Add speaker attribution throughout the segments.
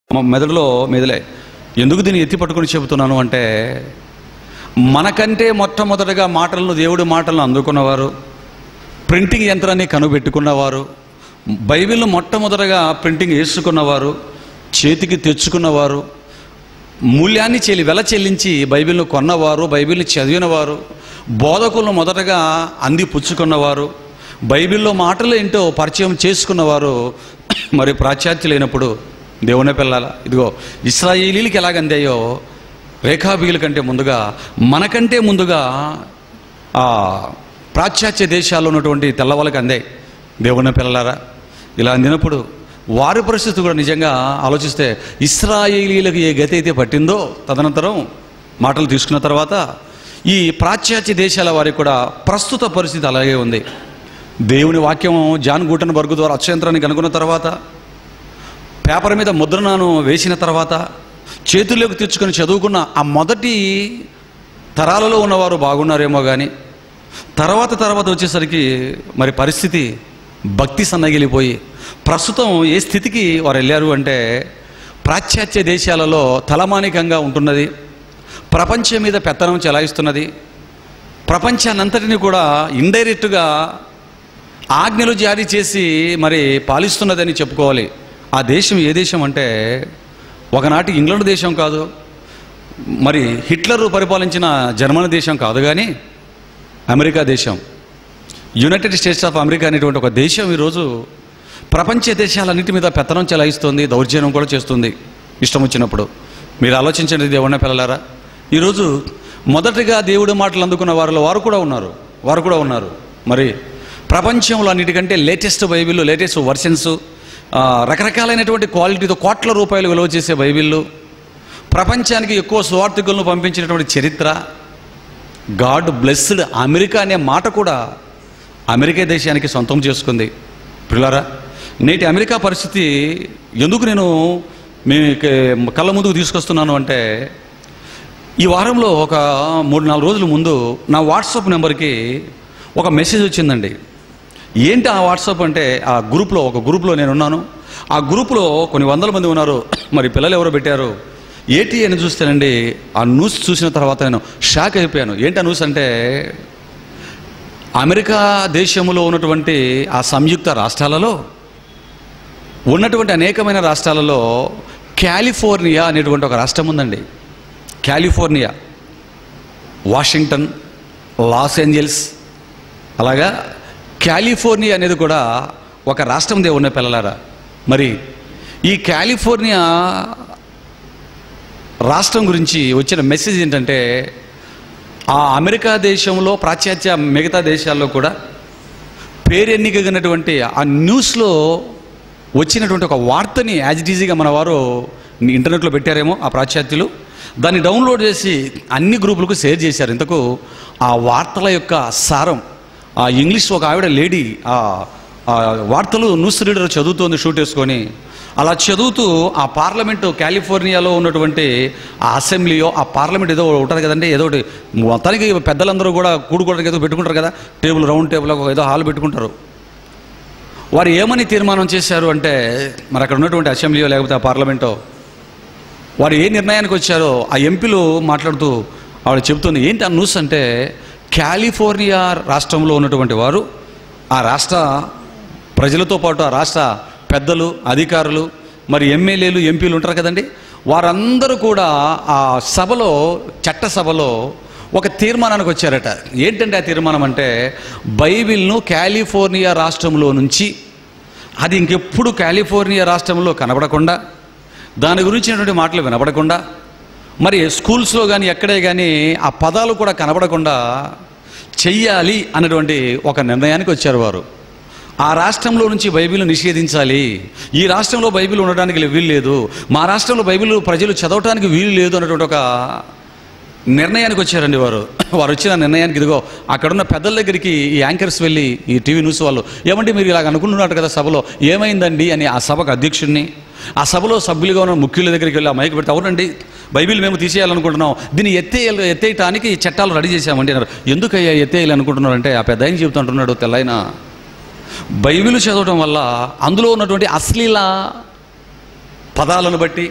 Speaker 1: మెదడులో మెదిలే. ఎందుకు దీన్ని ఎత్తి పట్టుకుని చెబుతున్నాను అంటే, మనకంటే మొట్టమొదటగా మాటలను, దేవుడి మాటలను అందుకున్నవారు, ప్రింటింగ్ యంత్రాన్ని కనుబెట్టుకున్నవారు, బైబిల్ను మొట్టమొదటగా ప్రింటింగ్ వేసుకున్నవారు, చేతికి తెచ్చుకున్నవారు, మూల్యాన్ని వెల చెల్లించి బైబిల్ను కొన్నవారు, బైబిల్ని చదివినవారు, బోధకులను మొదటగా అందిపుచ్చుకున్నవారు, బైబిల్లో మాటలు ఏంటో పరిచయం చేసుకున్నవారు మరి పాశ్చాత్యులైనప్పుడు దేవుని పిల్లల ఇదిగో ఇశ్రాయేలీలకి ఎలాగందాయో రేఖాబీల కంటే ముందుగా, మనకంటే ముందుగా ఆ పాశ్చాత్య దేశాల్లో ఉన్నటువంటి తెల్లవాళ్ళకి అందాయి దేవుని పిల్లలారా. ఇలా అందినప్పుడు వారి పరిస్థితి కూడా నిజంగా ఆలోచిస్తే, ఇశ్రాయేలీలకు ఏ గతి అయితే పట్టిందో తదనంతరం మాటలు తీసుకున్న తర్వాత ఈ పాశ్చాత్య దేశాల వారికి కూడా ప్రస్తుత పరిస్థితి అలాగే ఉంది. దేవుని వాక్యం జాన్ గూటన్బర్గ్ ద్వారా అక్షయంత్రాన్ని కనుగొన్న తర్వాత, పేపర్ మీద ముద్రణను వేసిన తర్వాత, చేతుల్లోకి తెచ్చుకొని చదువుకున్న ఆ మొదటి తరాలలో ఉన్నవారు బాగున్నారేమో కానీ, తర్వాత వచ్చేసరికి మరి పరిస్థితి భక్తి సన్నగిలిపోయి ప్రస్తుతం ఏ స్థితికి వారు వెళ్ళారు అంటే, పాశ్చాత్య దేశాలలో తలమానికంగా ఉంటున్నది, ప్రపంచం మీద పెత్తనం చెలాయిస్తున్నది, ప్రపంచాన్నంతటిని కూడా ఇండైరెక్ట్గా ఆజ్ఞలు జారీ చేసి మరి పాలిస్తున్నదని చెప్పుకోవాలి. ఆ దేశం ఏ దేశం అంటే, ఒకనాటి ఇంగ్లాండ్ దేశం కాదు, మరి హిట్లర్ పరిపాలించిన జర్మనీ దేశం కాదు, కానీ అమెరికా దేశం, యునైటెడ్ స్టేట్స్ ఆఫ్ అమెరికా అనేటువంటి ఒక దేశం ఈరోజు ప్రపంచ దేశాలన్నిటి మీద పెత్తనం చెలాయిస్తుంది, దౌర్జన్యం కూడా చేస్తుంది ఇష్టం వచ్చినప్పుడు. మీరు ఆలోచించండి దేవుని పిల్లలారా. ఈరోజు మొదటగా దేవుడి మాటలు అందుకున్న వారు కూడా ఉన్నారు. మరి ప్రపంచంలో అన్నిటికంటే లేటెస్ట్ బైబిల్, లేటెస్ట్ వర్షన్స్, రకరకాలైనటువంటి క్వాలిటీతో కోట్ల రూపాయలు విలువ చేసే బైబిళ్ళు, ప్రపంచానికి ఎక్కువ సువార్థికులను పంపించినటువంటి చరిత్ర, గాడ్ బ్లెస్డ్ అమెరికా అనే మాట కూడా అమెరికా దేశానికి సొంతం చేసుకుంది. పిల్లారా, నేటి అమెరికా పరిస్థితి ఎందుకు నేను మీ కళ్ళ ముందుకు తీసుకొస్తున్నాను అంటే, ఈ వారంలో ఒక 3-4 రోజుల ముందు నా వాట్సాప్ నెంబర్కి ఒక మెసేజ్ వచ్చిందండి. ఏంటి ఆ వాట్సాప్ అంటే, ఒక గ్రూప్లో నేనున్నాను. ఆ గ్రూప్లో కొన్ని వందల మంది ఉన్నారు. మరి పిల్లలు ఎవరో పెట్టారు. ఏంటి అని చూస్తేనండి, ఆ న్యూస్ చూసిన తర్వాత నేను షాక్ అయిపోయాను. ఏంటి ఆ న్యూస్ అంటే, అమెరికా దేశంలో ఉన్నటువంటి ఆ సంయుక్త రాష్ట్రాలలో ఉన్నటువంటి అనేకమైన రాష్ట్రాలలో కాలిఫోర్నియా అనేటువంటి ఒక రాష్ట్రం ఉందండి. కాలిఫోర్నియా, వాషింగ్టన్, లాస్ ఏంజల్స్, అలాగా కాలిఫోర్నియా అనేది కూడా ఒక రాష్ట్రం దేవుని పిల్లలారా. మరి ఈ కాలిఫోర్నియా రాష్ట్రం గురించి వచ్చిన మెసేజ్ ఏంటంటే, ఆ అమెరికా దేశంలో పాశ్చాత్య మిగతా దేశాల్లో కూడా పేరెన్నికగినటువంటి ఆ న్యూస్లో వచ్చినటువంటి ఒక వార్తని యాజ్ ఇట్ ఈజీగా మన వారు ఇంటర్నెట్లో పెట్టారేమో ఆ పాశ్చాత్యులు, దాన్ని డౌన్లోడ్ చేసి అన్ని గ్రూపులకు షేర్ చేశారు. ఇంతకు ఆ వార్తల యొక్క సారం, ఆ ఇంగ్లీష్ ఒక ఆవిడ లేడీ ఆ వార్తలు న్యూస్ రీడర్ చదువుతోంది షూట్ వేసుకొని. అలా చదువుతూ ఆ పార్లమెంటు, కాలిఫోర్నియాలో ఉన్నటువంటి ఆ అసెంబ్లీయో ఆ పార్లమెంట్ ఏదో ఉంటుంది కదండి, ఏదో ఒకటి మొత్తానికి పెద్దలందరూ కూడా కూడుకోవడానికి ఏదో పెట్టుకుంటారు కదా, టేబుల్, రౌండ్ టేబుల్ ఏదో హాల్ పెట్టుకుంటారు. వారు ఏమని తీర్మానం చేశారు అంటే, మరి అక్కడ ఉన్నటువంటి అసెంబ్లీయో లేకపోతే ఆ పార్లమెంటో వారు ఏ నిర్ణయానికి వచ్చారో ఆ ఎంపీలు మాట్లాడుతూ ఆవిడ చెబుతుంది. ఏంటి ఆ న్యూస్ అంటే, కాలిఫోర్నియా రాష్ట్రంలో ఉన్నటువంటి వారు, ఆ రాష్ట్ర ప్రజలతో పాటు ఆ రాష్ట్ర పెద్దలు, అధికారులు, మరి ఎమ్మెల్యేలు, ఎంపీలు ఉంటారు కదండి, వారందరూ కూడా ఆ సభలో, చట్టసభలో ఒక తీర్మానానికి వచ్చారట. ఏంటంటే ఆ తీర్మానం అంటే, బైబిల్ను కాలిఫోర్నియా రాష్ట్రంలో నుంచి అది ఇంకెప్పుడు కాలిఫోర్నియా రాష్ట్రంలో కనబడకుండా, దాని గురించినటువంటి మాటలు వినపడకుండా, మరి స్కూల్స్లో కానీ ఎక్కడే కానీ ఆ పదాలు కూడా కనబడకుండా చెయ్యాలి అన్నటువంటి ఒక నిర్ణయానికి వచ్చారు వారు. ఆ రాష్ట్రంలో నుంచి బైబిల్ నిషేధించాలి, ఈ రాష్ట్రంలో బైబిల్ ఉండడానికి వీలు లేదు, మా రాష్ట్రంలో బైబిల్ ప్రజలు చదవటానికి వీలు లేదు అన్నటువంటి ఒక నిర్ణయానికి వచ్చారండి వారు. వారు వచ్చిన నిర్ణయానికి ఇదిగో అక్కడున్న పెద్దల దగ్గరికి ఈ యాంకర్స్ వెళ్ళి, ఈ టీవీ న్యూస్ వాళ్ళు, ఏమంటే మీరు ఇలాగ అనుకుంటున్నారు కదా సభలో, ఏమైందండి అని ఆ సభకు అధ్యక్షుడిని, ఆ సభలో సభ్యులుగా ఉన్న ముఖ్యుల దగ్గరికి వెళ్ళి ఆ మైక్ పెడితే, అవునండి బైబిల్ మేము తీసేయాలనుకుంటున్నాం, దీన్ని ఎత్తేయటానికి చట్టాలు రెడీ చేశామండి అన్నారు. ఎందుకయ్యా ఎత్తేయాలనుకుంటున్నారంటే, ఆ పెద్ద ఆయన చెబుతుంటున్నాడు, తెల్లైన బైబిల్ చదవటం వల్ల అందులో ఉన్నటువంటి అశ్లీల పదాలను బట్టి,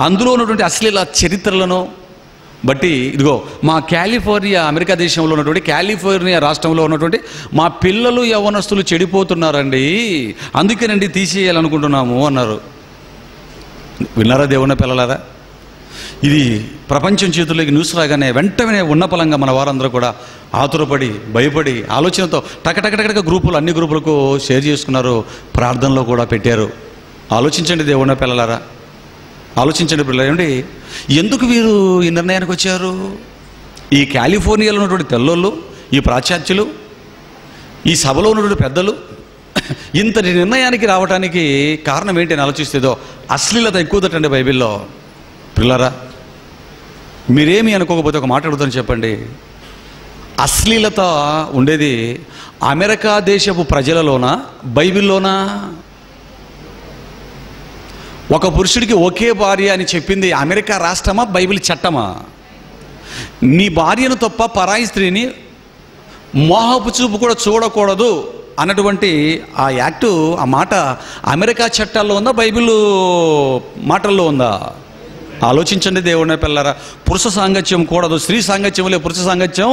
Speaker 1: అందులో ఉన్నటువంటి అశ్లీల చరిత్రలను బట్టి, ఇదిగో మా కాలిఫోర్నియా, అమెరికా దేశంలో ఉన్నటువంటి కాలిఫోర్నియా రాష్ట్రంలో ఉన్నటువంటి మా పిల్లలు యవ్వనస్తులు చెడిపోతున్నారండి, అందుకేనండి తీసేయాలనుకుంటున్నాము అన్నారు. విన్నారా దేవుని పిల్లలారా? ఇది ప్రపంచం చేతుల్లోకి న్యూస్ రాగానే వెంటనే ఉన్నపలంగా మన వారందరూ కూడా ఆతురపడి, భయపడి, ఆలోచనతో టకటకటక గ్రూపులు, అన్ని గ్రూపులకు షేర్ చేసుకున్నారు, ప్రార్థనలో కూడా పెట్టారు. ఆలోచించండి దేవుని పిల్లలారా, ఆలోచించండి పిల్లలు. ఏమండి, ఎందుకు వీరు ఈ నిర్ణయానికి వచ్చారు? ఈ కాలిఫోర్నియాలో ఉన్నటువంటి తెల్లోళ్ళు, ఈ పాశ్చాత్యులు, ఈ సభలో ఉన్నటువంటి పెద్దలు ఇంతటి నిర్ణయానికి రావడానికి కారణం ఏంటి అని ఆలోచిస్తేదో అశ్లీలత ఎక్కువదటండి బైబిల్లో. పిల్లరా, మీరేమి అనుకోకపోతే ఒక మాట అడుగుతాను, చెప్పండి. అశ్లీలత ఉండేది అమెరికా దేశపు ప్రజలలోనా, బైబిల్లోనా? ఒక పురుషుడికి ఒకే భార్య అని చెప్పింది అమెరికా రాష్ట్రమా, బైబిల్ చట్టమా? నీ భార్యను తప్ప పరాయి స్త్రీని మోహపు చూపు కూడా చూడకూడదు అన్నటువంటి ఆ యాక్టు, ఆ మాట అమెరికా చట్టాల్లో ఉందా, బైబిల్ మాటల్లో ఉందా? ఆలోచించండి దేవుని పిల్లరా. పురుష సాంగత్యం కూడదు, స్త్రీ సాంగత్యం లేదు, పురుష సాంగత్యం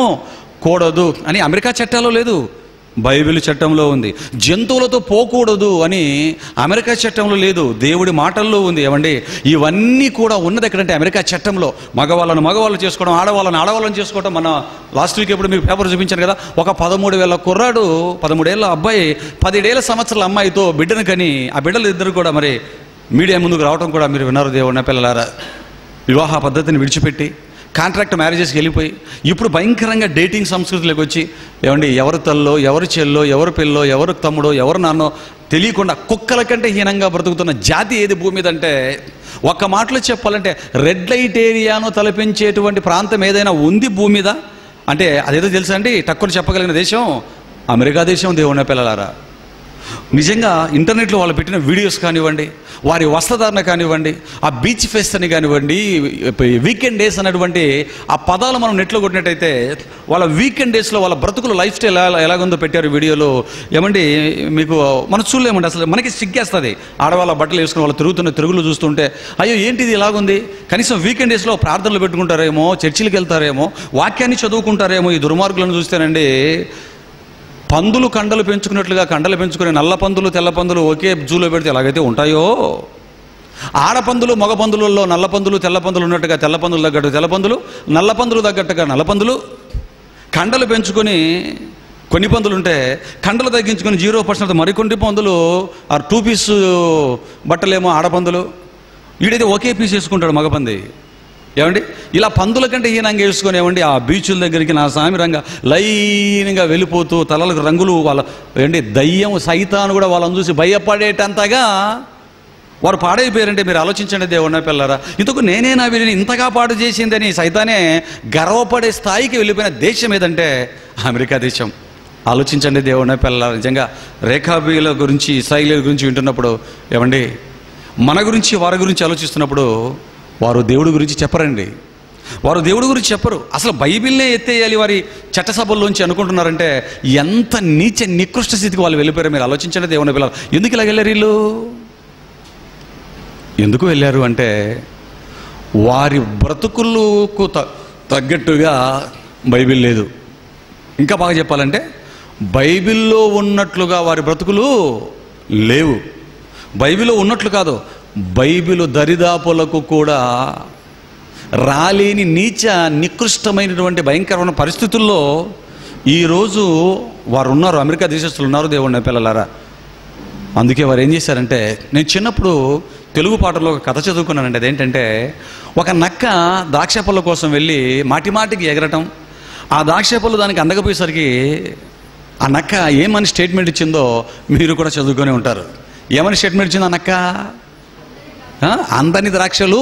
Speaker 1: కూడదు అని అమెరికా చట్టాల్లో లేదు, బైబిల్ చట్టంలో ఉంది. జంతువులతో పోకూడదు అని అమెరికా చట్టంలో లేదు, దేవుడి మాటల్లో ఉంది. ఏమండి, ఇవన్నీ కూడా ఉన్నది ఎక్కడంటే అమెరికా చట్టంలో. మగవాళ్ళను మగవాళ్ళు చేసుకోవడం, ఆడవాళ్ళని ఆడవాళ్ళని చేసుకోవడం. మన లాస్ట్ వీక్ ఎప్పుడు మీకు పేపర్ చూపించాను కదా, ఒక 13,000 కుర్రాడు, 13 ఏళ్ళ అబ్బాయి 17 సంవత్సరాల అమ్మాయితో బిడ్డను కని, ఆ బిడ్డలు ఇద్దరు కూడా మరి మీడియా ముందుకు రావడం కూడా మీరు విన్నారు దేవుని పిల్లలారా. వివాహ పద్ధతిని విడిచిపెట్టి కాంట్రాక్ట్ మ్యారేజెస్కి వెళ్ళిపోయి ఇప్పుడు భయంకరంగా డేటింగ్ సంస్కృతిలోకి వచ్చి, ఏమండి, ఎవరు తల్లో, ఎవరు చెల్లో, ఎవరు పిల్లో, ఎవరు తమ్ముడో, ఎవరు నాన్నో తెలియకుండా కుక్కల కంటే హీనంగా బ్రతుకుతున్న జాతి ఏది భూమి మీద అంటే, ఒక్క మాటలో చెప్పాలంటే రెడ్ లైట్ ఏరియాను తలపించేటువంటి ప్రాంతం ఏదైనా ఉంది భూమి మీద అంటే అదేదో తెలుసా అండి? తక్కువ చెప్పగలిగిన దేశం అమెరికా దేశం. దేవుని పిల్లలారా, నిజంగా ఇంటర్నెట్లో వాళ్ళు పెట్టిన వీడియోస్ కానివ్వండి, వారి వస్త్రధారణ కానివ్వండి, ఆ బీచ్ ఫెస్ట్ అని కానివ్వండి, వీకెండ్ డేస్ అనేటువంటి ఆ పదాలు మనం నెట్లో కొట్టినట్టయితే వాళ్ళ వీకెండ్ డేస్లో వాళ్ళ బ్రతుకులు లైఫ్ స్టైల్ ఎలాగుందో పెట్టారు వీడియోలో. ఏమండి, మీకు మనం చూడలేమండి, అసలు మనకి సిగ్గేస్తుంది. ఆడవాళ్ళ బట్టలు వేసుకుని వాళ్ళు తిరుగుతున్న తిరుగులు చూస్తుంటే, అయ్యో ఏంటిది ఇలాగుంది. కనీసం వీకెండ్ డేస్లో ప్రార్థనలు పెట్టుకుంటారేమో, చర్చిలకు వెళ్తారేమో, వాక్యాన్ని చదువుకుంటారేమో. ఈ దుర్మార్గులను చూస్తేనండి, పందులు కండలు పెంచుకున్నట్లుగా కండలు పెంచుకునే నల్ల పందులు, తెల్ల పందులు ఒకే జూలో పెడితే ఎలాగైతే ఉంటాయో, ఆడపందులు మగ పందులలో నల్ల పందులు, తెల్ల పందులు ఉన్నట్టుగా తెల్ల పందులు తగ్గట్టు తెల్ల పందులు, నల్ల పందులు తగ్గట్టుగా నల్ల పందులు కండలు పెంచుకొని, కొన్ని పందులు ఉంటే కండలు తగ్గించుకొని 0% మరికొన్ని పందులు ఆ 2 పీస్ బట్టలేమో ఆడపందులు, వీడైతే ఒకే పీస్ వేసుకుంటాడు మగపంది. ఏమండి, ఇలా పందుల కంటే హీనంగా వేసుకొని ఏమండి ఆ బీచుల దగ్గరికి నా సామిరంగా లైన్గా వెళ్ళిపోతూ తలలకు రంగులు, వాళ్ళ ఏంటి దయ్యం సైతాను కూడా వాళ్ళని చూసి భయపడేటంతగా వారు పాడైపోయారంటే మీరు ఆలోచించండి దేవుని పిల్లరా. ఇంతకు నేనేనా వీరిని ఇంతగా పాడు చేసిందని సైతానే గర్వపడే స్థాయికి వెళ్ళిపోయిన దేశం ఏదంటే అమెరికా దేశం. ఆలోచించండి దేవుని పిల్లరా. నిజంగా రేఖాబీల గురించి, ఇశ్రాయేలీయుల గురించి వింటున్నప్పుడు, ఏమండి, మన గురించి వారి గురించి ఆలోచిస్తున్నప్పుడు వారు దేవుడి గురించి చెప్పరండి, వారు దేవుడి గురించి చెప్పరు. అసలు బైబిల్నే ఎత్తేయాలి వారి చట్టసభల్లోంచి అనుకుంటున్నారంటే ఎంత నీచ నికృష్ట స్థితికి వాళ్ళు వెళ్ళిపోయారు మీరు ఆలోచించండి దేవుని పిల్లలు. ఎందుకు ఇలా వెళ్ళారు వీళ్ళు? ఎందుకు వెళ్ళారు అంటే వారి బ్రతుకులకు తగ్గట్టుగా బైబిల్ లేదు. ఇంకా బాగా చెప్పాలంటే బైబిల్లో ఉన్నట్లుగా వారి బ్రతుకులు లేవు. బైబిల్లో ఉన్నట్లు కాదు, బైబిలు దరిదాపులకు కూడా రాలేని నీచ నికృష్టమైనటువంటి భయంకరమైన పరిస్థితుల్లో ఈరోజు వారు ఉన్నారు, అమెరికా దేశస్తులు ఉన్నారు దేవుని పిల్లలారా. అందుకే వారు ఏం చేశారంటే, నేను చిన్నప్పుడు తెలుగు పాటలో ఒక కథ చదువుకున్నానండి. అదేంటంటే, ఒక నక్క ద్రాక్ష పళ్ళ కోసం వెళ్ళి మాటిమాటికి ఎగరటం, ఆ ద్రాక్ష పళ్ళు దానికి అందకపోయేసరికి ఆ నక్క ఏమని స్టేట్మెంట్ ఇచ్చిందో మీరు కూడా చదువుకొని ఉంటారు. ఏమని స్టేట్మెంట్ ఇచ్చింది ఆ నక్క? అందని ద్రాక్షలు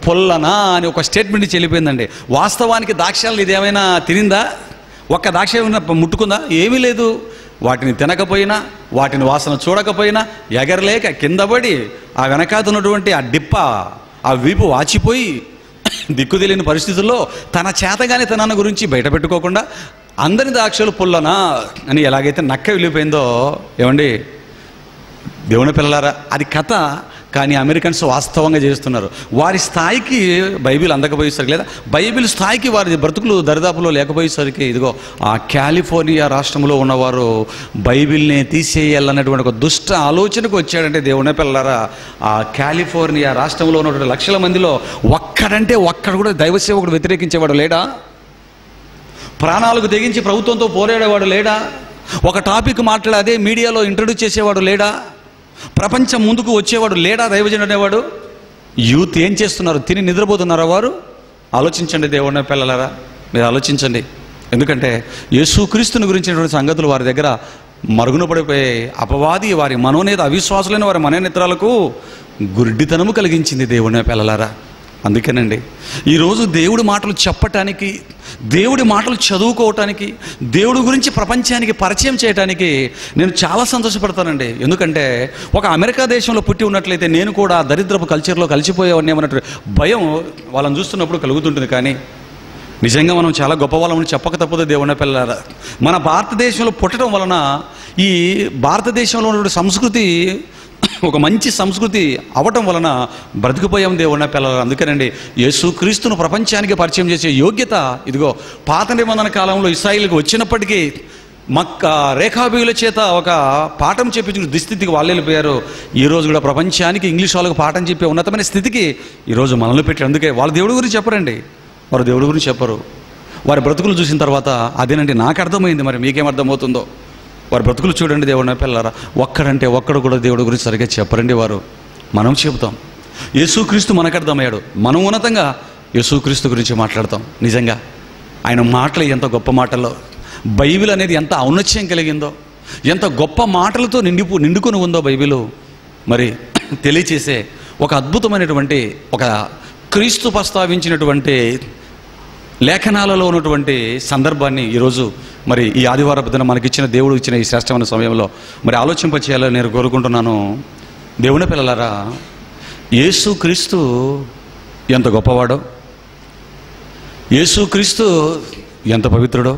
Speaker 1: పొల్లనా అని ఒక స్టేట్మెంట్ ఇచ్చి వెళ్ళిపోయిందండి. వాస్తవానికి ద్రాక్షలు ఇదేమైనా తినిందా? ఒక్క ద్రాక్ష ఏమైనా ముట్టుకుందా? ఏమీ లేదు. వాటిని తినకపోయినా, వాటిని వాసన చూడకపోయినా, ఎగరలేక కింద పడి ఆ వెనకాతున్నటువంటి ఆ డిప్ప, ఆ వీపు వాచిపోయి దిక్కు తెలియని పరిస్థితుల్లో తన చేతగానే తన గురించి బయట పెట్టుకోకుండా అందని ద్రాక్షలు పొల్లనా అని ఎలాగైతే నక్క వెళ్ళిపోయిందో, ఏమండి దేవుని పిల్లలారా, అది కథ. కానీ అమెరికన్స్ వాస్తవంగా చేస్తున్నారు. వారి స్థాయికి బైబిల్ అందకపోయేసరికి, లేదా బైబిల్ స్థాయికి వారి బ్రతుకులు దరిదాపులో లేకపోయేసరికి, ఇదిగో ఆ కాలిఫోర్నియా రాష్ట్రంలో ఉన్నవారు బైబిల్ని తీసేయాలన్నటువంటి ఒక దుష్ట ఆలోచనకు వచ్చాడంటే దేవుని పిల్లలారా, ఆ కాలిఫోర్నియా రాష్ట్రంలో ఉన్నటువంటి లక్షల మందిలో ఒక్కడంటే ఒక్కడు కూడా దైవ సేవకుడు వ్యతిరేకించేవాడు లేడా? ప్రాణాలకు తెగించి ప్రభుత్వంతో పోరాడేవాడు లేడా? ఒక టాపిక్ మాట్లాడి అదే మీడియాలో ఇంట్రడ్యూస్ చేసేవాడు లేడా? ప్రపంచం ముందుకు వచ్చేవాడు లేడా? దైవజనుడు అనేవాడు. యూత్ ఏం చేస్తున్నారు? తిని నిద్రపోతున్నారా వారు? ఆలోచించండి దేవుని పిల్లలారా, మీరు ఆలోచించండి. ఎందుకంటే యేసుక్రీస్తుని గురించినటువంటి సంగతులు వారి దగ్గర మరుగున పడిపోయే అపవాది వారి మనోనేత అవిశ్వాసులైన వారి మనోనేత్రాలకు గుడ్డితనము కలిగించింది దేవుని పిల్లలారా. అందుకేనండి ఈరోజు దేవుడి మాటలు చెప్పటానికి, దేవుడి మాటలు చదువుకోవటానికి, దేవుడి గురించి ప్రపంచానికి పరిచయం చేయడానికి నేను చాలా సంతోషపడతానండి. ఎందుకంటే ఒక అమెరికా దేశంలో పుట్టి ఉన్నట్లయితే నేను కూడా దరిద్రపు కల్చర్లో కలిసిపోయేవాడిని ఏమన్నట్టు భయం వాళ్ళని చూస్తున్నప్పుడు కలుగుతుంటుంది. కానీ నిజంగా మనం చాలా గొప్ప వాళ్ళమని చెప్పక తప్పదు దేవుని పిల్లలారా. మన భారతదేశంలో పుట్టడం వలన ఈ భారతదేశంలో ఉన్నటువంటి సంస్కృతి ఒక మంచి సంస్కృతి అవటం వలన బ్రతికిపోయాం దేవుని పిల్లలు. అందుకేనండి యేసుక్రీస్తును ప్రపంచానికి పరిచయం చేసే యోగ్యత ఇదిగో పాత నిబంధన కాలంలో ఇశ్రాయేలుకు వచ్చినప్పటికీ రేఖాబీయుల చేత ఒక పాఠం చెప్పించిన దుస్థితికి వాళ్ళు వెళ్ళిపోయారు. ఈరోజు కూడా ప్రపంచానికి ఇంగ్లీష్ వాళ్ళకు పాఠం చెప్పే ఉన్నతమైన స్థితికి ఈరోజు మనల్ని పెట్టారు. అందుకే వాళ్ళు దేవుడి గురించి చెప్పరండి, వారు దేవుడి గురించి చెప్పరు. వారి బ్రతుకులు చూసిన తర్వాత అదేనండి నాకు అర్థమైంది, మరి మీకేం అర్థమవుతుందో. వారి బ్రతుకులు చూడండి దేవుని పిల్లలారా, ఒక్కడంటే ఒక్కడు కూడా దేవుడి గురించి సరిగ్గా చెప్పరండి వారు. మనం చెబుతాం యేసుక్రీస్తు మనకు అర్థమయ్యాడు, మనం ఉన్నతంగా యేసుక్రీస్తు గురించి మాట్లాడతాం. నిజంగా ఆయన మాటలు ఎంత గొప్ప మాటల్లో, బైబిల్ అనేది ఎంత ఔన్నత్యం కలిగిందో, ఎంత గొప్ప మాటలతో నిండుకొని ఉందో బైబిల్ మరి తెలియచేసే ఒక అద్భుతమైనటువంటి ఒక క్రీస్తు ప్రస్తావించినటువంటి లేఖనాలలో ఉన్నటువంటి సందర్భాన్ని ఈరోజు మరి ఈ ఆదివారం దిన మనకిచ్చిన దేవుడు ఇచ్చిన ఈ శ్రేష్టమైన సమయంలో మరి ఆలోచింపచేయాలని నేను కోరుకుంటున్నాను. దేవుని పిల్లలారా, యేసుక్రీస్తు ఎంత గొప్పవాడో, యేసుక్రీస్తు ఎంత పవిత్రుడో,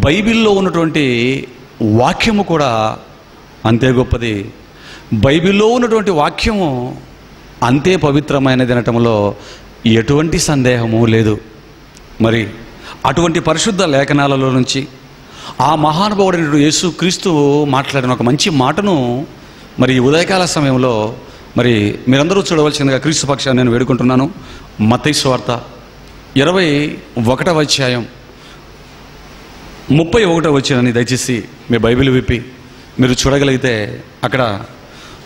Speaker 1: బైబిల్లో ఉన్నటువంటి వాక్యము కూడా అంతే గొప్పది. బైబిల్లో ఉన్నటువంటి వాక్యము అంతే పవిత్రమైనది అనటంలో ఎటువంటి సందేహము లేదు. మరి అటువంటి పరిశుద్ధ లేఖనాలలో నుంచి ఆ మహానుభావుడైన యేసుక్రీస్తు మాట్లాడిన ఒక మంచి మాటను మరి ఉదయకాల సమయంలో మరి మీరందరూ చూడవలసిందిగా క్రీస్తు పక్షాన్ని నేను వేడుకుంటున్నాను. మత్తయి సువార్త 21వ అధ్యాయం 31వ వచనాన్ని దయచేసి మీ బైబిల్ విప్పి మీరు చూడగలిగితే అక్కడ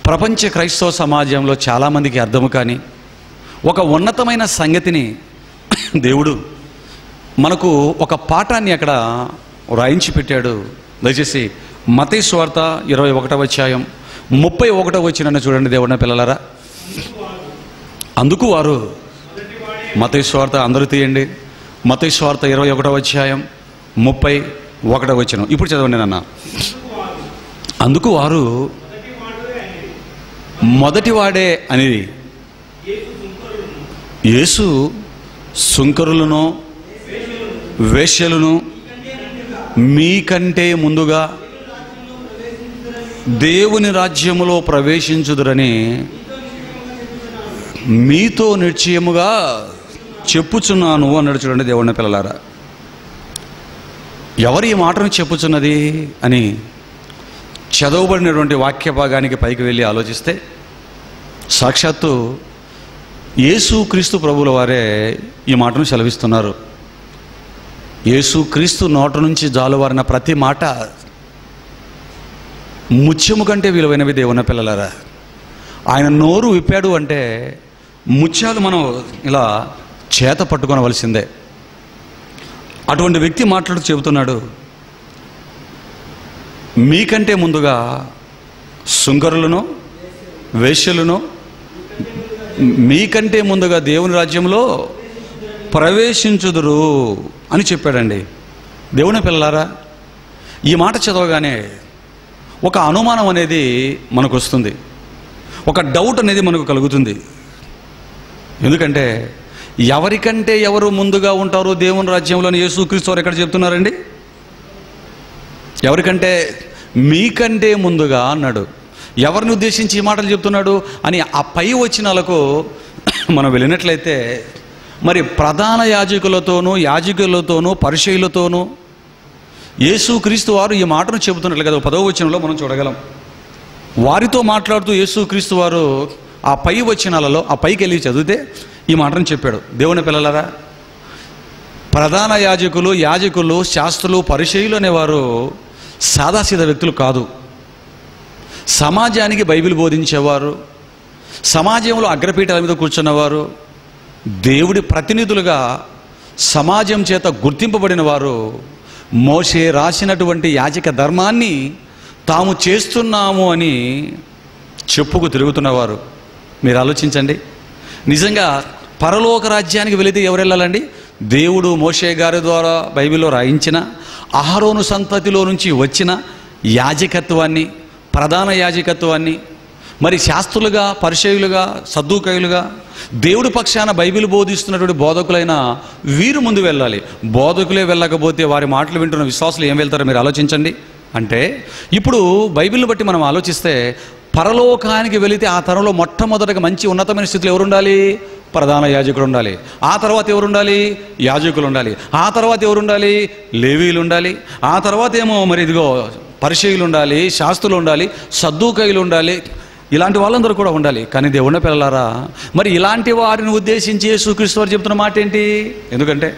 Speaker 1: ప్రపంచ క్రైస్తవ సమాజంలో చాలామందికి అర్థము కాని ఒక ఉన్నతమైన సంగతిని దేవుడు మనకు ఒక పాఠాన్ని అక్కడ రాయించి పెట్టాడు. దయచేసి మత్తయి సువార్త 21వ అధ్యాయం 31వ వచనాన్ని చూడండి దేవుని పిల్లలారా. అందుకు వారు, మత్తయి సువార్త అందరూ తీయండి, మత్తయి సువార్త 21వ అధ్యాయం 31వ వచనం ఇప్పుడు చదవండి నాన్న. అందుకు వారు మొదటివాడే అనేది యేసు సుంకరులను వేశ్యలను మీకంటే ముందుగా దేవుని రాజ్యములో ప్రవేశించుదురని మీతో నిశ్చయముగా చెప్పుచున్నాను అన్నాడు. చూడండి దేవుని పిల్లలారా, ఎవరు ఈ మాటను చెప్పుచున్నది అని చదవబడినటువంటి వాక్య భాగానికి పైకి వెళ్ళి ఆలోచిస్తే సాక్షాత్తు యేసుక్రీస్తు ప్రభువుల వారే ఈ మాటను సెలవిస్తున్నారు. యేసుక్రీస్తు నోట నుంచి జాలువారిన ప్రతి మాట ముత్యము కంటే విలువైనవి దేవుని పిల్లలారా. ఆయన నోరు విప్పాడు అంటే ముత్యాలు మనం ఇలా చేత పట్టుకొనవలసిందే. అటువంటి వ్యక్తి మాట్లాడుతూ చెబుతున్నాడు, మీకంటే ముందుగా సుంకరులను వేశ్యలను మీకంటే ముందుగా దేవుని రాజ్యంలో ప్రవేశించుదురు అని చెప్పాడండి. దేవుని పిల్లలారా, ఈ మాట చదవగానే ఒక అనుమానం అనేది మనకు వస్తుంది, ఒక డౌట్ అనేది మనకు కలుగుతుంది. ఎందుకంటే ఎవరికంటే ఎవరు ముందుగా ఉంటారో దేవుని రాజ్యంలోని యేసుక్రీస్తు వారు ఎక్కడ చెప్తున్నారండి? ఎవరికంటే మీకంటే ముందుగా అన్నాడు. ఎవరిని ఉద్దేశించి ఈ మాటలు చెప్తున్నాడు అని ఆ పై వచనాలకు మనం వెళ్ళినట్లయితే, మరి ప్రధాన యాజకులతోనూ పరిసయ్యులతోనూ యేసుక్రీస్తు వారు ఈ మాటను చెబుతున్నట్లు కదా 10వ వచనంలో మనం చూడగలం. వారితో మాట్లాడుతూ యేసుక్రీస్తు వారు ఆ పై వచనాలలో ఆ పైకి వెళ్ళి చదివితే ఈ మాటను చెప్పాడు. దేవుని పిల్లలారా, ప్రధాన యాజకులు, శాస్త్రులు, పరిసయ్యులు అనేవారు సాదాసీదా వ్యక్తులు కాదు. సమాజానికి బైబిల్ బోధించేవారు, సమాజంలో అగ్రపీఠాల మీద కూర్చున్నవారు, దేవుడి ప్రతినిధులుగా సమాజం చేత గుర్తింపబడిన వారు, మోషే రాసినటువంటి యాజక ధర్మాన్ని తాము చేస్తున్నాము అని చెప్పుకు తిరుగుతున్నవారు. మీరు ఆలోచించండి, నిజంగా పరలోక రాజ్యానికి వెళితే ఎవరు వెళ్ళాలండి? దేవుడు మోషే గారి ద్వారా బైబిల్లో రాయించిన అహరోను సంతతిలో నుంచి వచ్చిన యాజకత్వాన్ని, ప్రధాన యాజకత్వాన్ని, మరి శాస్త్రులుగా, పరిసయ్యులుగా, సద్దూకయ్యులుగా దేవుడి పక్షాన బైబిల్ బోధిస్తున్నటువంటి బోధకులైన వీరు ముందు వెళ్ళాలి. బోధకులే వెళ్ళకపోతే వారి మాటలు వింటున్న విశ్వాసులు ఏం వెళ్తారో మీరు ఆలోచించండి. అంటే ఇప్పుడు బైబిల్ని బట్టి మనం ఆలోచిస్తే, పరలోకానికి వెళితే ఆ తరంలో మొట్టమొదటిగా మంచి ఉన్నతమైన స్థితిలో ఎవరు ఉండాలి? ప్రధాన యాజకుడు ఉండాలి. ఆ తర్వాత ఎవరు ఉండాలి? యాజకులు ఉండాలి. ఆ తర్వాత ఎవరు ఉండాలి? లేవీలు ఉండాలి. ఆ తర్వాత ఏమో మరి ఇదిగో పరిసయ్యులు ఉండాలి, శాస్త్రులు ఉండాలి, సద్దూకయ్యులు ఉండాలి. ఇలాంటి వాళ్ళందరూ కూడా ఉండాలి. కానీ దేవుని పిల్లలారా, మరి ఇలాంటి వారిని ఉద్దేశించి యేసుక్రీస్తు వారు చెప్తున్న మాట ఏంటి? ఎందుకంటే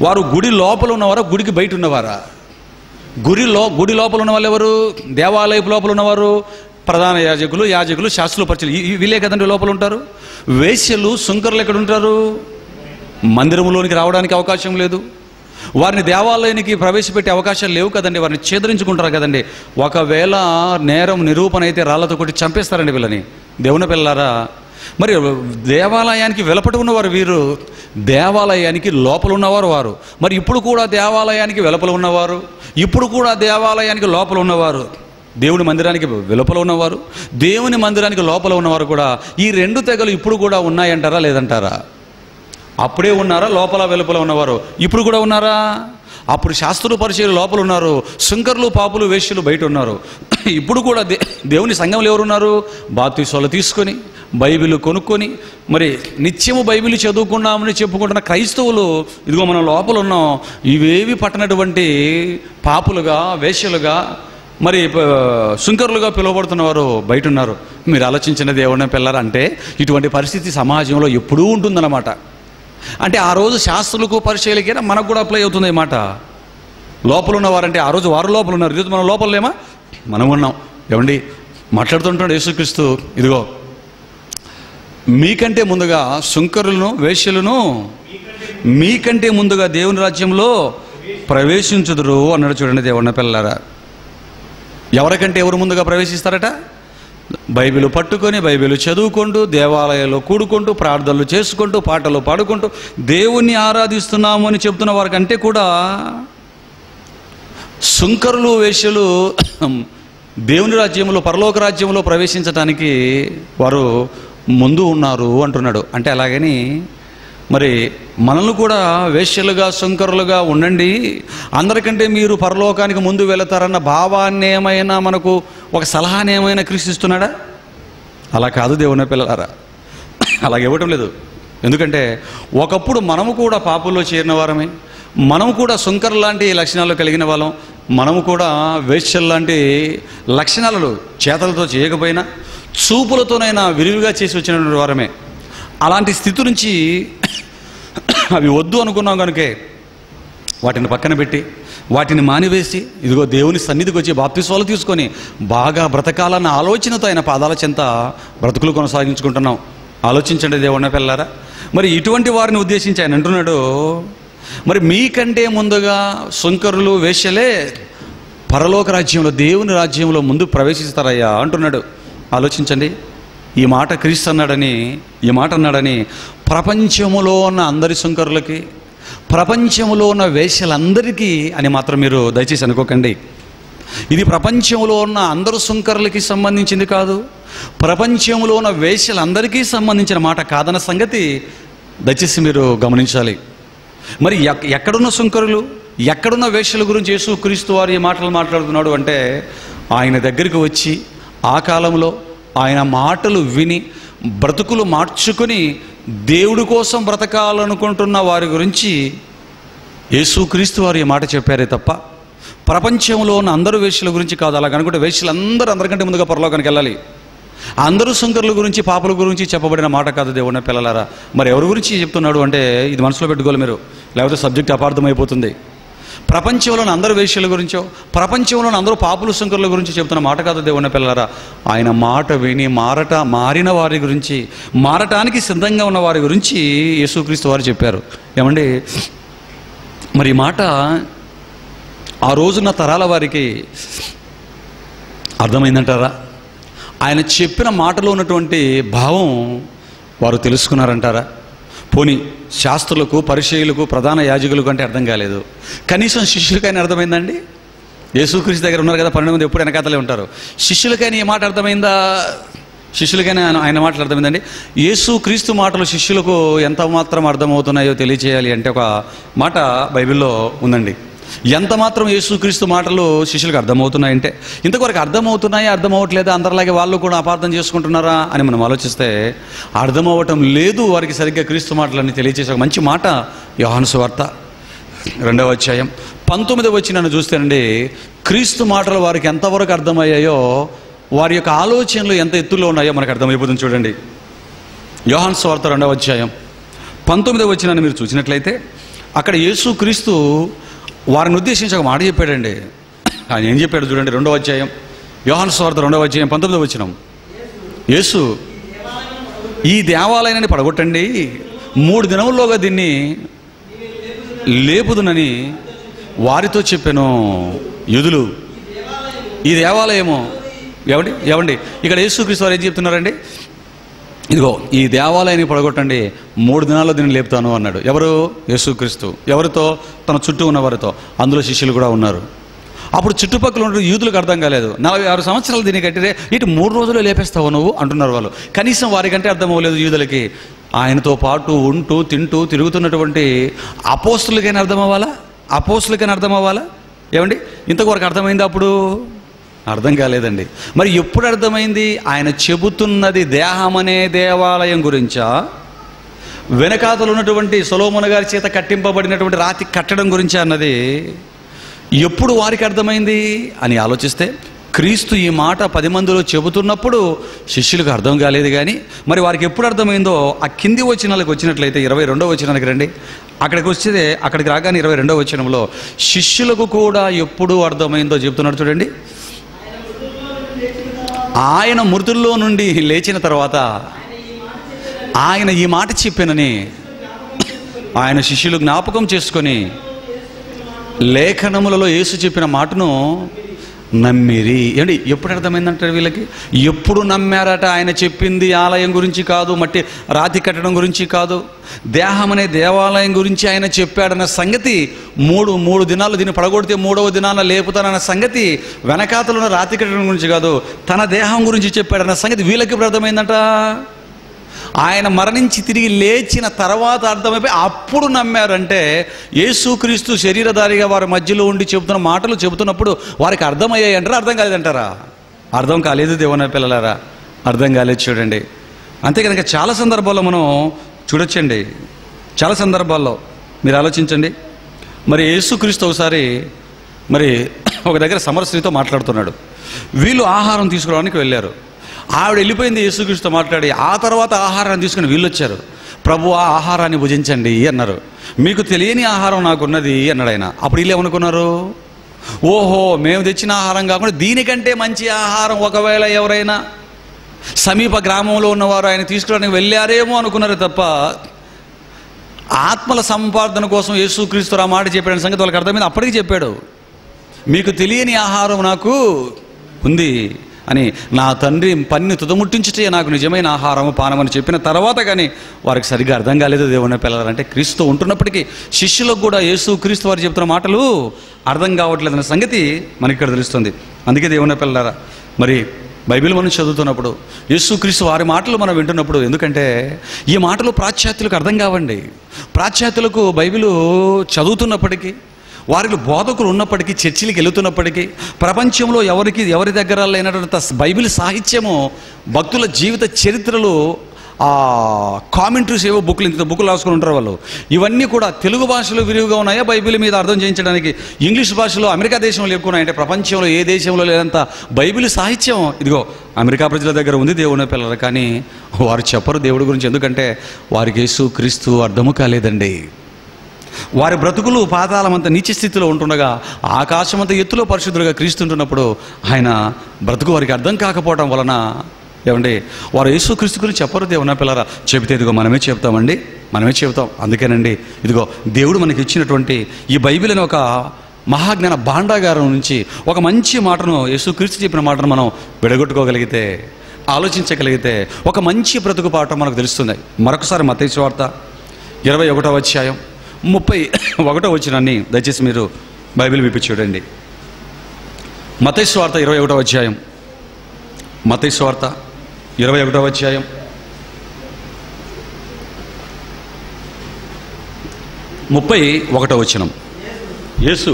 Speaker 1: వారు గుడి లోపల ఉన్నవారా, గుడికి బయట ఉన్నవారా? గుడి లోపల ఉన్న వాళ్ళు ఎవరు? దేవాలయపు లోపల ఉన్నవారు ప్రధాన యాజకులు, శాస్త్రులు, పరిచయులు. వీళ్ళే కదండి లోపల ఉంటారు. వేశ్యలు, సుంకరులు ఎక్కడ ఉంటారు? మందిరంలోనికి రావడానికి అవకాశం లేదు. వారిని దేవాలయానికి ప్రవేశపెట్టే అవకాశాలు లేవు కదండి. వారిని ఛేదరించుకుంటారు కదండి. ఒకవేళ నేరం నిరూపణ అయితే రాళ్లతో కొట్టి చంపేస్తారండి వీళ్ళని. దేవుని పిల్లలారా, మరి దేవాలయానికి వెలుపట ఉన్నవారు వీరు, దేవాలయానికి లోపల ఉన్నవారు వారు. మరి ఇప్పుడు కూడా దేవాలయానికి వెలుపల ఉన్నవారు, ఇప్పుడు కూడా దేవాలయానికి లోపల ఉన్నవారు, దేవుని మందిరానికి వెలుపల ఉన్నవారు, దేవుని మందిరానికి లోపల ఉన్నవారు కూడా ఈ రెండు తెగలు ఇప్పుడు కూడా ఉన్నాయంటారా లేదంటారా? అప్పుడే ఉన్నారా? లోపల వెలుపల ఉన్నవారు ఇప్పుడు కూడా ఉన్నారా? అప్పుడు శాస్త్రులు, పరిసయ్యులు లోపల ఉన్నారు, సుంకరులు, పాపులు, వేశ్యలు బయట ఉన్నారు. ఇప్పుడు కూడా దేవుని సంఘంలో ఎవరున్నారు? బాప్తిస్మాలు తీసుకొని, బైబిల్ కొనుక్కొని, మరి నిత్యము బైబిల్ చదువుకున్నామని చెప్పుకుంటున్న క్రైస్తవులు ఇదిగో మనం లోపల ఉన్నాం. ఇవేవి పట్టనటువంటి పాపులుగా, వేశ్యలుగా, మరి సుంకరులుగా పిలువబడుతున్నవారు బయట ఉన్నారు. మీరు ఆలోచించిన దేవుని పిల్లరా, అంటే ఇటువంటి పరిస్థితి సమాజంలో ఎప్పుడూ ఉంటుందన్నమాట. అంటే ఆ రోజు శాస్త్రులకు, పరిచయులకైనా మనకు కూడా అప్లై అవుతుంది ఈ మాట. లోపల ఉన్నవారంటే ఆ రోజు వారు లోపల ఉన్నారు, ఈరోజు మనం లోపల లేమా? మనం ఉన్నాం. ఏమండి మాట్లాడుతుంటాడు యేసుక్రీస్తు, ఇదిగో మీకంటే ముందుగా సుంకరులను, వేశ్యలను మీకంటే ముందుగా దేవుని రాజ్యంలో ప్రవేశించుదురు అన్నాడు. చూడండి దేవుని పిల్లలారా, ఎవరికంటే ఎవరు ముందుగా ప్రవేశిస్తారట? బైబిల్ పట్టుకొని, బైబిల్ చదువుకుంటూ, దేవాలయాల్లో కూడుకుంటూ, ప్రార్థనలు చేసుకుంటూ, పాటలు పాడుకుంటూ దేవుణ్ణి ఆరాధిస్తున్నాము అని చెప్తున్న వారికంటే కూడా సుంకరులు, వేశ్యలు దేవుని రాజ్యంలో, పరలోక రాజ్యంలో ప్రవేశించడానికి వారు ముందు ఉన్నారు అంటున్నాడు. అంటే అలాగని మరి మనల్ని కూడా వేశ్యలుగా, సుంకరులుగా ఉండండి, అందరికంటే మీరు పరలోకానికి ముందు వెళతారన్న భావాన్ని ఏమైనా, మనకు ఒక సలహాని ఏమైనా క్రీస్తు ఇస్తున్నాడా? అలా కాదు దేవుని పిల్లలారా, అలాగే ఇవ్వటం లేదు. ఎందుకంటే ఒకప్పుడు మనము కూడా పాపుల్లో చేరిన వారమే, మనము కూడా సుంకరు లాంటి లక్షణాలు కలిగిన వాళ్ళం, మనము కూడా వేశ్యలు లాంటి లక్షణాలు చేతలతో చేయకపోయినా చూపులతోనైనా విరివిగా చేసి వచ్చినటువంటి వారమే. అలాంటి స్థితి నుంచి అవి వద్దు అనుకున్నాం కనుకే వాటిని పక్కన పెట్టి, వాటిని మానివేసి ఇదిగో దేవుని సన్నిధికి వచ్చి బాప్తిస్మాలు తీసుకొని బాగా బ్రతకాలన్న ఆలోచనతో ఆయన పాదాల చెంత బ్రతుకులు కొనసాగించుకుంటున్నాం. ఆలోచించండి దేవుని పిల్లారా, మరి ఇటువంటి వారిని ఉద్దేశించి ఆయన అంటున్నాడు, మరి మీకంటే ముందుగా సుంకరులు, వేశ్యలే పరలోక రాజ్యంలో, దేవుని రాజ్యంలో ముందు ప్రవేశిస్తారయ్యా అంటున్నాడు. ఆలోచించండి, ఈ మాట క్రీస్తు అన్నాడని, ఈ మాట అన్నాడని ప్రపంచములో ఉన్న అందరి సుంకరులకి, ప్రపంచంలో ఉన్న వేశ్యలందరికీ అని మాత్రం మీరు దయచేసి అనుకోకండి. ఇది ప్రపంచంలో ఉన్న అందరు సుంకరులకి సంబంధించింది కాదు, ప్రపంచంలో ఉన్న వేశ్యలందరికీ సంబంధించిన మాట కాదన్న సంగతి దయచేసి మీరు గమనించాలి. మరి ఎక్కడున్న సుంకరులు, ఎక్కడున్న వేశ్యల గురించి యేసుక్రీస్తు వారు ఈ మాటలు మాట్లాడుతున్నాడు అంటే, ఆయన దగ్గరికి వచ్చి ఆ కాలంలో ఆయన మాటలు విని బ్రతుకులు మార్చుకొని దేవుడి కోసం బ్రతకాలనుకుంటున్న వారి గురించి యేసుక్రీస్తు వారు ఈ మాట చెప్పారే తప్ప ప్రపంచంలో ఉన్న అందరూ వేశ్యల గురించి కాదు. అలా కనుకుంటే వేశ్యలందరూ అందరికంటే ముందుగా పరలోకానికి వెళ్ళాలి. అందరూ సుంకరుల గురించి పాపుల గురించి చెప్పబడిన మాట కాదు దేవుని పిల్లలారా. మరి ఎవరి గురించి చెప్తున్నాడు అంటే ఇది మనసులో పెట్టుకోవాలి మీరు, లేకపోతే సబ్జెక్ట్ అపార్థమైపోతుంది. ప్రపంచంలోని అందరూ వేశ్యల గురించో ప్రపంచంలోని అందరూ పాపుల సుంకరుల గురించి చెప్తున్న మాట కాదు దేవుని పిల్లలారా. ఆయన మాట విని మారిన వారి గురించి, మారటానికి సిద్ధంగా ఉన్న వారి గురించి యేసుక్రీస్తు వారు చెప్పారు. ఏమండి, మరి ఈ మాట ఆ రోజున్న తరాల వారికి అర్థమైందంటారా? ఆయన చెప్పిన మాటలో ఉన్నటువంటి భావం వారు తెలుసుకున్నారంటారా? పోనీ శాస్త్రులకు, పరిచయులకు, ప్రధాన యాజకులకు అంటే అర్థం కాలేదు, కనీసం శిష్యులకైనా అర్థమైందండి? యేసుక్రీస్తు దగ్గర ఉన్నారు కదా 12 మంది, ఎప్పుడు వెనకాతలే ఉంటారు. శిష్యులకైనా ఈ మాట అర్థమైందా? శిష్యులకైనా ఆయన మాటలు అర్థమైందండి? యేసుక్రీస్తు మాటలు శిష్యులకు ఎంత మాత్రం అర్థమవుతున్నాయో తెలియచేయాలి అంటే ఒక మాట బైబిల్లో ఉందండి. ఎంత మాత్రం యేసుక్రీస్తు మాటలు శిష్యులకు అర్థమవుతున్నాయంటే, ఇంతవరకు అర్థమవుతున్నాయా అర్థమవట్లేదా, అందరిలాగే వాళ్ళు కూడా అపార్థం చేసుకుంటున్నారా అని మనం ఆలోచిస్తే అర్థమవటం లేదు వారికి సరిగ్గా క్రీస్తు మాటలని తెలియచేసే ఒక మంచి మాట యోహాను సువార్త 2వ అధ్యాయం 19వ వచనాన్ని చూస్తేనండి, క్రీస్తు మాటలు వారికి ఎంతవరకు అర్థమయ్యాయో, వారి యొక్క ఆలోచనలు ఎంత ఎత్తులో ఉన్నాయో మనకు అర్థమైపోతుంది. చూడండి, యోహాను సువార్త 2వ అధ్యాయం 19వ వచనాన్ని మీరు చూసినట్లయితే అక్కడ యేసుక్రీస్తు వారిని ఉద్దేశించి ఒక మాట చెప్పాడండి. ఆయన ఏం చెప్పాడు చూడండి, 2వ అధ్యాయం యోహాను సువార్త 2వ అధ్యాయం 19వ వచనం. యేసు ఈ దేవాలయాన్ని పడగొట్టండి, 3 దినముల్లోగా దీన్ని లేపుదునని వారితో చెప్పాను. యూదులు ఈ దేవాలయము ఏమండి ఇక్కడ యేసుక్రీస్తు వారు ఏం చెప్తున్నారండి? ఇదిగో ఈ దేవాలయాన్ని పడగొట్టండి, 3 దినాల్లో దీన్ని లేపుతాను అన్నాడు. ఎవరు? యేసుక్రీస్తు. ఎవరితో? తన చుట్టూ ఉన్న వారితో. అందులో శిష్యులు కూడా ఉన్నారు. అప్పుడు చుట్టుపక్కల ఉన్న యూదులకు అర్థం కాలేదు. 46 సంవత్సరాలు దీన్ని కట్టిరే, ఇటు 3 రోజుల్లో లేపేస్తావు నువ్వు అంటున్నారు వాళ్ళు. కనీసం వారికంటే అర్థం అవ్వలేదు యూదులకి. ఆయనతో పాటు ఉంటూ తింటూ తిరుగుతున్నటువంటి అపోస్తులకైనా అర్థం అవ్వాలా? అపోస్తులకైనా అర్థం అవ్వాలా? ఏమండి, ఇంతవరకు అర్థమైంది? అప్పుడు అర్థం కాలేదండి. మరి ఎప్పుడు అర్థమైంది? ఆయన చెబుతున్నది దేహం అనే దేవాలయం గురించా, వెనకాతలు ఉన్నటువంటి సొలొమోను గారి చేత కట్టింపబడినటువంటి రాతి కట్టడం గురించా అన్నది ఎప్పుడు వారికి అర్థమైంది అని ఆలోచిస్తే, క్రీస్తు ఈ మాట 10 మందిలో చెబుతున్నప్పుడు శిష్యులకు అర్థం కాలేదు. కానీ మరి వారికి ఎప్పుడు అర్థమైందో ఆ కింది వచనాలకు వచ్చినట్లయితే 22వ వచనానికి రండి. అక్కడికి రాగానే 22వ వచనంలో శిష్యులకు కూడా ఎప్పుడు అర్థమైందో చెబుతున్నాడు. చూడండి, ఆయన మృతుల్లో నుండి లేచిన తర్వాత ఆయన ఈ మాట చెప్పానని ఆయన శిష్యులు జ్ఞాపకం చేసుకొని లేఖనములలో యేసు చెప్పిన మాటను నమ్మిరి. ఏంటి, ఎప్పుడు అర్థమైందంటారు వీళ్ళకి? ఎప్పుడు నమ్మారట? ఆయన చెప్పింది ఆలయం గురించి కాదు, మట్టి రాతి కట్టడం గురించి కాదు, దేహం అనే దేవాలయం గురించి ఆయన చెప్పాడన్న సంగతి, మూడు దినాలు దీన్ని పడగొడితే 3వ దినాన లేపుతానన్న సంగతి, వెనకాతలో ఉన్న రాతి కట్టడం గురించి కాదు, తన దేహం గురించి చెప్పాడన్న సంగతి వీళ్ళకి ఎప్పుడు అర్థమైందంట? ఆయన మరణించి తిరిగి లేచిన తర్వాత అర్థమైపోయి అప్పుడు నమ్మారంటే, యేసుక్రీస్తు శరీరధారిగా వారి మధ్యలో ఉండి చెబుతున్న మాటలు చెబుతున్నప్పుడు వారికి అర్థమయ్యాయి అంటారా? అర్థం కాలేదంటారా? అర్థం కాలేదు దేవుని పిల్లలారా, అర్థం కాలేదు. చూడండి, అంతే కనుక చాలా సందర్భాల్లో మనం చూడొచ్చండి. చాలా సందర్భాల్లో మీరు ఆలోచించండి. మరి యేసుక్రీస్తు ఒకసారి మరి ఒక దగ్గర సమరస్త్రీతో మాట్లాడుతున్నాడు. వీళ్ళు ఆహారం తీసుకోవడానికి వెళ్ళారు. ఆవిడ వెళ్ళిపోయింది యేసుక్రీస్తుతో మాట్లాడి. ఆ తర్వాత ఆహారాన్ని తీసుకుని వీళ్ళు వచ్చారు. ప్రభు ఆ ఆహారాన్ని భుజించండి అన్నారు. మీకు తెలియని ఆహారం నాకున్నది అన్నాడు ఆయన. అప్పుడు వీళ్ళు ఏమనుకున్నారు? ఓహో, మేము తెచ్చిన ఆహారం కాకుండా దీనికంటే మంచి ఆహారం ఒకవేళ ఎవరైనా సమీప గ్రామంలో ఉన్నవారు ఆయన తీసుకురావడానికి వెళ్ళారేమో అనుకున్నారు తప్ప, ఆత్మల సంపాదన కోసం యేసుక్రీస్తు ఆ మాట చెప్పాడని సంగతి వాళ్ళకి అర్థమైంది. అప్పటికి చెప్పాడు, మీకు తెలియని ఆహారం నాకు ఉంది అని, నా తండ్రి పన్ని తుదముట్టించితే నాకు నిజమైన ఆహారము పానమని చెప్పిన తర్వాత కానీ వారికి సరిగ్గా అర్థం కాలేదు దేవుని పిల్లలంటే. క్రీస్తు ఉంటున్నప్పటికీ శిష్యులకు కూడా యేసుక్రీస్తు వారు చెప్తున్న మాటలు అర్థం కావట్లేదన్న సంగతి మనకి ఇక్కడ తెలుస్తుంది. అందుకే దేవుని పిల్లలారా, మరి బైబిల్ మనం చదువుతున్నప్పుడు యేసుక్రీస్తు వారి మాటలు మనం వింటున్నప్పుడు, ఎందుకంటే ఈ మాటలు పాశ్చాత్యులకు అర్థం కావండి. పాశ్చాత్యులకు బైబిల్ చదువుతున్నప్పటికీ వారిలో బోధకులు ఉన్నప్పటికీ, చర్చిలకు వెళుతున్నప్పటికీ, ప్రపంచంలో ఎవరి దగ్గర లేనటువంటి బైబిల్ సాహిత్యము, భక్తుల జీవిత చరిత్రలు, కామెంటరీస్ ఏవో బుక్లు, ఇంత బుక్లు రాసుకుని ఉంటారు వాళ్ళు. ఇవన్నీ కూడా తెలుగు భాషలో విరివిగా ఉన్నాయా బైబిల్ మీద అర్థం చేయించడానికి? ఇంగ్లీష్ భాషలో అమెరికా దేశంలో ఎక్కువ ఉన్నాయంటే ప్రపంచంలో ఏ దేశంలో లేనంత బైబిల్ సాహిత్యం ఇదిగో అమెరికా ప్రజల దగ్గర ఉంది దేవుని పిల్లలు. కానీ వారు చెప్పరు దేవుడి గురించి. ఎందుకంటే వారికి యేసు క్రీస్తు అర్థము కాలేదండి. వారి బ్రతుకులు పాతాళమంత నీచ స్థితిలో ఉంటుండగా ఆకాశమంత ఎత్తులో పరిశుద్ధులుగా క్రీస్తుంటున్నప్పుడు ఆయన బ్రతుకు వారికి అర్థం కాకపోవడం వలన ఏమండి వారు యేసుక్రీస్తు గురించి చెప్పరు దేవుని పిల్లరా. చెబితే ఇదిగో మనమే చెప్తామండి, మనమే చెబుతాం. అందుకేనండి ఇదిగో దేవుడు మనకి ఇచ్చినటువంటి ఈ బైబిల్ అనే ఒక మహాజ్ఞాన భాండాగారం నుంచి ఒక మంచి మాటను, యేసుక్రీస్తు చెప్పిన మాటను మనం విడగొట్టుకోగలిగితే, ఆలోచించగలిగితే ఒక మంచి బ్రతుకు పాఠం మనకు తెలుస్తుంది. మరొకసారి మత్తయి సువార్త 21వ అధ్యాయం 31వ వచనాన్ని దయచేసి మీరు బైబిల్ విప్పి చూడండి. మత్తయి సువార్త 21వ అధ్యాయం, మత్తయి సువార్త 21వ అధ్యాయం 31వ వచనం. యేసు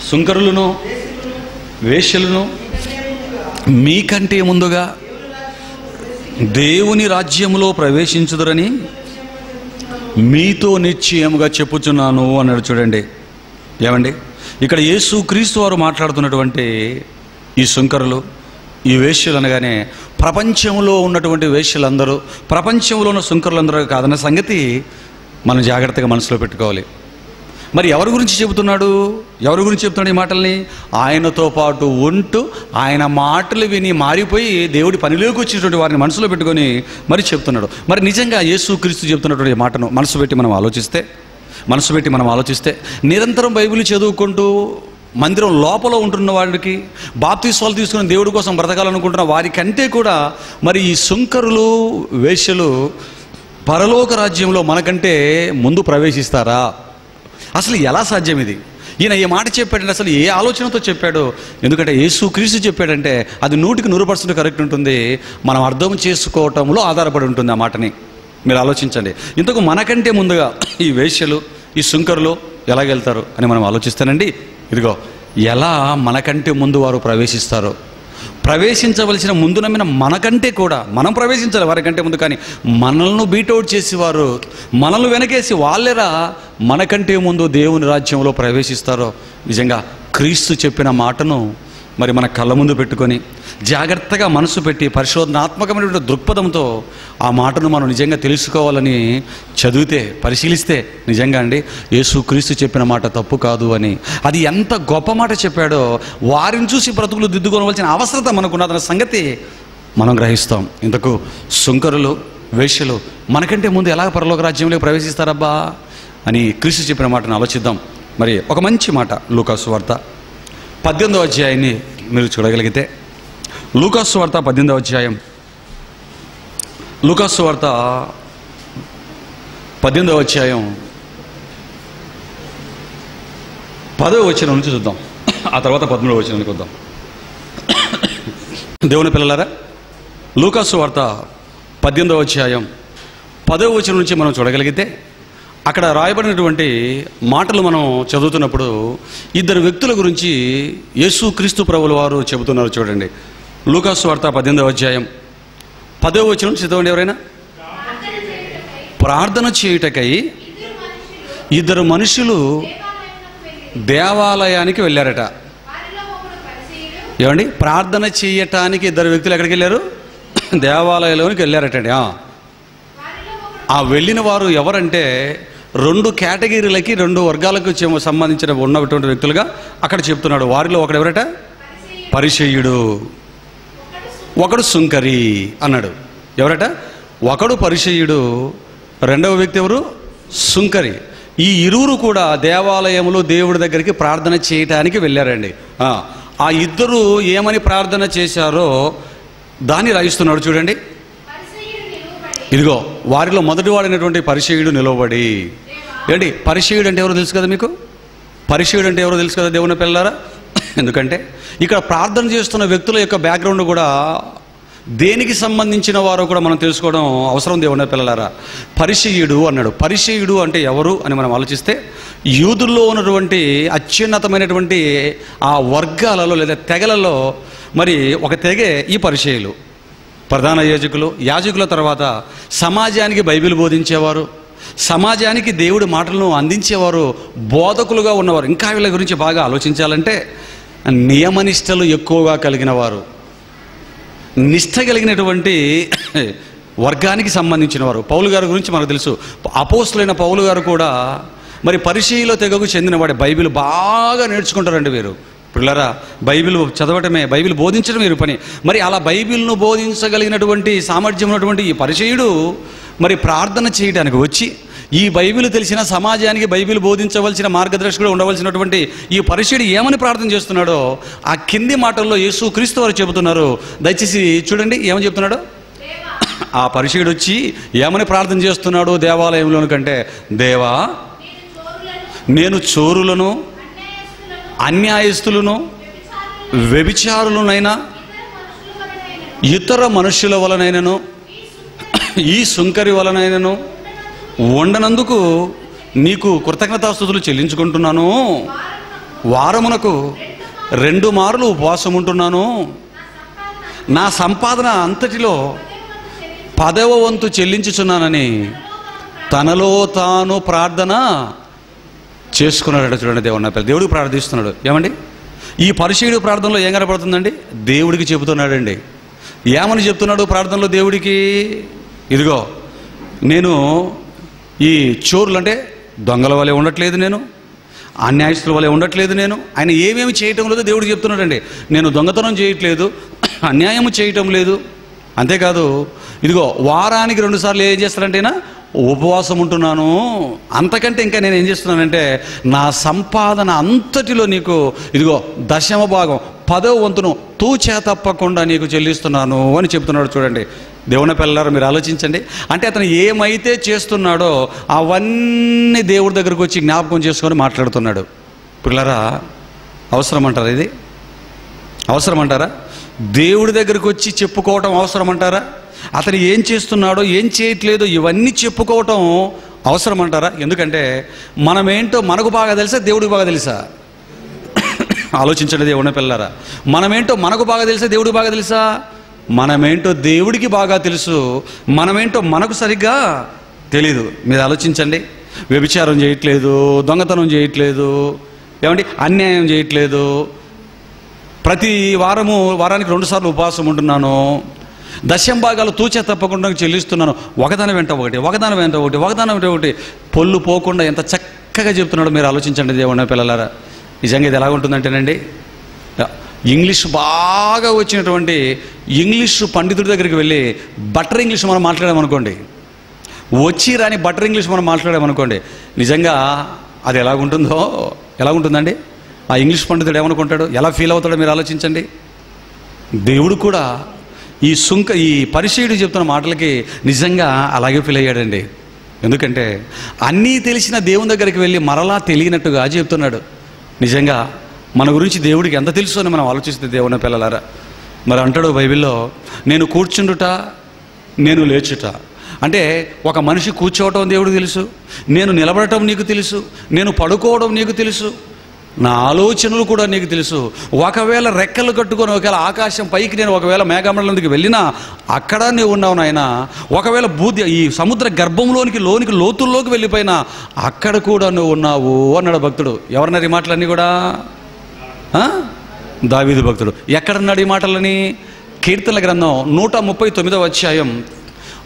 Speaker 1: సుంకరులను వేశ్యలను మీకంటే ముందుగా దేవుని రాజ్యములో ప్రవేశించుదురని మీతో నిశ్చయముగా చెప్పుచున్నాను అన్నాడు. చూడండి ఏమండి, ఇక్కడ యేసు క్రీస్తు వారు మాట్లాడుతున్నటువంటి ఈ సుంకరులు, ఈ వేశ్యలు అనగానే ప్రపంచంలో ఉన్నటువంటి వేశ్యలందరూ, ప్రపంచంలో ఉన్న సుంకరులందరూ కాదన్న సంగతి మనం జాగ్రత్తగా మనసులో పెట్టుకోవాలి. మరి ఎవరి గురించి చెబుతున్నాడు? ఎవరి గురించి చెప్తున్నాడు ఈ మాటల్ని? ఆయనతో పాటు ఉంటూ ఆయన మాటలు విని మారిపోయి దేవుడి పనిలోకి వచ్చినటువంటి వారిని మనసులో పెట్టుకొని మరి చెప్తున్నాడు. మరి నిజంగా యేసుక్రీస్తు చెప్తున్నటువంటి మాటను మనసు పెట్టి మనం ఆలోచిస్తే నిరంతరం బైబిల్ చదువుకుంటూ మందిరం లోపల ఉంటున్న వాడికి, బాప్తిస్వాలు తీసుకుని దేవుడి కోసం బ్రతకాలనుకుంటున్న వారికంటే కూడా మరి ఈ సుంకరులు, వేశ్యలు పరలోక రాజ్యంలో మనకంటే ముందు ప్రవేశిస్తారా? అసలు ఎలా సాధ్యం ఇది? ఈయన ఏ మాట చెప్పాడంటే అసలు ఏ ఆలోచనతో చెప్పాడు? ఎందుకంటే యేసుక్రీస్తు చెప్పాడంటే అది 100% కరెక్ట్ ఉంటుంది. మనం అర్థం చేసుకోవటంలో ఆధారపడి ఉంటుంది ఆ మాటని. మీరు ఆలోచించండి. ఇంతకు మనకంటే ముందుగా ఈ వేశ్యలు, ఈ సుంకరులు ఎలాగెళ్తారు అని మనం ఆలోచిస్తానండి. ఇదిగో ఎలా మనకంటే ముందు వారు ప్రవేశిస్తారు. ప్రవేశించవలసిన ముందు నమ్మిన మనకంటే కూడా మనం ప్రవేశించాలి వారికంటే ముందు. కానీ మనల్ని బీటౌట్ చేసి వారు, మనల్ని వెనకేసి వాళ్ళెరా మనకంటే ముందు దేవుని రాజ్యంలో ప్రవేశిస్తారో. నిజంగా క్రీస్తు చెప్పిన మాటను మరి మన కళ్ళ ముందు పెట్టుకొని జాగ్రత్తగా మనసు పెట్టి పరిశోధనాత్మకమైనటువంటి దృక్పథంతో ఆ మాటను మనం నిజంగా తెలుసుకోవాలని చదివితే, పరిశీలిస్తే నిజంగా అండి యేసుక్రీస్తు చెప్పిన మాట తప్పు కాదు అని, అది ఎంత గొప్ప మాట చెప్పాడో వారిని చూసి బ్రతుకులు దిద్దుకోవలసిన అవసరత మనకున్నదన్న సంగతి మనం గ్రహిస్తాం. ఇంతకు సుంకరులు, వేశ్యలు మనకంటే ముందు ఎలా పరలోక రాజ్యంలోకి ప్రవేశిస్తారబ్బా అని క్రీస్తు చెప్పిన మాటను ఆలోచిద్దాం. మరి ఒక మంచి మాట లూకాసు వార్త 18వ అధ్యాయాన్ని మీరు చూడగలిగితే, లూకాసు వార్త 18వ అధ్యాయం, లూకాసు వార్త 18వ అధ్యాయం 10వ వచనం నుంచి చూద్దాం. ఆ తర్వాత 13వ వచనానికి వద్దాం. దేవుని పిల్లలారా, లూకాసు వార్త 18వ అధ్యాయం 10వ వచనం నుంచి మనం చూడగలిగితే అక్కడ రాయబడినటువంటి మాటలు మనం చదువుతున్నప్పుడు ఇద్దరు వ్యక్తుల గురించి యేసుక్రీస్తు ప్రభువుల వారు చెబుతున్నారు. చూడండి లూకాసు వార్త 18వ అధ్యాయం 10వ వచనం చదవండి ఎవరైనా. ప్రార్థన చేయుటకై ఇద్దరు మనుషులు దేవాలయానికి వెళ్ళారట. ఏమండి, ప్రార్థన చేయటానికి ఇద్దరు వ్యక్తులు ఎక్కడికి వెళ్ళారు? దేవాలయంలోనికి వెళ్ళారటండి. ఆ వెళ్ళిన వారు ఎవరంటే 2 కేటగిరీలకి, 2 వర్గాలకు సంబంధించిన ఉన్నటువంటి వ్యక్తులుగా అక్కడ చెప్తున్నాడు. వారిలో ఒకడు ఎవరట? పరిసయ్యుడు, ఒకడు సుంకరి అన్నాడు. ఎవరట? ఒకడు పరిసయ్యుడు, రెండవ వ్యక్తి ఎవరు? సుంకరి. ఈ ఇరువురు కూడా దేవాలయంలో దేవుడి దగ్గరికి ప్రార్థన చేయటానికి వెళ్ళారండి. ఆ ఇద్దరు ఏమని ప్రార్థన చేశారో దాన్ని రాయిస్తున్నాడు చూడండి. ఇదిగో వారిలో మొదటివాడైనటువంటి పరిసయ్యుడు నిలవబడి, ఏంటి పరిసయ్యుడు అంటే ఎవరో తెలుసు కదా మీకు? పరిసయ్యుడు అంటే ఎవరో తెలుసు కదా దేవుని పిల్లలారా? ఎందుకంటే ఇక్కడ ప్రార్థన చేస్తున్న వ్యక్తుల యొక్క బ్యాక్గ్రౌండ్ కూడా దేనికి సంబంధించిన వారో కూడా మనం తెలుసుకోవడం అవసరం దేవుని పిల్లలారా. పరిసయ్యుడు అన్నాడు. పరిసయ్యుడు అంటే ఎవరు అని మనం ఆలోచిస్తే యూదుల్లో ఉన్నటువంటి అత్యున్నతమైనటువంటి ఆ వర్గాలలో లేదా తెగలలో మరి ఒక తెగే ఈ పరిచయులు. ప్రధాన యాజకుల తర్వాత సమాజానికి బైబిల్ బోధించేవారు, సమాజానికి దేవుడి మాటలను అందించేవారు, బోధకులుగా ఉన్నవారు. ఇంకా వీళ్ళ గురించి బాగా ఆలోచించాలంటే నియమనిష్టలు ఎక్కువగా కలిగిన వారు, నిష్ఠ కలిగినటువంటి వర్గానికి సంబంధించిన వారు. పౌలు గారి గురించి మనకు తెలుసు. అపోస్తులైన పౌలు గారు కూడా మరి పరిచయలో తెగకు చెందినవాడే. బైబిల్ బాగా నేర్చుకుంటారండి వీరు. పిల్లరా, బైబిల్ చదవటమే, బైబిల్ బోధించడం వీరు పని. మరి అలా బైబిల్ను బోధించగలిగినటువంటి సామర్థ్యం ఉన్నటువంటి ఈ పరిచయుడు మరి ప్రార్థన చేయడానికి వచ్చి, ఈ బైబిల్ తెలిసిన సమాజానికి బైబిల్ బోధించవలసిన మార్గదర్శకుడు ఉండవలసినటువంటి ఈ పరిచయుడు ఏమని ప్రార్థన చేస్తున్నాడో ఆ కింది మాటల్లో యేసు క్రీస్తు వారు చెబుతున్నారు. దయచేసి చూడండి ఏమని చెప్తున్నాడో. ఆ పరిచయుడు వచ్చి ఏమని ప్రార్థన చేస్తున్నాడు దేవాలయంలోని కంటే, దేవా, నేను చోరులను, అన్యాయస్తులను, వ్యభిచారులనైనా, ఇతర మనుష్యుల వలనైనను, ఈ సుంకరి వలనైనను ఉండనందుకు నీకు కృతజ్ఞతాస్తుతులు చెల్లించుకుంటున్నాను. వారమునకు 2 మార్లు ఉపవాసం ఉంటున్నాను. నా సంపాదన అంతటిలో 10వ వంతు చెల్లించుచున్నానని తనలో తాను ప్రార్థన చేసుకున్నాడు. చూడండి, దేవుడికి ప్రార్థిస్తున్నాడు. ఏమండి, ఈ పరిచయుడు ప్రార్థనలో ఏం కనపడుతుందండి? దేవుడికి చెబుతున్నాడండి. ఏమని చెప్తున్నాడు ప్రార్థనలో దేవుడికి? ఇదిగో, నేను ఈ చోరులు అంటే దొంగల వలె ఉండట్లేదు, నేను అన్యాయస్తుల వలె ఉండట్లేదు, నేను ఆయన ఏమేమి చేయటం లేదో దేవుడికి చెప్తున్నాడండి. నేను దొంగతనం చేయట్లేదు, అన్యాయం చేయటం లేదు. అంతేకాదు, ఇదిగో వారానికి 2 సార్లు ఏం చేస్తానంటేనా ఉపవాసం ఉంటున్నాను. అంతకంటే ఇంకా నేను ఏం చేస్తున్నానంటే నా సంపాదన అంతటిలో నీకు ఇదిగో 10వ భాగం 10వ వంతును తూచా తప్పకుండా నీకు చెల్లిస్తున్నాను అని చెప్తున్నాడు. చూడండి దేవుని పిల్లలారా, మీరు ఆలోచించండి. అంటే అతను ఏమైతే చేస్తున్నాడో అవన్నీ దేవుడి దగ్గరకు వచ్చి జ్ఞాపకం చేసుకొని మాట్లాడుతున్నాడు. పిల్లరా, అవసరం అంటారా? ఇది అవసరం అంటారా? దేవుడి దగ్గరకు వచ్చి చెప్పుకోవటం అవసరం అంటారా? అతను ఏం చేస్తున్నాడో ఏం చేయట్లేదో ఇవన్నీ చెప్పుకోవటం అవసరం అంటారా? ఎందుకంటే మనమేంటో మనకు బాగా తెలుసా, దేవుడికి బాగా తెలుసా? ఆలోచించండి దేవుని పిల్లలారా, మనమేంటో మనకు బాగా తెలుసా, దేవుడికి బాగా తెలుసా? మనమేంటో దేవుడికి బాగా తెలుసు, మనమేంటో మనకు సరిగ్గా తెలీదు. మీరు ఆలోచించండి. వ్యభిచారం చేయట్లేదు, దొంగతనం చేయట్లేదు, ఏమండి అన్యాయం చేయట్లేదు, ప్రతి వారానికి 2 సార్లు ఉపవాసం ఉంటున్నాను, 10వ భాగాలు తూచా తప్పకుండా చెల్లిస్తున్నాను, ఒకదాని వెంట ఒకటి పొల్లు పోకుండా ఎంత చక్కగా చెప్తున్నాడో మీరు ఆలోచించండి దేవుని పిల్లలారా. నిజంగా ఇది ఎలా ఉంటుందంటేనండి, ఇంగ్లీష్ బాగా వచ్చినటువంటి ఇంగ్లీషు పండితుడి దగ్గరికి వెళ్ళి బటర్ ఇంగ్లీష్ మనం మాట్లాడామనుకోండి, వచ్చి రాని బటర్ ఇంగ్లీష్ మనం మాట్లాడామనుకోండి, నిజంగా అది ఎలాగుంటుందండి? ఆ ఇంగ్లీష్ పండితుడు ఏమనుకుంటాడు, ఎలా ఫీల్ అవుతాడో మీరు ఆలోచించండి. దేవుడు కూడా ఈ పరిచయుడు చెప్తున్న మాటలకి నిజంగా అలాగే ఫీల్ అయ్యాడండి. ఎందుకంటే అన్నీ తెలిసిన దేవుని దగ్గరికి వెళ్ళి మరలా తెలియనట్టుగా చెప్తున్నాడు. నిజంగా మన గురించి దేవుడికి ఎంత తెలుసు అని మనం ఆలోచిస్తే దేవుని పిల్లలారా, మరి అంటాడు బైబిల్లో, నేను కూర్చుండుట, నేను లేచుట. అంటే ఒక మనిషి కూర్చోవటం దేవుడికి తెలుసు, నేను నిలబడటం నీకు తెలుసు, నేను పడుకోవడం నీకు తెలుసు, నా ఆలోచనలు కూడా నీకు తెలుసు. ఒకవేళ రెక్కలు కట్టుకొని ఒకవేళ ఆకాశం పైకి నేను ఒకవేళ మేఘమండలంలోకి వెళ్ళినా అక్కడ నువ్వు ఉన్నావు నాయన. ఒకవేళ ఈ సముద్ర గర్భంలోనికి లోతుల్లోకి వెళ్ళిపోయినా అక్కడ కూడా నువ్వు ఉన్నావు అన్నాడు భక్తుడు. ఎవరన్నారు ఈ మాటలన్నీ కూడా? దావీదు భక్తుడు. ఎక్కడన్నాడు ఈ మాటలని? కీర్తనల గ్రంథం 139వ అధ్యాయం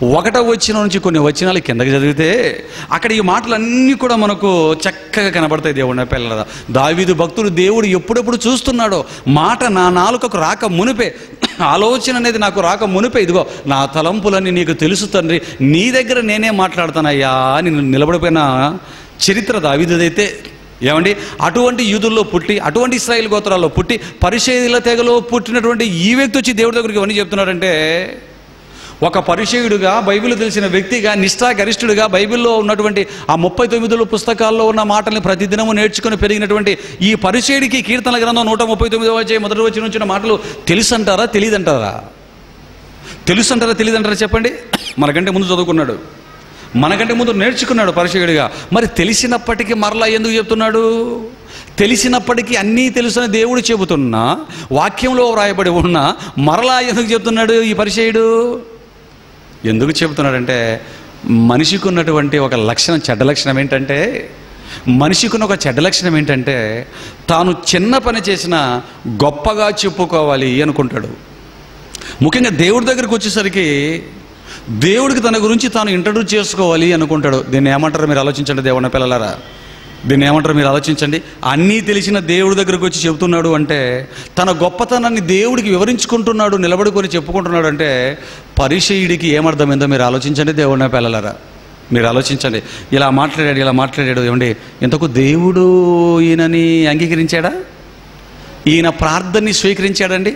Speaker 1: 1వ వచనం నుంచి కొన్ని వచనాలు కిందకి చదివితే అక్కడ ఈ మాటలన్నీ కూడా మనకు చక్కగా కనబడతాయి దేవుని పిల్లల. దావీదు భక్తుడు దేవుడు ఎప్పుడెప్పుడు చూస్తున్నాడో, మాట నా నాలుకకు రాక మునిపే, ఆలోచన అనేది నాకు రాక మునిపే, ఇదిగో నా తలంపులన్నీ నీకు తెలుసు తండ్రి, నీ దగ్గర నేనే మాట్లాడతానయ్యా అని నిలబడిపోయిన చరిత్ర దావీదుదైతే. ఏమండి, అటువంటి యూదుల్లో పుట్టి, అటువంటి ఇశ్రాయేలు గోత్రాల్లో పుట్టి, పరిసయ్యుల తెగలో పుట్టినటువంటి ఈ వ్యక్తి వచ్చి దేవుడి దగ్గరికి ఇవన్నీ చెప్తున్నారంటే, ఒక పరిచయుడుగా, బైబిల్ తెలిసిన వ్యక్తిగా, నిష్ఠాగరిష్ఠుడిగా, బైబిల్లో ఉన్నటువంటి ఆ 39 పుస్తకాల్లో ఉన్న మాటల్ని ప్రతిదినము నేర్చుకుని పెరిగినటువంటి ఈ పరిచయుడికి కీర్తనల గ్రంథం 139వ అధ్యాయం 1వ వచనం నుంచి మాటలు తెలుసంటారా, తెలియదంటారా? తెలుసంటారా, తెలియదంటారా? చెప్పండి. మనకంటే ముందు చదువుకున్నాడు. మనకంటే ముందు నేర్చుకున్నాడు పరిచయుడిగా. మరి తెలిసినప్పటికీ మరలా ఎందుకు చెప్తున్నాడు? తెలిసినప్పటికీ అన్నీ తెలుసని దేవుడు చెబుతున్నా, వాక్యంలో వ్రాయబడి ఉన్నా మరలా ఎందుకు చెప్తున్నాడు ఈ పరిచయుడు? ఎందుకు చెబుతున్నాడంటే, మనిషికి ఉన్నటువంటి ఒక లక్షణం, చెడ్డ లక్షణం ఏంటంటే, మనిషికి ఉన్న ఒక చెడ్డ లక్షణం ఏంటంటే తాను చిన్న పని చేసినా గొప్పగా చెప్పుకోవాలి అనుకుంటాడు. ముఖ్యంగా దేవుడి దగ్గరికి వచ్చేసరికి దేవుడికి తన గురించి తాను ఇంట్రడ్యూస్ చేసుకోవాలి అనుకుంటాడు. దీన్ని ఏమంటారు మీరు ఆలోచించండి దేవుని పిల్లలారా, దీన్ని ఏమంటారు మీరు ఆలోచించండి. అన్నీ తెలిసిన దేవుడి దగ్గరకు వచ్చి చెబుతున్నాడు అంటే, తన గొప్పతనాన్ని దేవుడికి వివరించుకుంటున్నాడు, నిలబడుకొని చెప్పుకుంటున్నాడు అంటే పరిచయుడికి ఏమర్థమైందో మీరు ఆలోచించండి దేవుని పిల్లలారా, మీరు ఆలోచించండి. ఇలా మాట్లాడాడు ఏమండి, ఇంతకు దేవుడు ఈయనని అంగీకరించాడా? ఈయన ప్రార్థనని స్వీకరించాడండి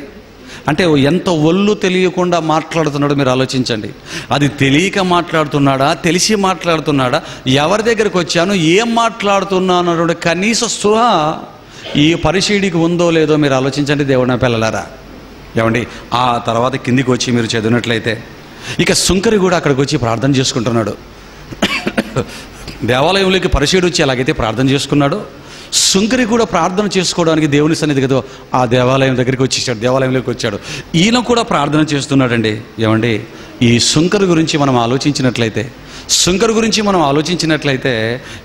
Speaker 1: అంటే ఎంత ఒళ్ళు తెలియకుండా మాట్లాడుతున్నాడో మీరు ఆలోచించండి. అది తెలియక మాట్లాడుతున్నాడా, తెలిసి మాట్లాడుతున్నాడా, ఎవరి దగ్గరికి వచ్చాను, ఏం మాట్లాడుతున్నాను అన్నటువంటి కనీస స్పృహ ఈ పరిచయుడికి ఉందో లేదో మీరు ఆలోచించండి దేవుని పిల్లలారా. ఏమండి, ఆ తర్వాత కిందికి వచ్చి మీరు చదివినట్లయితే ఇక సుంకరి కూడా అక్కడికి వచ్చి ప్రార్థన చేసుకుంటున్నాడు. దేవాలయంలోకి పరిచయుడు వచ్చి ఎలాగైతే ప్రార్థన చేసుకున్నాడో, సుంకరి కూడా ప్రార్థన చేసుకోవడానికి దేవుని సన్నిధి కదా ఆ దేవాలయం దగ్గరికి వచ్చేసాడు, దేవాలయంలోకి వచ్చాడు. ఈయన కూడా ప్రార్థన చేస్తున్నాడండి. ఏమండి, ఈ సుంకరి గురించి మనం ఆలోచించినట్లయితే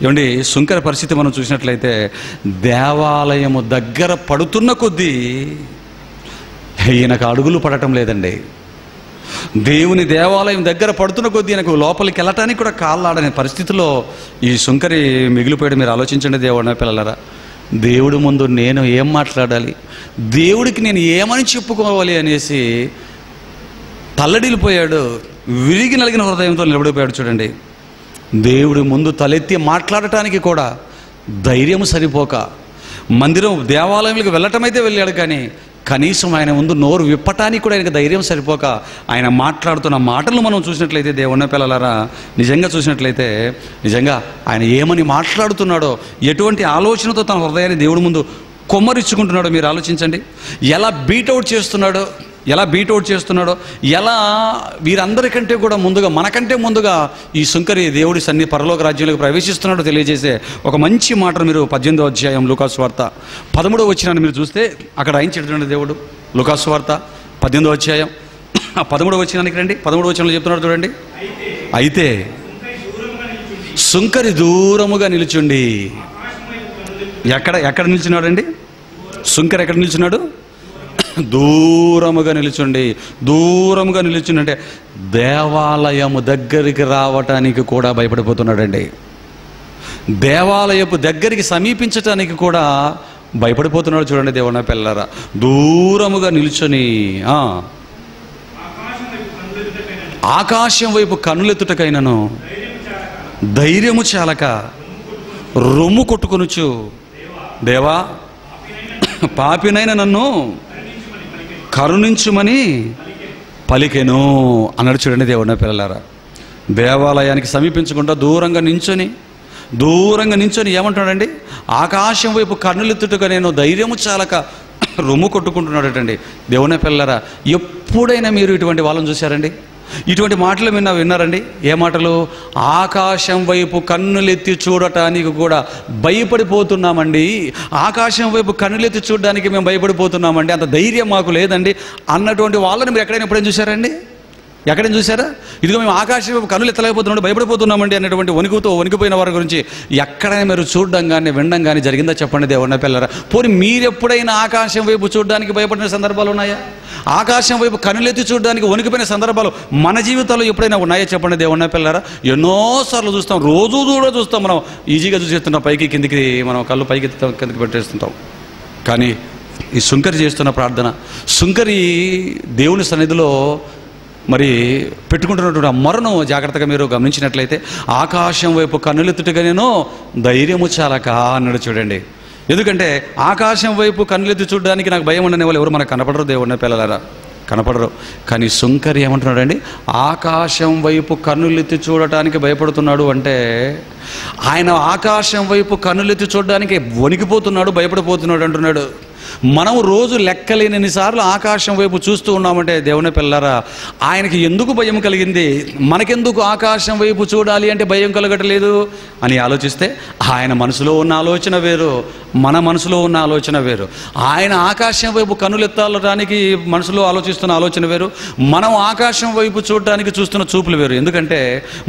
Speaker 1: ఏమండి, సుంకరి పరిస్థితి మనం చూసినట్లయితే దేవాలయము దగ్గర పడుతున్న కొద్దీ ఈయనకు అడుగులు పడటం లేదండి. దేవుని దేవాలయం దగ్గర పడుతున్న కొద్దీ నాకు లోపలికి వెళ్ళటానికి కూడా కాళ్ళాడనే పరిస్థితిలో ఈ సుంకరి మిగిలిపోయాడు. మీరు ఆలోచించండి దేవుని పిల్లలారా, దేవుడి ముందు నేను ఏం మాట్లాడాలి, దేవుడికి నేను ఏమని చెప్పుకోవాలి అనేసి తల్లడిల్లిపోయాడు. విరిగి నలిగిన హృదయంతో నిలబడిపోయాడు. చూడండి, దేవుడి ముందు తలెత్తి మాట్లాడటానికి కూడా ధైర్యం సరిపోక మందిరం దేవాలయంలోకి వెళ్ళటమైతే వెళ్ళాడు, కానీ కనీసం ఆయన ముందు నోరు విప్పటానికి కూడా ఆయనకు ధైర్యం సరిపోక ఆయన మాట్లాడుతున్న మాటలు మనం చూసినట్లయితే దేవుని పిల్లలారా, నిజంగా చూసినట్లయితే నిజంగా ఆయన ఏమని మాట్లాడుతున్నాడో, ఎటువంటి ఆలోచనతో తన హృదయాన్ని దేవుడి ముందు కొమ్మరిచ్చుకుంటున్నాడో మీరు ఆలోచించండి. ఎలా బీట్అవుట్ చేస్తున్నాడో, ఎలా వీరందరికంటే కూడా ముందుగా, మనకంటే ముందుగా ఈ సుంకరి దేవుడి పరలోక రాజ్యంలోకి ప్రవేశిస్తున్నాడో తెలియజేసే ఒక మంచి మాటను మీరు 18వ అధ్యాయం లూకాసు వార్త 13వ వచనాన్ని మీరు చూస్తే అక్కడ ఆయన చెప్తున్నాడు దేవుడు. లూకాసు వార్త 18వ అధ్యాయం 13వ వచనానికి రండి. 13వ వచనంలో చెప్తున్నాడు చూడండి. అయితే సుంకరి దూరముగా నిలుచుండి, ఎక్కడ నిల్చున్నాడండి సుంకరి? ఎక్కడ నిల్చున్నాడు? దూరముగా నిలుచుండి అంటే దేవాలయము దగ్గరికి రావటానికి కూడా భయపడిపోతున్నాడండి. దేవాలయపు దగ్గరికి సమీపించటానికి కూడా భయపడిపోతున్నాడు. చూడండి దేవుని పిల్లలారా, దూరముగా నిలుచొని ఆకాశం వైపు కన్నులెత్తుటకైనను ధైర్యము చాలక రొమ్ము కొట్టుకొనుచు, దేవా పాపినైన నన్ను కరుణించుమని పలికెను అన్నాడు. చూడండి దేవుని పిల్లలారా, దేవాలయానికి సమీపించకుండా దూరంగా నించొని ఏమంటున్నాడండి? ఆకాశం వైపు కన్నులెత్తుటగా నేను ధైర్యము చాలక రొమ్ము కొట్టుకుంటున్నాడటండి. దేవుని పిల్లలారా, ఎప్పుడైనా మీరు ఇటువంటి వాళ్ళని చూశారండి? ఇటువంటి మాటలు విన్నారండి? ఏ మాటలు? ఆకాశం వైపు కన్నులెత్తి చూడటానికి కూడా భయపడిపోతున్నామండి, ఆకాశం వైపు కన్నులెత్తి చూడడానికి మేము భయపడిపోతున్నామండి, అంత ధైర్యం మాకు లేదండి అన్నటువంటి వాళ్ళని మీరు ఎప్పుడైనా చూశారండి? ఎక్కడైనా చూసారా? ఇదిగో మేము ఆకాశం వైపు కన్నులు ఎత్తలేకపోతున్నాం, భయపడిపోతున్నామండి అన్నటువంటి వణికిపోయిన వారి గురించి ఎక్కడైనా మీరు చూడడం కానీ వినడం కానీ జరిగిందా చెప్పండి దేవుని పిల్లరా. పోనీ మీరెప్పుడైనా ఆకాశం వైపు చూడడానికి భయపడిన సందర్భాలు ఉన్నాయా? ఆకాశం వైపు కన్నులెత్తి చూడడానికి వణికిపోయిన సందర్భాలు మన జీవితాల్లో ఎప్పుడైనా ఉన్నాయా చెప్పండి దేవుని పిల్లరా. ఎన్నోసార్లు చూస్తాం, రోజు కూడా చూస్తాం. మనం ఈజీగా చూసేస్తున్నాం, పైకి కిందికి మనం కళ్ళు పైకి కిందికి పెట్టేస్తుంటాం. కానీ ఈ సుంకరి చేస్తున్న ప్రార్థన, సుంకరి దేవుని సన్నిధిలో మరి పెట్టుకుంటున్నటువంటి ఆ మొరను జాగ్రత్తగా మీరు గమనించినట్లయితే, ఆకాశం వైపు కన్నులెత్తుటగా నేను ధైర్యము చాలక అన్నాడు. చూడండి, ఎందుకంటే ఆకాశం వైపు కన్నులెత్తి చూడడానికి నాకు భయం ఉండని వాళ్ళు ఎవరు మనకు కనపడరు దేవుని పిల్లలారా, కనపడరు. కానీ సుంకరి ఏమంటున్నాడండి? ఆకాశం వైపు కన్నులెత్తి చూడటానికి భయపడుతున్నాడు అంటే ఆయన ఆకాశం వైపు కన్నులెత్తి చూడడానికి వణికిపోతున్నాడు, భయపడిపోతున్నాడు అంటున్నాడు. మనం రోజు లెక్కలేనన్నిసార్లు ఆకాశం వైపు చూస్తూ ఉన్నామంటే దేవుని పిల్లరా, ఆయనకి ఎందుకు భయం కలిగింది? మనకెందుకు ఆకాశం వైపు చూడాలి అంటే భయం కలగట్లేదు అని ఆలోచిస్తే, ఆయన మనసులో ఉన్న ఆలోచన వేరు, మన మనసులో ఉన్న ఆలోచన వేరు. ఆయన ఆకాశం వైపు కనులెత్తాలడానికి మనసులో ఆలోచిస్తున్న ఆలోచన వేరు, మనం ఆకాశం వైపు చూడడానికి చూస్తున్న చూపులు వేరు. ఎందుకంటే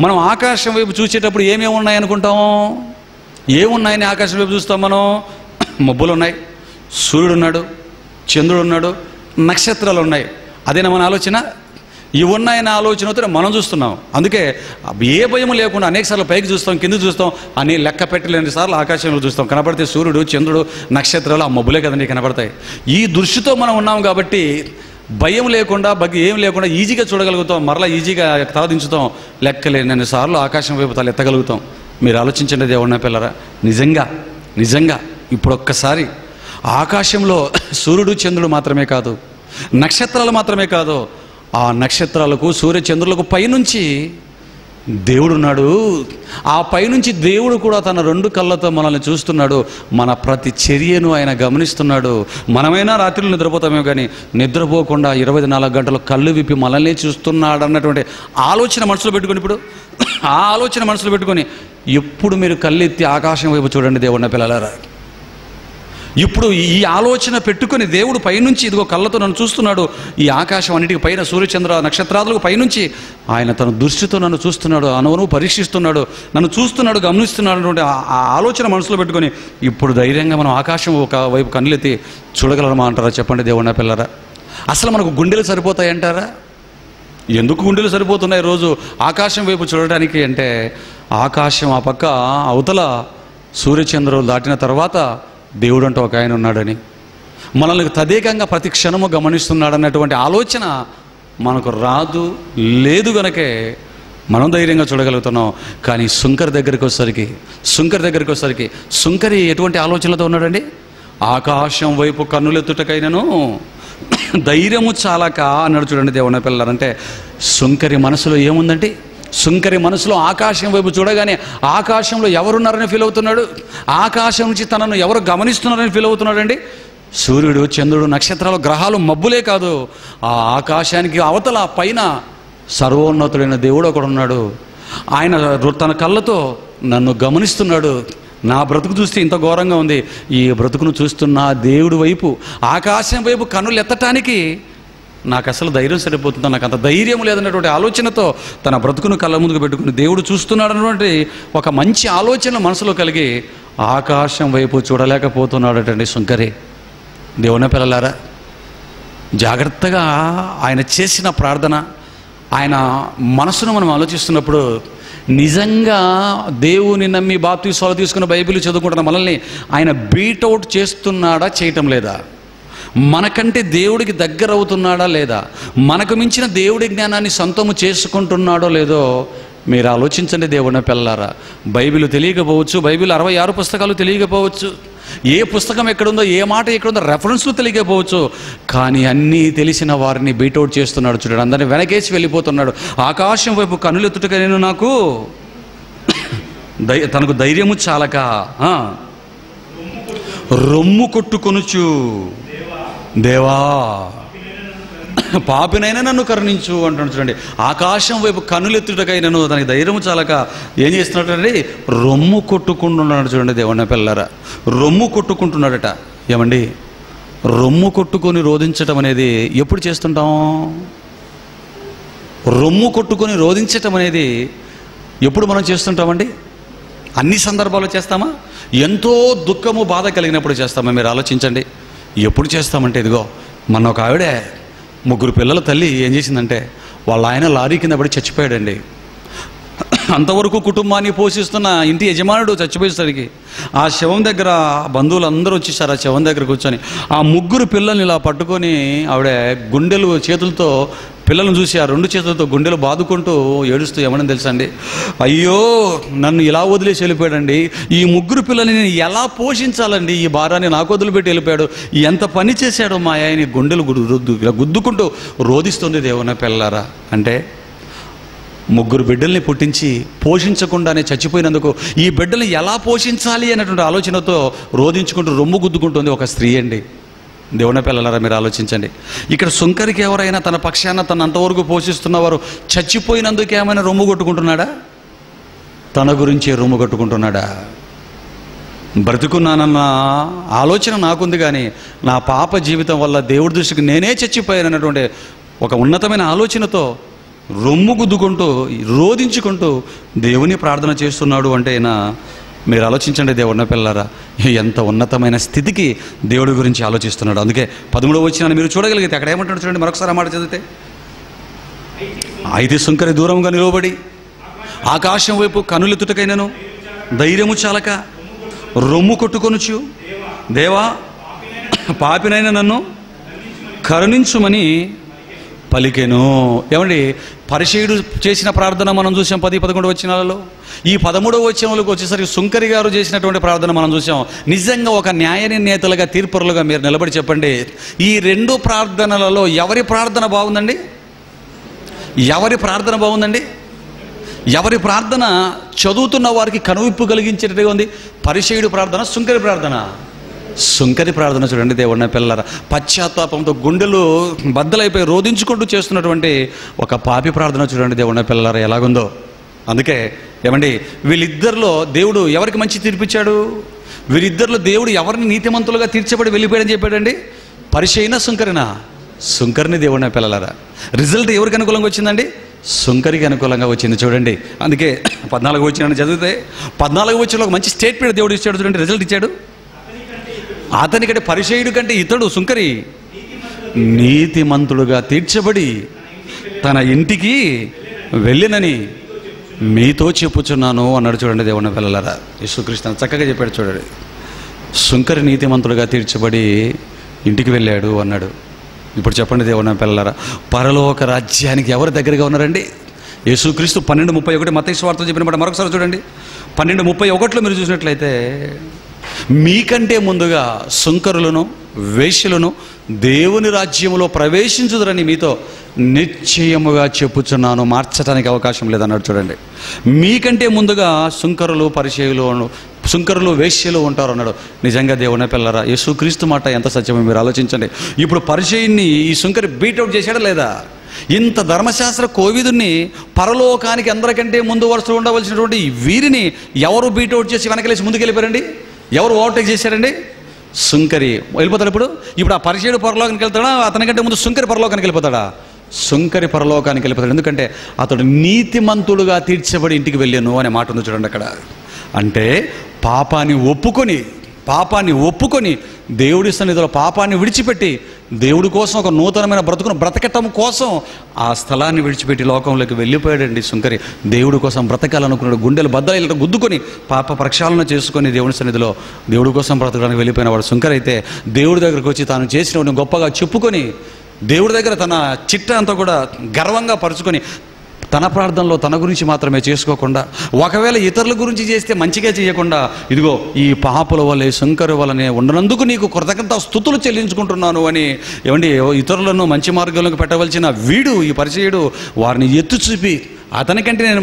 Speaker 1: మనం ఆకాశం వైపు చూసేటప్పుడు ఏమేమి ఉన్నాయనుకుంటాం? ఏమున్నాయని ఆకాశం వైపు చూస్తాం మనం? మబ్బులు ఉన్నాయి, సూర్యుడు ఉన్నాడు, చంద్రుడు ఉన్నాడు, నక్షత్రాలు ఉన్నాయి. అదేనా మన ఆలోచన? ఇవి ఉన్నాయన్న ఆలోచనతో మనం చూస్తున్నాం. అందుకే ఏ భయం లేకుండా అనేకసార్లు పైకి చూస్తాం, కింద చూస్తాం, అని లెక్క పెట్టలేని సార్లు ఆకాశంలో చూస్తాం. కనపడితే సూర్యుడు, చంద్రుడు, నక్షత్రాలు, ఆ మబ్బులే కదండి కనపడతాయి. ఈ దృష్టితో మనం ఉన్నాం కాబట్టి భయం లేకుండా, ఏం లేకుండా ఈజీగా చూడగలుగుతాం, మరలా ఈజీగా తలదించుతాం, లెక్కలేని సార్లు ఆకాశం వైపు తల ఎత్తగలుగుతాం. మీరు ఆలోచించండి దేవుడిన పిల్లరా, నిజంగా ఇప్పుడు ఒక్కసారి ఆకాశంలో సూర్యుడు, చంద్రుడు మాత్రమే కాదు, నక్షత్రాలు మాత్రమే కాదు, ఆ నక్షత్రాలకు, సూర్య చంద్రులకు పైనుంచి దేవుడున్నాడు. ఆ పైనుంచి దేవుడు కూడా తన 2 కళ్ళతో మనల్ని చూస్తున్నాడు. మన ప్రతి చర్యను ఆయన గమనిస్తున్నాడు. మనమైనా రాత్రులు నిద్రపోతామేమో కానీ నిద్రపోకుండా 24 గంటలు కళ్ళు విప్పి మనల్ని చూస్తున్నాడు అన్నటువంటి ఆలోచన మనసులో పెట్టుకొని, ఇప్పుడు ఆ ఆలోచన మనసులో పెట్టుకొని ఎప్పుడు మీరు కళ్ళెత్తి ఆకాశం వైపు చూడండి దేవుడిన పిల్లలారా. ఇప్పుడు ఈ ఆలోచన పెట్టుకొని దేవుడు పైనుంచి ఇదిగో కళ్ళతో నన్ను చూస్తున్నాడు, ఈ ఆకాశం అన్నిటికీ పైన సూర్యచంద్ర నక్షత్రాలకు పైనుంచి ఆయన తన దృష్టితో నన్ను చూస్తున్నాడు, అనువును పరీక్షిస్తున్నాడు, నన్ను చూస్తున్నాడు, గమనిస్తున్నాడు అటువంటి ఆ ఆలోచన మనసులో పెట్టుకొని ఇప్పుడు ధైర్యంగా మనం ఆకాశం ఒక వైపు కన్నులెత్తి చూడగలమా అంటారా? చెప్పండి దేవుడిన పిల్లరా. అసలు మనకు గుండెలు సరిపోతాయి అంటారా? ఎందుకు గుండెలు సరిపోతున్నాయి రోజు ఆకాశం వైపు చూడడానికి అంటే, ఆకాశం ఆ పక్క అవతల సూర్యచంద్రులు దాటిన తర్వాత దేవుడు అంటూ ఒక ఆయన ఉన్నాడని, మనల్ని తదేకంగా ప్రతి క్షణము గమనిస్తున్నాడు అన్నటువంటి ఆలోచన మనకు లేదు గనకే మనం ధైర్యంగా చూడగలుగుతున్నాం. కానీ సుంకరి దగ్గరికి వచ్చేసరికి సుంకరి ఎటువంటి ఆలోచనలతో ఉన్నాడండి? ఆకాశం వైపు కన్నులెత్తుటకైనను ధైర్యము చాలక అన్నాడు. చూడండి దేవుని పిల్లలంటే సుంకరి మనసులో ఏముందంటే, సుంకరి మనసులో ఆకాశం వైపు చూడగానే ఆకాశంలో ఎవరున్నారని ఫీల్ అవుతున్నాడు, ఆకాశం నుంచి తనను ఎవరు గమనిస్తున్నారని ఫీల్ అవుతున్నాడండి. సూర్యుడు, చంద్రుడు, నక్షత్రాలు, గ్రహాలు, మబ్బులే కాదు, ఆ ఆకాశానికి అవతల పైన సర్వోన్నతుడైన దేవుడు ఒకడు ఉన్నాడు. ఆయన తన కళ్ళతో నన్ను గమనిస్తున్నాడు. నా బ్రతుకు చూస్తే ఇంత ఘోరంగా ఉంది, ఈ బ్రతుకును చూస్తున్న దేవుడి వైపు, ఆకాశం వైపు కన్నులు ఎత్తటానికి నాకు అసలు ధైర్యం సరిపోతుందా, నాకు అంత ధైర్యం లేదన్నటువంటి ఆలోచనతో తన బ్రతుకును కళ్ళ ముందుకు పెట్టుకుని దేవుడు చూస్తున్నాడు అన్నటువంటి ఒక మంచి ఆలోచన మనసులో కలిగి ఆకాశం వైపు చూడలేకపోతున్నాడటండి సుంకరి. దేవుని పిల్లలారా, జాగ్రత్తగా ఆయన చేసిన ప్రార్థన, ఆయన మనసును మనం ఆలోచిస్తున్నప్పుడు నిజంగా దేవుని నమ్మి బాప్తిస్మాలు తీసుకున్న బైబిల్ చదువుకుంటున్న మనల్ని ఆయన బీట్అవుట్ చేస్తున్నాడా, చేయటం లేదా? మనకంటే దేవుడికి దగ్గర అవుతున్నాడా లేదా? మనకు మించిన దేవుడి జ్ఞానాన్ని సొంతము చేసుకుంటున్నాడో లేదో మీరు ఆలోచించండి దేవుని పిల్లలారా. బైబిల్ తెలియకపోవచ్చు, బైబిల్ 66 పుస్తకాలు తెలియకపోవచ్చు, ఏ పుస్తకం ఎక్కడుందో, ఏ మాట ఎక్కడుందో రెఫరెన్స్లు తెలియకపోవచ్చు, కానీ అన్నీ తెలిసిన వారిని బీట్అవుట్ చేస్తున్నాడు. చూడండి, అందరినీ వెనకేసి వెళ్ళిపోతున్నాడు. ఆకాశం వైపు కన్నులెత్తుటగా నేను నాకు తనకు ధైర్యము చాలక రొమ్ము కొట్టుకొనుచు, దేవా పాపినైనా నన్ను కరుణించు అంటున్నాడు. చూడండి, ఆకాశం వైపు కన్నులెత్తుటకైనను దానికి ధైర్యం చాలక ఏం చేస్తున్నాడండి? రొమ్ము కొట్టుకుంటున్నాడు. చూడండి దేవుని పిల్లరా, రొమ్ము కొట్టుకుంటున్నాడట. ఏమండి, రొమ్ము కొట్టుకొని రోధించటం అనేది ఎప్పుడు చేస్తుంటాం? రొమ్ము కొట్టుకొని రోధించటం అనేది ఎప్పుడు మనం చేస్తుంటామండి? అన్ని సందర్భాల్లో చేస్తామా? ఎంతో దుఃఖము, బాధ కలిగినప్పుడు చేస్తామా? మీరు ఆలోచించండి. ఎప్పుడు చేస్తామంటే, ఇదిగో మన ఒక ఆవిడే 3 పిల్లల తల్లి ఏం చేసిందంటే, వాళ్ళ ఆయన లారీ కింద పడి చచ్చిపోయాడండి. అంతవరకు కుటుంబాన్ని పోషిస్తున్న ఇంటి యజమానుడు చచ్చిపోయేసరికి ఆ శవం దగ్గర బంధువులు అందరూ వచ్చేసారు. ఆ శవం దగ్గర కూర్చొని ఆ 3 పిల్లల్ని ఇలా పట్టుకొని ఆవిడ గుండెలు చేతులతో, పిల్లలను చూసి ఆ 2 చేతులతో గుండెలు బాదుకుంటూ ఏడుస్తూ ఏమని తెలుసా అండి, అయ్యో నన్ను ఇలా వదిలేసి వెళ్ళిపోయాడండి, ఈ 3 పిల్లల్ని నేను ఎలా పోషించాలండి, ఈ భారాన్ని నాకు వదిలిపెట్టి వెళ్ళిపోయాడు, ఎంత పని చేశాడో మా ఆయన, గుండెలు గుద్దుకుంటూ రోధిస్తుంది దేవుని పిల్లలారా. అంటే 3 బిడ్డల్ని పుట్టించి పోషించకుండానే చచ్చిపోయినందుకు ఈ బిడ్డల్ని ఎలా పోషించాలి అనేటువంటి ఆలోచనతో రోధించుకుంటూ రొమ్ము గుద్దుకుంటుంది ఒక స్త్రీ అండి. దేవుని పిల్లలారా మీరు ఆలోచించండి. ఇక్కడ సుంకరికి ఎవరైనా తన పక్షాన తన అంతవరకు పోషిస్తున్నవారు చచ్చిపోయినందుకు ఏమైనా రొమ్ము కొట్టుకుంటున్నాడా? తన గురించే రొమ్ము కొట్టుకుంటున్నాడా? బ్రతుకున్నానన్న ఆలోచన నాకుంది, కానీ నా పాప జీవితం వల్ల దేవుడి దృష్టికి నేనే చచ్చిపోయానన్నటువంటి ఒక ఉన్నతమైన ఆలోచనతో రొమ్ము గుద్దుకుంటూ రోధించుకుంటూ దేవుని ప్రార్థన చేస్తున్నాడు అంటే మీరు ఆలోచించండి దేవుడిన పిల్లలారా, ఎంత ఉన్నతమైన స్థితికి దేవుడి గురించి ఆలోచిస్తున్నాడు. అందుకే 13వ వచనాన్ని మీరు చూడగలిగితే అక్కడ ఏమంటాడు చూడండి, మరొకసారి ఆ మాట చదివితే, అయితే సుంకరి దూరంగా నిలవబడి ఆకాశం వైపు కనులెత్తుటకైనను ధైర్యము చాలక రొమ్ము కొట్టుకొనుచు, దేవా పాపినైనా నన్ను కరుణించుమని పలికెను. ఏమండి, పరిసయ్యుడు చేసిన ప్రార్థన మనం చూసాం 10-11 వచనాలలో. ఈ 13వ వచనంలోకి వచ్చేసరికి సుంకరి గారు చేసినటువంటి ప్రార్థన మనం చూసాం. నిజంగా ఒక న్యాయ నిర్ణేతలుగా, తీర్పరులుగా మీరు నిలబడి చెప్పండి, ఈ రెండు ప్రార్థనలలో ఎవరి ప్రార్థన బాగుందండి? ఎవరి ప్రార్థన బాగుందండి? ఎవరి ప్రార్థన చదువుతున్న వారికి కనువిప్పు కలిగించేటట్టుగా ఉంది? పరిసయ్యుడు ప్రార్థన, సుంకరి ప్రార్థన? సుంకరి ప్రార్థన చూడండి దేవుడిన పిల్లలారా, పశ్చాత్తాపంతో గుండెలు బద్దలైపోయి రోధించుకుంటూ చేస్తున్నటువంటి ఒక పాపి ప్రార్థన చూడండి దేవుడిన పిల్లలారా ఎలాగుందో. అందుకే ఏమండి, వీళ్ళిద్దరిలో దేవుడు ఎవరికి మంచి తీర్పిచ్చాడు? వీరిద్దరిలో దేవుడు ఎవరిని నీతిమంతులుగా తీర్చబడి వెళ్ళిపోయాడని చెప్పాడండి? పరిసయ్యునా సుంకరినా? సుంకరిని దేవుడిన పిల్లలారా. రిజల్ట్ ఎవరికి అనుకూలంగా వచ్చిందండి? సుంకరికి అనుకూలంగా వచ్చింది చూడండి. అందుకే 14వ వచనాన్ని చదివితే 14వ వచనంలో ఒక మంచి స్టేట్మెంట్ దేవుడు ఇచ్చాడు చూడండి. రిజల్ట్ ఇచ్చాడు. అతనికంటే పరిసయ్యుడి కంటే ఇతడు సుంకరి నీతిమంతుడుగా తీర్చబడి తన ఇంటికి వెళ్ళినని మీతో చెప్పుచున్నాను అన్నాడు చూడండి దేవుని పిల్లలారా. యేసుక్రీస్తు చక్కగా చెప్పాడు చూడండి. సుంకరి నీతిమంతుడుగా తీర్చబడి ఇంటికి వెళ్ళాడు అన్నాడు. ఇప్పుడు చెప్పండి దేవుని పిల్లలారా, పరలోక రాజ్యానికి ఎవరు దగ్గరగా ఉన్నారండి? యేసుక్రీస్తు 12:31 మత్తయి సువార్తలో చెప్పిన మాట మరొకసారి చూడండి. 12:31 మీరు చూసినట్లయితే, మీకంటే ముందుగా సుంకరులను వేశ్యలను దేవుని రాజ్యములో ప్రవేశించుదురని మీతో నిశ్చయముగా చెప్పుచున్నాను, మార్చడానికి అవకాశం లేదన్నాడు చూడండి. మీకంటే ముందుగా సుంకరులు సుంకరులు వేశ్యలు ఉంటారు అన్నాడు. నిజంగా దేవుని పిల్లరా, యేసుక్రీస్తు మాట ఎంత సత్యమో మీరు ఆలోచించండి. ఇప్పుడు పరిసయ్యుని ఈ సుంకరి బీట్అవుట్ చేశాడా లేదా? ఇంత ధర్మశాస్త్ర కోవిదుని పరలోకానికి అందరికంటే ముందు వరుసలో ఉండవలసినటువంటి వీరిని ఎవరు బీట్అవుట్ చేసి వెనకలేసి ముందుకు వెళ్ళిపోయారండి? ఎవరు ఓవర్టేక్ చేశారండి? సుంకరి వెళ్ళిపోతాడు. ఇప్పుడు ఆ పరిసయ్యుడు పరలోకానికి వెళ్తాడా? అతనికంటే ముందు సుంకరి పరలోకానికి వెళ్ళిపోతాడా? సుంకరి పరలోకానికి వెళ్ళిపోతాడు. ఎందుకంటే అతడు నీతిమంతుడుగా తీర్చబడి ఇంటికి వెళ్ళాను అనే మాట ఉంది చూడండి అక్కడ. అంటే పాపాన్ని ఒప్పుకొని దేవుడి సన్నిధిలో పాపాన్ని విడిచిపెట్టి దేవుడి కోసం ఒక నూతనమైన బ్రతుకును బ్రతకటం కోసం ఆ స్థలాన్ని విడిచిపెట్టి లోకంలోకి వెళ్ళిపోయాడండి సుంకరి. దేవుడి కోసం బ్రతకాలనుకున్నాడు. గుండెలు బద్దలు గుద్దుకొని పాప ప్రక్షాళన చేసుకొని దేవుడి సన్నిధిలో దేవుడి కోసం బ్రతకడానికి వెళ్ళిపోయిన వాడు సుంకరి అయితే దేవుడి దగ్గరకు వచ్చి తాను చేసినవాడిని గొప్పగా చెప్పుకొని దేవుడి దగ్గర తన చిట్ట అంతా కూడా గర్వంగా పరుచుకొని తన ప్రార్థనలో తన గురించి మాత్రమే చేసుకోకుండా, ఒకవేళ ఇతరుల గురించి చేస్తే మంచిగా చేయకుండా, ఇదిగో ఈ పాపుల వల్లే సుంకరు వల్లనే ఉండనందుకు నీకు కృతజ్ఞత స్థుతులు చెల్లించుకుంటున్నాను అని ఏమండి ఇతరులను మంచి మార్గంలోకి పెట్టవలసిన వీడు ఈ పరిసయ్యుడు వారిని ఎత్తు చూపి అతనికంటే నేను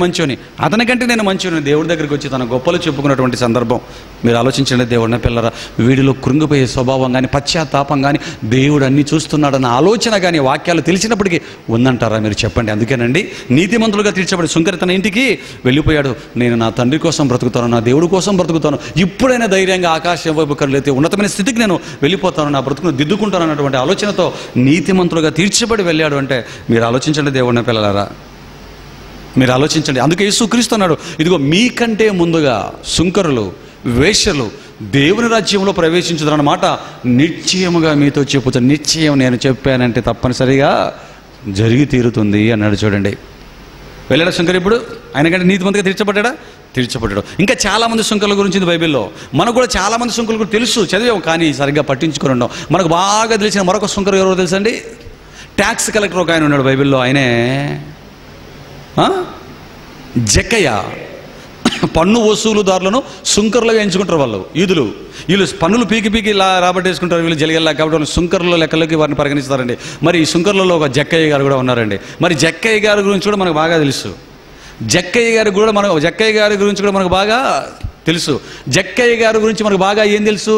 Speaker 1: మంచిని దేవుడి దగ్గరికి వచ్చి తన గొప్పలు చెప్పుకున్నటువంటి సందర్భం మీరు ఆలోచించండి దేవుడిన పిల్లరా. వీడిలో కృంగిపోయే స్వభావం కానీ, పశ్చాత్తాపం కానీ, దేవుడు అన్నీ చూస్తున్నాడన్న ఆలోచన కానీ వాక్యాలు తెలిసినప్పటికీ ఉందంటారా మీరు చెప్పండి. అందుకేనండి నీతిమంతులుగా తీర్చబడి సుంకరి తన ఇంటికి వెళ్ళిపోయాడు. నేను నా తండ్రి కోసం బ్రతుకుతాను, నా దేవుడి కోసం బ్రతుకుతాను, ఇప్పుడైనా ధైర్యంగా ఆకాశం వైపు కళ్ళైతే ఉన్నతమైన స్థితికి నేను వెళ్ళిపోతాను, నా బ్రతుకును దిద్దుకుంటాను అన్నటువంటి ఆలోచనతో నీతిమంతులుగా తీర్చబడి వెళ్ళాడు. అంటే మీరు ఆలోచించండి దేవుడిన పిల్లలారా, మీరు ఆలోచించండి. అందుకే యేసుక్రీస్తు అన్నాడు, ఇదిగో మీకంటే ముందుగా సుంకరులు వేశ్యలు దేవుని రాజ్యంలో ప్రవేశించుదన్నమాట నిశ్చయముగా మీతో చెప్పుతాను. నిశ్చయం నేను చెప్పానంటే తప్పనిసరిగా జరిగి తీరుతుంది అన్నాడు చూడండి. వెళ్ళాడా సుంకరి? ఇప్పుడు ఆయనకంటే నీతిమంతుగా తీర్చబడ్డాడు. ఇంకా చాలామంది సుంకరుల గురించి బైబిల్లో మనకు కూడా చాలామంది సుంకరుల గురించి తెలుసు, చదివాం, కానీ సరిగ్గా పట్టించుకొని ఉన్నాం. మనకు బాగా తెలిసిన మరొక సుంకరు ఎవరో తెలుసండి? ట్యాక్స్ కలెక్టర్ ఒక ఆయన ఉన్నాడు బైబిల్లో. ఆయనే జక్కయ్య. పన్ను వసూలుదారులను సుంకరులుగా ఎంచుకుంటారు వాళ్ళు యూదులు. వీళ్ళు పన్నులు పీకి రాబట్టేసుకుంటారు. వీళ్ళు జలిగల్లా కాబట్టి వాళ్ళు సుంకరుల లెక్కలోకి వారిని పరిగణిస్తారండి. మరి ఈ సుంకరులలో ఒక జక్కయ్య గారు కూడా ఉన్నారండి. మరి జక్కయ్య గారి గురించి కూడా మనకు బాగా తెలుసు. జక్కయ్య గారి గురించి కూడా మనకు బాగా తెలుసు. జక్కయ్య గారి గురించి మనకు బాగా ఏం తెలుసు?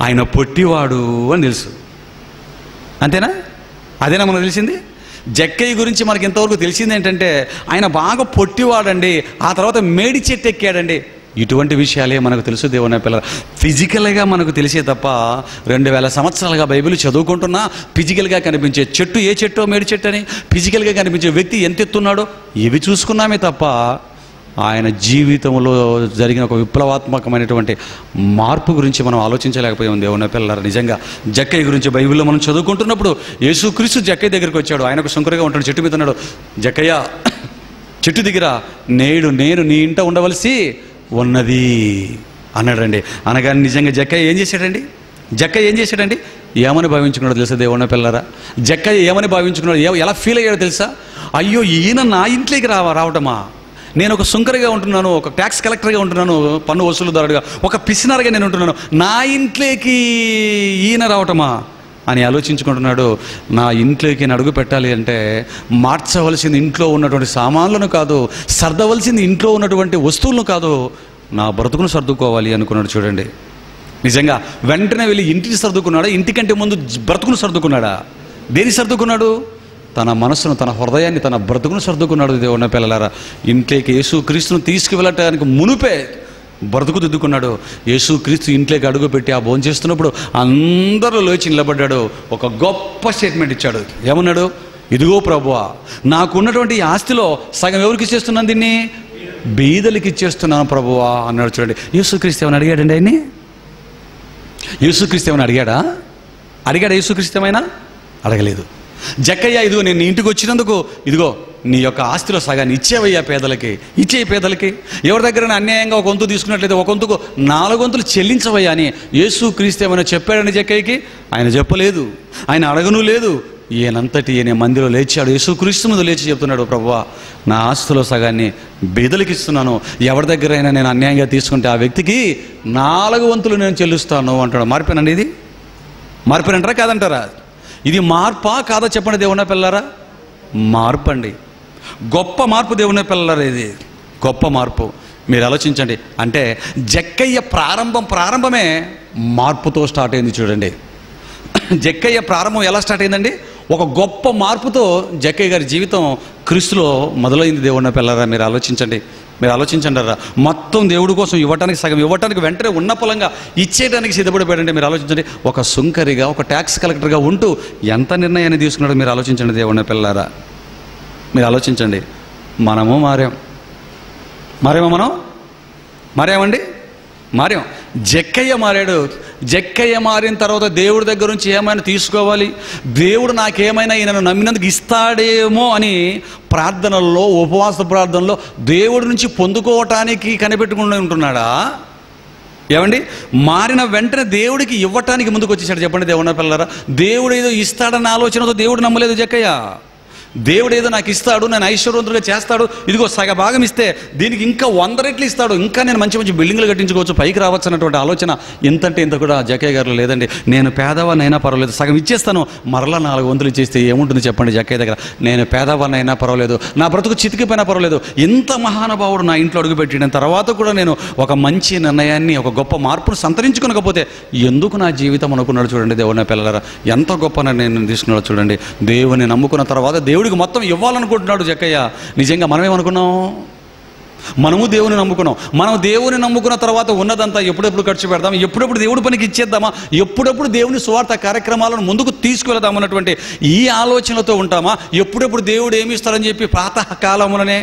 Speaker 1: ఆయన పొట్టివాడు అని తెలుసు. అంతేనా? అదేనా మనకు తెలిసింది? జక్కయ్య గురించి మనకి ఇంతవరకు తెలిసింది ఏంటంటే ఆయన బాగా పొట్టివాడండి, ఆ తర్వాత మేడి చెట్టు ఎక్కాడండి. ఇటువంటి విషయాలే మనకు తెలుసు దేవుని పిల్లలు. ఫిజికల్గా మనకు తెలిసే తప్ప 2000 సంవత్సరాలుగా బైబిల్ చదువుకుంటున్నా ఫిజికల్గా కనిపించే చెట్టు ఏ చెట్టో మేడి చెట్టు అని, ఫిజికల్గా కనిపించే వ్యక్తి ఎంత ఎత్తున్నాడో ఇవి చూసుకున్నామే తప్ప ఆయన జీవితంలో జరిగిన ఒక విప్లవాత్మకమైనటువంటి మార్పు గురించి మనం ఆలోచించలేకపోయాం దేవుని పిల్లలు. నిజంగా జక్కయ్య గురించి బైబిల్లో మనం చదువుకుంటున్నప్పుడు యేసుక్రీస్తు జక్కయ్య దగ్గరికి వచ్చాడు. ఆయనకు సుంకరగా ఉంటాడు, చెట్టు మీద ఉన్నాడు. జక్కయ్య చెట్టు దగ్గర నేను నీ ఇంట ఉండవలసి ఉన్నది అన్నాడండి. అనగానే నిజంగా జక్కయ్య ఏం చేశాడండి? ఏమని భావించుకున్నాడో తెలుసా దేవుని పిల్లరా? జక్కయ్య ఏమని భావించుకున్నాడు, ఎలా ఫీల్ అయ్యాడో తెలుసా? అయ్యో, ఈయన నా ఇంట్లోకి రావటమా? నేను ఒక సుంకరగా ఉంటున్నాను, ఒక ట్యాక్స్ కలెక్టర్గా ఉంటున్నాను, పన్ను వసూలుదారుడుగా, ఒక పిసినారుగా నేను ఉంటున్నాను, నా ఇంట్లోకి ఈయన రావటమా అని ఆలోచించుకుంటున్నాడు. నా ఇంట్లోకి నేను అడుగు పెట్టాలి అంటే మార్చవలసింది ఇంట్లో ఉన్నటువంటి సామాన్లను కాదు, సర్దవలసింది ఇంట్లో ఉన్నటువంటి వస్తువులను కాదు, నా బ్రతుకును సర్దుకోవాలి అనుకున్నాడు. చూడండి, నిజంగా వెంటనే వెళ్ళి ఇంటిని సర్దుకున్నాడా? ఇంటికంటే ముందు బ్రతుకును సర్దుకున్నాడా? దేని సర్దుకున్నాడు? తన మనసును, తన హృదయాన్ని, తన బ్రతుకును సర్దుకున్నాడు. దేవుని పిల్లలారా, ఇంట్లోకి యేసుక్రీస్తును తీసుకువెళ్ళటానికి మునుపే బ్రతుకు దిద్దుకున్నాడు. యేసుక్రీస్తు ఇంట్లోకి అడుగు పెట్టి ఆ భోజనం చేస్తున్నప్పుడు అందరూ లేచి నిలబడ్డాడు. ఒక గొప్ప స్టేట్మెంట్ ఇచ్చాడు. ఏమన్నాడు? ఇదిగో ప్రభువా, నాకున్నటువంటి ఈ ఆస్తిలో సగం ఎవరికి ఇచ్చేస్తున్నాను? దీన్ని బీదలకి ఇచ్చేస్తున్నాను ప్రభువా అన్నాడు. చూడండి, యేసుక్రీస్తు ఏమైనా అడిగాడండి ఆయన్ని? యేసుక్రీస్తు ఏమైనా అడిగాడా? యేసుక్రీస్తు ఏమైనా అడగలేదు. జక్కయ్య, ఇదిగో నేను ఇంటికి వచ్చినందుకు ఇదిగో నీ యొక్క ఆస్తిలో సగాన్ని ఇచ్చేవయ్యా పేదలకి, పేదలకి. ఎవరి దగ్గర అన్యాయంగా ఒక వంతు తీసుకున్నట్లయితే ఒక వంతుకు 4 వంతులు చెల్లించవయ్యా అని యేసుక్రీస్తు ఏమైనా చెప్పాడండి జక్కయ్యకి? ఆయన చెప్పలేదు, ఆయన అడగను లేదు. ఈయన మందిలో లేచాడు, యేసుక్రీస్తు ముందు లేచి చెప్తున్నాడు, ప్రభువా, నా ఆస్తిలో సగాన్ని బీదలకి ఇస్తున్నాను, ఎవరి దగ్గర అయినా నేను అన్యాయంగా తీసుకుంటే ఆ వ్యక్తికి 4 వంతులు నేను చెల్లిస్తాను అంటాడు. మార్పేనండి ఇది? మార్పేనంటారా కాదంటారా? ఇది మార్పా కాదా చెప్పండి దేవుని పిల్లలారా? మార్పు అండి, గొప్ప మార్పు దేవుని పిల్లలారా. ఇది గొప్ప మార్పు. మీరు ఆలోచించండి. అంటే జక్కయ్య ప్రారంభమే మార్పుతో స్టార్ట్ అయింది. చూడండి, జక్కయ్య ప్రారంభం ఎలా స్టార్ట్ అయిందండి? ఒక గొప్ప మార్పుతో జక్కయ్య గారి జీవితం క్రీస్తులో మొదలైంది. దేవుని పిల్లలారా, మీరు ఆలోచించండి రా. మొత్తం దేవుడి కోసం ఇవ్వటానికి, సగం ఇవ్వటానికి, వెంటనే ఉన్న పొలంగా ఇచ్చేయడానికి సిద్ధపడిపోయాడంటే మీరు ఆలోచించండి. ఒక సుంకరిగా, ఒక ట్యాక్స్ కలెక్టర్గా ఉంటూ ఎంత నిర్ణయాన్ని తీసుకున్నాడో మీరు ఆలోచించండి దేవుని పిల్లలారా. మీరు ఆలోచించండి. మనము మారామండి. జక్కయ్య మారాడు. జక్కయ్య మారిన తర్వాత దేవుడి దగ్గర నుంచి ఏమైనా తీసుకోవాలి, దేవుడు నాకేమైనా ఈయనను నమ్మినందుకు ఇస్తాడేమో అని ప్రార్థనల్లో, ఉపవాస ప్రార్థనలో దేవుడి నుంచి పొందుకోవటానికి కనిపెట్టుకుని ఉంటున్నాడా? ఏమండి, మారిన వెంటనే దేవుడికి ఇవ్వటానికి ముందుకు వచ్చేసాడు. చెప్పండి దేవుని పిల్లలారా, దేవుడు ఏదో ఇస్తాడన్న ఆలోచనతో దేవుడు నమ్మలేదు జక్కయ్య. దేవుడు ఏదో నాకు ఇస్తాడు, నేను ఐశ్వర్యవంతులుగా చేస్తాడు, ఇదిగో సగ భాగం ఇస్తే దీనికి ఇంకా 100 రెట్లు ఇస్తాడు, ఇంకా నేను మంచి మంచి బిల్డింగ్లు కట్టించుకోవచ్చు, పైకి రావచ్చు అన్నటువంటి ఆలోచన ఎంతంటే ఇంత కూడా జక్కయ్య గారు లేదండి. నేను పేదవాడినైనా పర్వాలేదు, సగం ఇచ్చేస్తాను, మరలా 4 వంతులు ఇచ్చేస్తే ఏముంటుంది చెప్పండి జక్కయ్య దగ్గర? నేను పేదవాడినైనా పర్వాలేదు, నా బ్రతుకు చితికిపోయినా పర్వాలేదు, ఇంత మహానుభావుడు నా ఇంట్లో అడుగుపెట్టిన తర్వాత కూడా నేను ఒక మంచి నిర్ణయాన్ని, ఒక గొప్ప మార్పును సంతరించుకోకపోతే ఎందుకు నా జీవితం అనుకున్నాడు. చూడండి దేవుని పిల్లలారా, ఎంత గొప్ప నిర్ణయం తీసుకున్నాడు. చూడండి, దేవుని నమ్ముకున్న తర్వాత దేవుడికి మొత్తం ఇవ్వాలనుకుంటున్నాడు జక్కయ్య. నిజంగా మనమేమనుకున్నాం? మనము దేవుని నమ్ముకున్నాం. మనం దేవుని నమ్ముకున్న తర్వాత ఉన్నదంతా ఎప్పుడెప్పుడు ఖర్చు పెడదాం, ఎప్పుడెప్పుడు దేవుడి పనికి ఇచ్చేద్దామా, ఎప్పుడెప్పుడు దేవుని స్వార్థ కార్యక్రమాలను ముందుకు తీసుకువెళదాం అన్నటువంటి ఈ ఆలోచనలతో ఉంటామా? ఎప్పుడెప్పుడు దేవుడు ఏమి ఇస్తాడని చెప్పి ప్రాతకాలములనే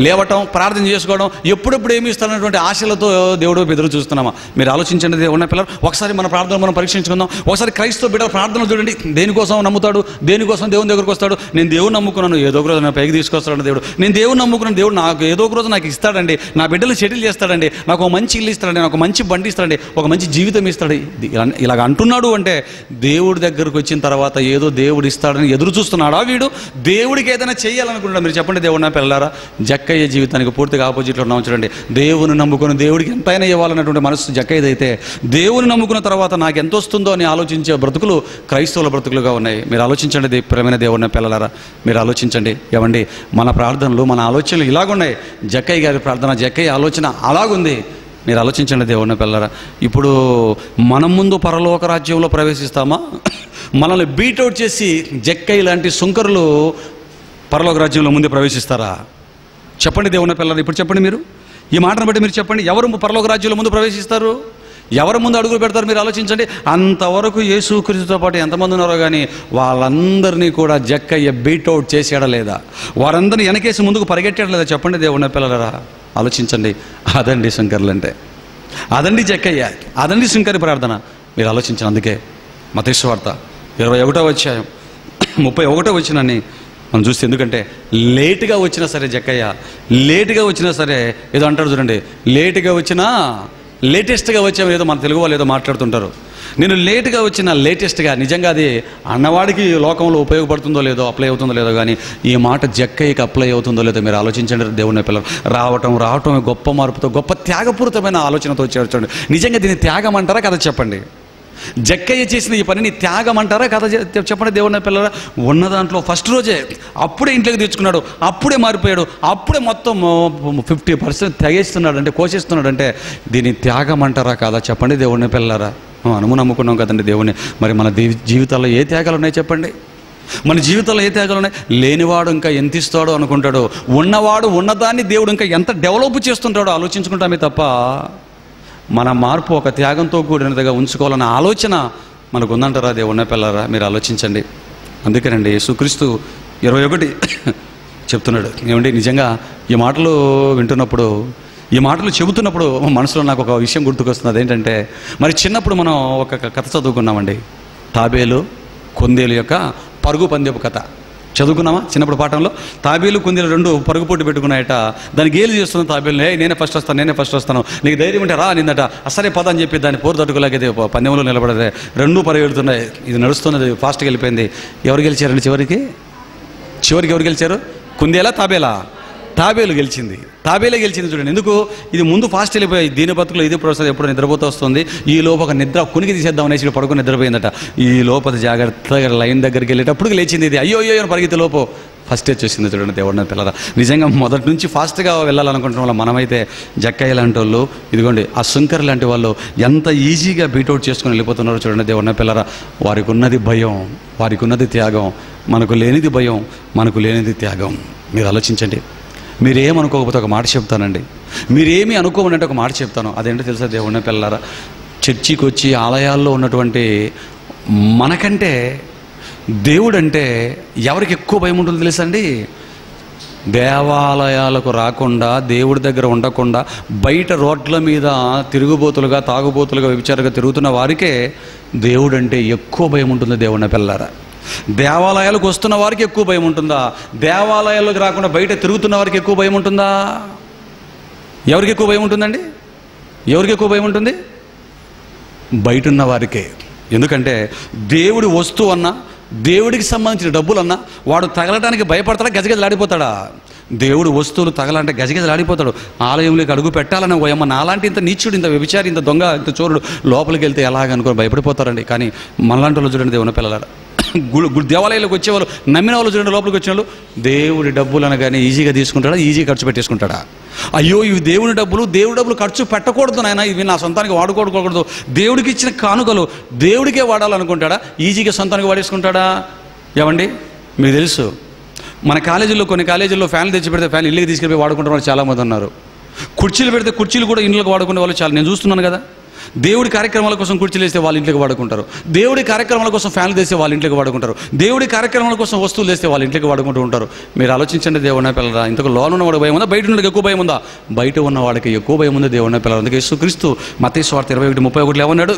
Speaker 1: లేవటం, ప్రార్థన చేసుకోవడం, ఎప్పుడెప్పుడు ఏమి ఇస్తారన్నటువంటి ఆశలతో దేవుడు ఎదురు చూస్తున్నామా? మీరు ఆలోచించండి దేవుని పిల్లలు. ఒకసారి మన ప్రార్థనలు మనం పరీక్షించుకుందాం. ఒకసారి క్రైస్తవ బిడ్డల ప్రార్థనలు చూడండి. దేనికోసం నమ్ముతాడు, దేనికోసం దేవుని దగ్గరకు వస్తాడు? నేను దేవుని నమ్ముకున్నాను, ఏదో ఒక రోజు నా పైకి తీసుకొస్తాడు దేవుడు. నేను దేవుని నమ్ముకున్నాను, దేవుడు నాకు ఏదో ఒక రోజు నాకు ఇస్తాడండి, నా బిడ్డలు సెటిల్ చేస్తాడండి, నాకు ఒక మంచి ఇల్లు ఇస్తాడండి, నాకు ఒక మంచి బండి ఇస్తాడండి, ఒక మంచి జీవితం ఇస్తాడు. ఇలాగ అంటున్నాడు అంటే దేవుడి దగ్గరకు వచ్చిన తర్వాత ఏదో దేవుడు ఇస్తాడని ఎదురు చూస్తున్నాడా వీడు? దేవుడికి ఏదైనా చేయాలనుకుంటున్నాడు? మీరు చెప్పండి దేవుడు నా పిల్లలారా. జక్కయ్య జీవితానికి పూర్తిగా ఆపోజిట్లో ఉన్నాం. చూడండి, దేవుని నమ్ముకుని దేవుడికి ఎంతైనా ఇవ్వాలన్నటువంటి మనసు జక్కయ్యదైతే, దేవుని నమ్ముకున్న తర్వాత నాకు ఎంత వస్తుందో అని ఆలోచించే బ్రతుకులు క్రైస్తవుల బ్రతుకులుగా ఉన్నాయి. మీరు ఆలోచించండి ప్రియమైన దేవుని పిల్లలారా, మీరు ఆలోచించండి. ఏమండి, మన ప్రార్థనలు, మన ఆలోచనలు ఇలాగున్నాయి. జక్కయ్య గారి ప్రార్థన, జక్కయ్య ఆలోచన అలాగుంది. మీరు ఆలోచించండి దేవుని పిల్లరా. ఇప్పుడు మనం ముందు పరలోక రాజ్యంలో ప్రవేశిస్తామా? మనల్ని బీట్అవుట్ చేసి జక్కయ్య లాంటి సుంకరులు పరలోక రాజ్యంలో ముందే ప్రవేశిస్తారా? చెప్పండి దేవుని పిల్లరా. ఇప్పుడు చెప్పండి, మీరు ఈ మాటను బట్టి మీరు చెప్పండి, ఎవరు పరలోక రాజ్యంలో ముందు ప్రవేశిస్తారు? ఎవరు ముందు అడుగులు పెడతారు? మీరు ఆలోచించండి. అంతవరకు యేసుక్రీస్తుతో పాటు ఎంతమంది ఉన్నారో కానీ వాళ్ళందరినీ కూడా జక్కయ్య బీట్అవుట్ చేసాడా లేదా? వారందరినీ వెనకేసి ముందుకు పరిగెట్టాడా లేదా? చెప్పండి దేవుని పిల్లరా. ఆలోచించండి. అదండి శంకర్లు అంటే, అదండి జక్కయ్య, అదండి శంకరి ప్రార్థన. మీరు ఆలోచించండి. అందుకే మత్తయి సువార్త 21వ అధ్యాయం 31వ వచనాన్ని మనం చూస్తే, ఎందుకంటే లేటుగా వచ్చినా సరే జక్కయ్య, లేటుగా వచ్చినా సరే ఏదో అంటారు చూడండి, లేటుగా వచ్చినా లేటెస్ట్గా వచ్చాము ఏదో మన తెలుగు వాళ్ళు ఏదో మాట్లాడుతుంటారు. నేను లేటుగా వచ్చిన లేటెస్ట్గా, నిజంగా అది అన్నవాడికి లోకంలో ఉపయోగపడుతుందో లేదో, అప్లై అవుతుందో లేదో, కానీ ఈ మాట జక్కయ్యకి అప్లై అవుతుందో లేదో మీరు ఆలోచించండి దేవుని పిల్లలు. రావటం గొప్ప మార్పుతో, గొప్ప త్యాగపూరితమైన ఆలోచనతో వచ్చారు చూడండి. నిజంగా దీన్ని త్యాగం అంటారా కదా? చెప్పండి. జక్కయ్య చేసిన ఈ పనిని త్యాగం అంటారా కదా? చెప్పండి దేవుని పిల్లరా. ఉన్న దాంట్లో ఫస్ట్ రోజే అప్పుడే ఇంట్లోకి తెచ్చుకున్నాడు, అప్పుడే మారిపోయాడు, అప్పుడే మొత్తం 50% తెగేస్తున్నాడు అంటే, కోసేస్తున్నాడు అంటే దీన్ని త్యాగం అంటారా కాదా? చెప్పండి దేవుని పిల్లరా. నమ్ముకున్నాం కదండి దేవుని. మరి మన జీవితాల్లో ఏ త్యాగాలు ఉన్నాయి చెప్పండి? మన జీవితంలో ఏ త్యాగాలు ఉన్నాయి? లేనివాడు ఇంకా ఎంత ఇస్తాడో అనుకుంటాడు, ఉన్నవాడు ఉన్నదాన్ని దేవుడు ఇంకా ఎంత డెవలప్ చేస్తుంటాడో ఆలోచించుకుంటామే తప్ప మన మార్పు ఒక త్యాగంతో కూడినదిగా ఉంచుకోవాలన్న ఆలోచన మనకు ఉందంటారా దేవుని పిల్లరా? మీరు ఆలోచించండి. అందుకేనండి యేసుక్రీస్తు 21 చెప్తున్నాడు. ఏమండి, నిజంగా ఈ మాటలు వింటున్నప్పుడు, ఈ మాటలు చెబుతున్నప్పుడు మనసులో నాకు ఒక విషయం గుర్తుకొస్తుంది. అదేంటంటే, మరి చిన్నప్పుడు మనం ఒక కథ చదువుకున్నామండి, తాబేలు కుందేలు యొక్క పరుగు పందెపు కథ చదువుకున్నామా? చిన్నప్పుడు పాఠంలో తాబేలు కుందేలు రెండు పరుగు పోటీ పెట్టుకున్నాయట. దానికి గేలు చేస్తున్న తాబేలు, నేనే ఫస్ట్ వస్తాను, నీకు ధైర్యం ఉంటే రా నిందట. అసలే పద అని చెప్పి దాన్ని పోరు తట్టుకోలేకపోతే పందెంలో నిలబడదే, రెండూ పరిగెడుతున్నాయి. ఇది నడుస్తున్నది, ఫాస్ట్గా వెళ్ళిపోయింది. ఎవరు గెలిచారండి చివరికి ఎవరు గెలిచారు? కుందేలా తాబేలా? తాబేలు గెలిచింది. తాబేలే గెలిచింది చూడండి. ఎందుకు? ఇది ముందు ఫాస్ట్ వెళ్ళిపోయాయి. దీని బతుకులో ఇది ప్రొసెస్ ఎప్పుడు నిద్రపోతూ వస్తుంది. ఈ లోపల నిద్ర కునికి తీసేద్దాం అనేసి పడుకుని నిద్రపోయిందట. ఈ లోపల జాగ్రత్తగా లైన్ దగ్గరికి వెళ్ళేటప్పుడు లేచింది ఇది. అయ్యో అని పరిగెత్తే లోపు ఫస్ట్ వచ్చేసింది చూడండి దేవుడిని పిల్లరా. నిజంగా మొదటి నుంచి ఫాస్ట్గా వెళ్ళాలనుకుంటున్న వాళ్ళు మనమైతే జక్కయ్య లాంటి వాళ్ళు, ఇదిగోండి ఆ శంకర్ లాంటి వాళ్ళు ఎంత ఈజీగా బీట్అవుట్ చేసుకుని వెళ్ళిపోతున్నారో చూడండి దేవుడిని పిల్లరా. వారికి ఉన్నది భయం, వారికి ఉన్నది త్యాగం. మనకు లేనిది భయం, మనకు లేనిది త్యాగం. మీరు ఆలోచించండి. మీరేమనుకోకపోతే ఒక మాట చెప్తానండి, మీరేమీ అనుకోమనంటే ఒక మాట చెప్తాను. అదేంటో తెలుసా దేవుని పిల్లరా? చర్చికి వచ్చి ఆలయాల్లో ఉన్నటువంటి మనకంటే దేవుడంటే ఎవరికి ఎక్కువ భయం ఉంటుందో తెలుసా అండి? దేవాలయాలకు రాకుండా, దేవుడి దగ్గర ఉండకుండా, బయట రోడ్ల మీద తిరుగుబోతులుగా, తాగుబోతులుగా, వ్యభిచారంగా తిరుగుతున్న వారికే దేవుడంటే ఎక్కువ భయం ఉంటుంది దేవుని పిల్లరా. దేవాలయాలకు వస్తున్న వారికి ఎక్కువ భయం ఉంటుందా? దేవాలయాల్లోకి రాకుండా బయట తిరుగుతున్న వారికి ఎక్కువ భయం ఉంటుందా? ఎవరికి ఎక్కువ భయం ఉంటుందండి? ఎవరికి ఎక్కువ భయం ఉంటుంది? బయట ఉన్న వారికే. ఎందుకంటే దేవుడి వస్తువు అన్నా, దేవుడికి సంబంధించిన డబ్బులన్నా వాడు తగలడానికి భయపడతాడా, గజగజలాడిపోతాడా? దేవుడు వస్తువులు తగలంటే గజగజలాడిపోతాడు. ఆలయంలోకి అడుగు పెట్టాలని ఓయమ్మ నాలాంటి ఇంత నీచుడు, ఇంత వ్యభిచారి, ఇంత దొంగ, ఇంత చోరుడు లోపలికి వెళ్తే ఎలాగనుకొని భయపడిపోతారండి. కానీ మనలాంటి వాళ్ళు చూడండి దేవుని పిల్లలారా, దేవాలయాలకు వచ్చేవాళ్ళు, నమ్మిన వాళ్ళు చూడండి, లోపలికి వచ్చిన వాళ్ళు దేవుడి డబ్బులు అనగానే ఈజీగా తీసుకుంటాడా, ఈజీగా ఖర్చు పెట్టేసుకుంటాడా? అయ్యో ఇవి దేవుడి డబ్బులు ఖర్చు పెట్టకూడదు నాయన, ఇవి నా సొంతానికి వాడుకోకూడదు, దేవుడికి ఇచ్చిన కానుకలు దేవుడికే వాడాలనుకుంటాడా? ఈజీగా సొంతానికి వాడేసుకుంటాడా? ఏమండి మీకు తెలుసు, మన కాలేజీల్లో కొన్ని కాలేజీల్లో ఫ్యాన్లు తెచ్చి పెడితే ఫ్యాన్ ఇల్లుకి తీసుకెళ్ళి వాడుకుంటున్న వాళ్ళు చాలామంది ఉన్నారు. కుర్చీలు పెడితే కుర్చీలు కూడా ఇంట్లోకి వాడుకునే వాళ్ళు చాలా, నేను చూస్తున్నాను కదా. దేవుడి కార్యక్రమాల కోసం కుర్చీలు వేస్తే వాళ్ళ ఇంట్లోకి వాడుకుంటారు, దేవుడి కార్యక్రమాల కోసం ఫ్యాన్లు తెస్తే వాళ్ళ ఇంట్లోకి వాడుకుంటారు, దేవుడి కార్యక్రమాల కోసం వస్తువులు తెస్తే వాళ్ళ ఇంట్లోకి వాడుకుంటూ ఉంటారు. మీరు ఆలోచించండి దేవుని పిల్లరా, ఇంతకు లోన ఉన్నవాడికి భయం ఉందా, బయట ఉన్నవాడికి ఎక్కువ భయం ఉందా? బయట ఉన్న వాడికి ఎక్కువ భయం ఉంది దేవుని పిల్లలు. అందుకే యేసుక్రీస్తు మత్తయి సువార్త 21:31 ఏమన్నాడు?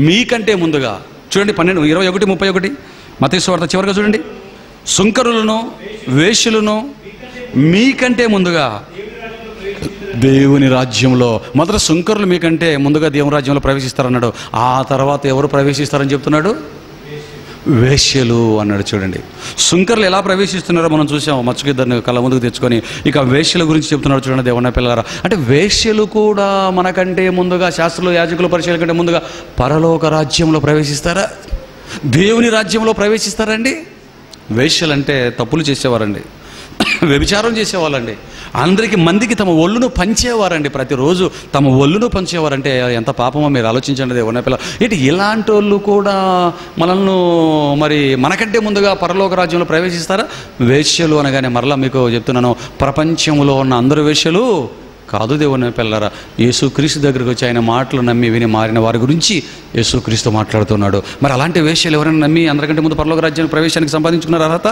Speaker 1: మీకంటే ముందుగా చూడండి, 21:31 మత్తయి సువార్త చివరిగా చూడండి, సుంకరులను వేశ్యలను మీకంటే ముందుగా దేవుని రాజ్యంలో, మొదట సుంకరులు మీకంటే ముందుగా దేవుని రాజ్యంలో ప్రవేశిస్తారన్నాడు. ఆ తర్వాత ఎవరు ప్రవేశిస్తారని చెప్తున్నాడు? వేశ్యలు అన్నాడు. చూడండి సుంకరులు ఎలా ప్రవేశిస్తున్నారో మనం చూసాం, మచ్చుకిద్దరిని కళ్ళ ముందుకు తెచ్చుకొని. ఇక వేశ్యల గురించి చెప్తున్నాడు చూడండి దేవుని పిల్లలారా. అంటే వేశ్యలు కూడా మనకంటే ముందుగా, శాస్త్రులు యాజకులు పరిచయాల కంటే ముందుగా పరలోక రాజ్యంలో ప్రవేశిస్తారా? దేవుని రాజ్యంలో ప్రవేశిస్తారండి? వేశ్యలంటే తప్పులు చేసేవారండి, వ్యభిచారం చేసేవాళ్ళండి. అందరికి మందికి తమ ఒళ్ళును పంచేవారండి. ప్రతిరోజు తమ ఒళ్ళును పంచేవారంటే ఎంత పాపమో మీరు ఆలోచించండి. దేవుని పిల్ల ఏంటి ఇలాంటి వాళ్ళు కూడా మనల్ని మరి మనకంటే ముందుగా పరలోక రాజ్యంలో ప్రవేశిస్తారా? వేశ్యలు అనగానే మరలా మీకు చెప్తున్నాను, ప్రపంచంలో ఉన్న అందరు వేశ్యలు కాదు దేవుని పిల్లరా. యేసుక్రీస్తు దగ్గరికి వచ్చి ఆయన మాటలు నమ్మి విని మారిన వారి గురించి యేసుక్రీస్తు మాట్లాడుతున్నాడు. మరి అలాంటి వేశ్యలు ఎవరైనా నమ్మి అందరికంటే ముందు పరలోక రాజ్యానికి ప్రవేశానికి సంపాదించుకున్నారు అర్హత?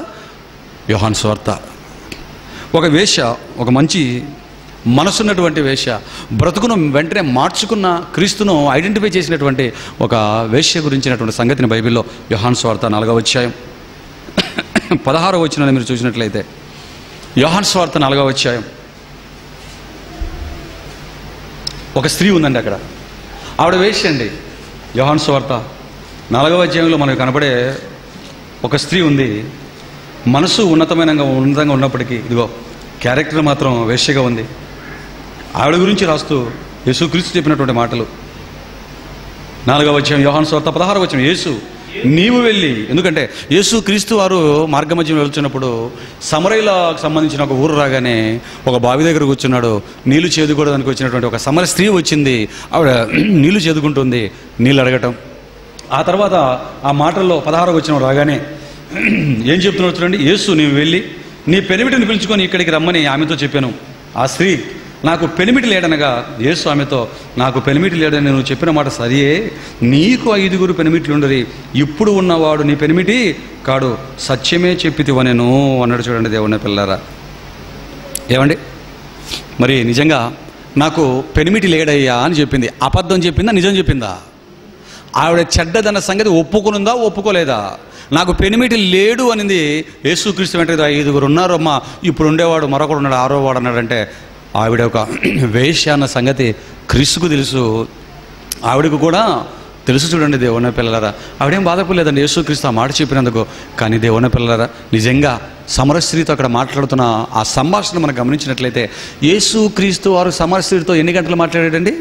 Speaker 1: యోహాను సువార్త. ఒక వేశ్య, ఒక మంచి మనసున్నటువంటి వేశ్య, బ్రతుకును వెంటనే మార్చుకున్న క్రీస్తును ఐడెంటిఫై చేసినటువంటి ఒక వేశ్య గురించినటువంటి సంగతిని బైబిల్లో యోహాను సువార్త 4వ అధ్యాయం 16వ వచనాన్ని మీరు చూసినట్లయితే, యోహాను సువార్త 4వ అధ్యాయం, ఒక స్త్రీ ఉందండి అక్కడ. ఆవిడ వేశ్య అండి. యోహాను సువార్త 4వ అధ్యాయంలో మనకు కనపడే ఒక స్త్రీ ఉంది. మనసు ఉన్నతంగా ఉన్నప్పటికీ ఇదిగో క్యారెక్టర్ మాత్రం వేశ్యగా ఉంది. ఆవిడ గురించి రాస్తూ యేసుక్రీస్తు చెప్పినటువంటి మాటలు 4వ అధ్యాయం యోహాను సువార్త 16వ వచనం, యేసు నీవు వెళ్ళి, ఎందుకంటే యేసుక్రీస్తు వారు మార్గమధ్యం వెళ్తున్నప్పుడు సమరయులకు సంబంధించిన ఒక ఊరు రాగానే ఒక బావి దగ్గర కూర్చున్నాడు. నీళ్లు చేదుకోవడానికి వచ్చినటువంటి ఒక సమర స్త్రీ వచ్చింది. ఆవిడ నీళ్లు చేదుకుంటుంది, నీళ్ళు అడగటం. ఆ తర్వాత ఆ మాటల్లో 16వ వచనం రాగానే ఏం చెప్తున్నాడు చూడండి, యేసు నీవు వెళ్ళి నీ పెనిమిటిని పిలుచుకొని ఇక్కడికి రమ్మని ఆమెతో చెప్పాను. ఆ స్త్రీ నాకు పెనిమిటి లేడనగా యేసు ఆమెతో, నాకు పెనిమిటి లేడని నువ్వు చెప్పిన మాట సరియే, నీకు 5 పెనిమిట్లు ఉండరి, ఇప్పుడు ఉన్నవాడు నీ పెనిమిటి కాడు, సత్యమే చెప్పితివనెను అన్నాడు. చూడండి దేవుని పిల్లారా. ఏమండి మరి నిజంగా నాకు పెనిమిటి లేడయ్యా అని చెప్పింది. అబద్ధం చెప్పిందా, నిజం చెప్పిందా? ఆవిడ చెడ్డదన్న సంగతి ఒప్పుకునుందా, ఒప్పుకోలేదా? నాకు పెనిమిటి లేడు అనింది. యేసుక్రీస్తు వెంటనే 5 ఉన్నారమ్మా, ఇప్పుడు ఉండేవాడు మరొకడు ఉన్నాడు, 6వ వాడు అన్నాడంటే ఆవిడ ఒక వేశ్య అన్న సంగతి క్రీస్తుకు తెలుసు, ఆవిడకు కూడా తెలుసు. చూడండి దేవుని పిల్లలారా, ఆవిడేం బాధపడలేదండి యేసుక్రీస్తు ఆ మాట చెప్పినందుకు. కానీ దేవుని పిల్లలారా, నిజంగా సమరస్త్రీతో అక్కడ మాట్లాడుతున్న ఆ సంభాషణ మనం గమనించినట్లయితే, యేసుక్రీస్తు వారు సమరస్త్రీతో ఎన్ని గంటలు మాట్లాడాడండి?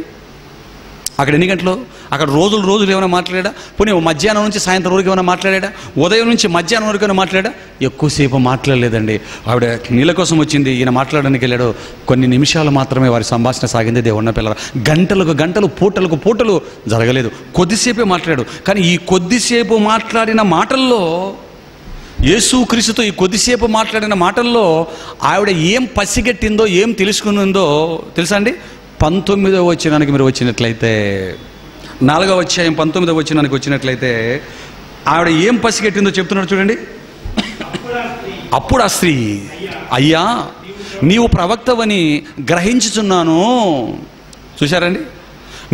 Speaker 1: అక్కడ ఎన్ని గంటలు? అక్కడ రోజులు ఏమైనా మాట్లాడా? పోనీ మధ్యాహ్నం నుంచి సాయంత్రం వరకు ఏమైనా మాట్లాడా? ఉదయం నుంచి మధ్యాహ్నం వరకు ఏమైనా మాట్లాడా? ఎక్కువసేపు మాట్లాడలేదండి. ఆవిడ నీళ్ళ కోసం వచ్చింది, ఈయన మాట్లాడడానికి వెళ్ళాడు. కొన్ని నిమిషాలు మాత్రమే వారి సంభాషణ సాగింది. దేవున్న పిల్లల గంటలు పూటలు జరగలేదు. కొద్దిసేపే మాట్లాడాడు. కానీ ఈ కొద్దిసేపు మాట్లాడిన మాటల్లో, యేసుక్రీస్తుతో ఈ కొద్దిసేపు మాట్లాడిన మాటల్లో ఆవిడ ఏం పసిగట్టిందో, ఏం తెలుసుకునిందో తెలుసా అండి? 19వ వచనానికి మీరు వచ్చినట్లయితే, 4వ అధ్యాయం 19వ వచనానికి వచ్చినట్లయితే ఆవిడ ఏం పసిగట్టిందో చెప్తున్నాడు చూడండి. అప్పుడు ఆ స్త్రీ, అయ్యా నీవు ప్రవక్తవని గ్రహించుచున్నాను. చూశారండి,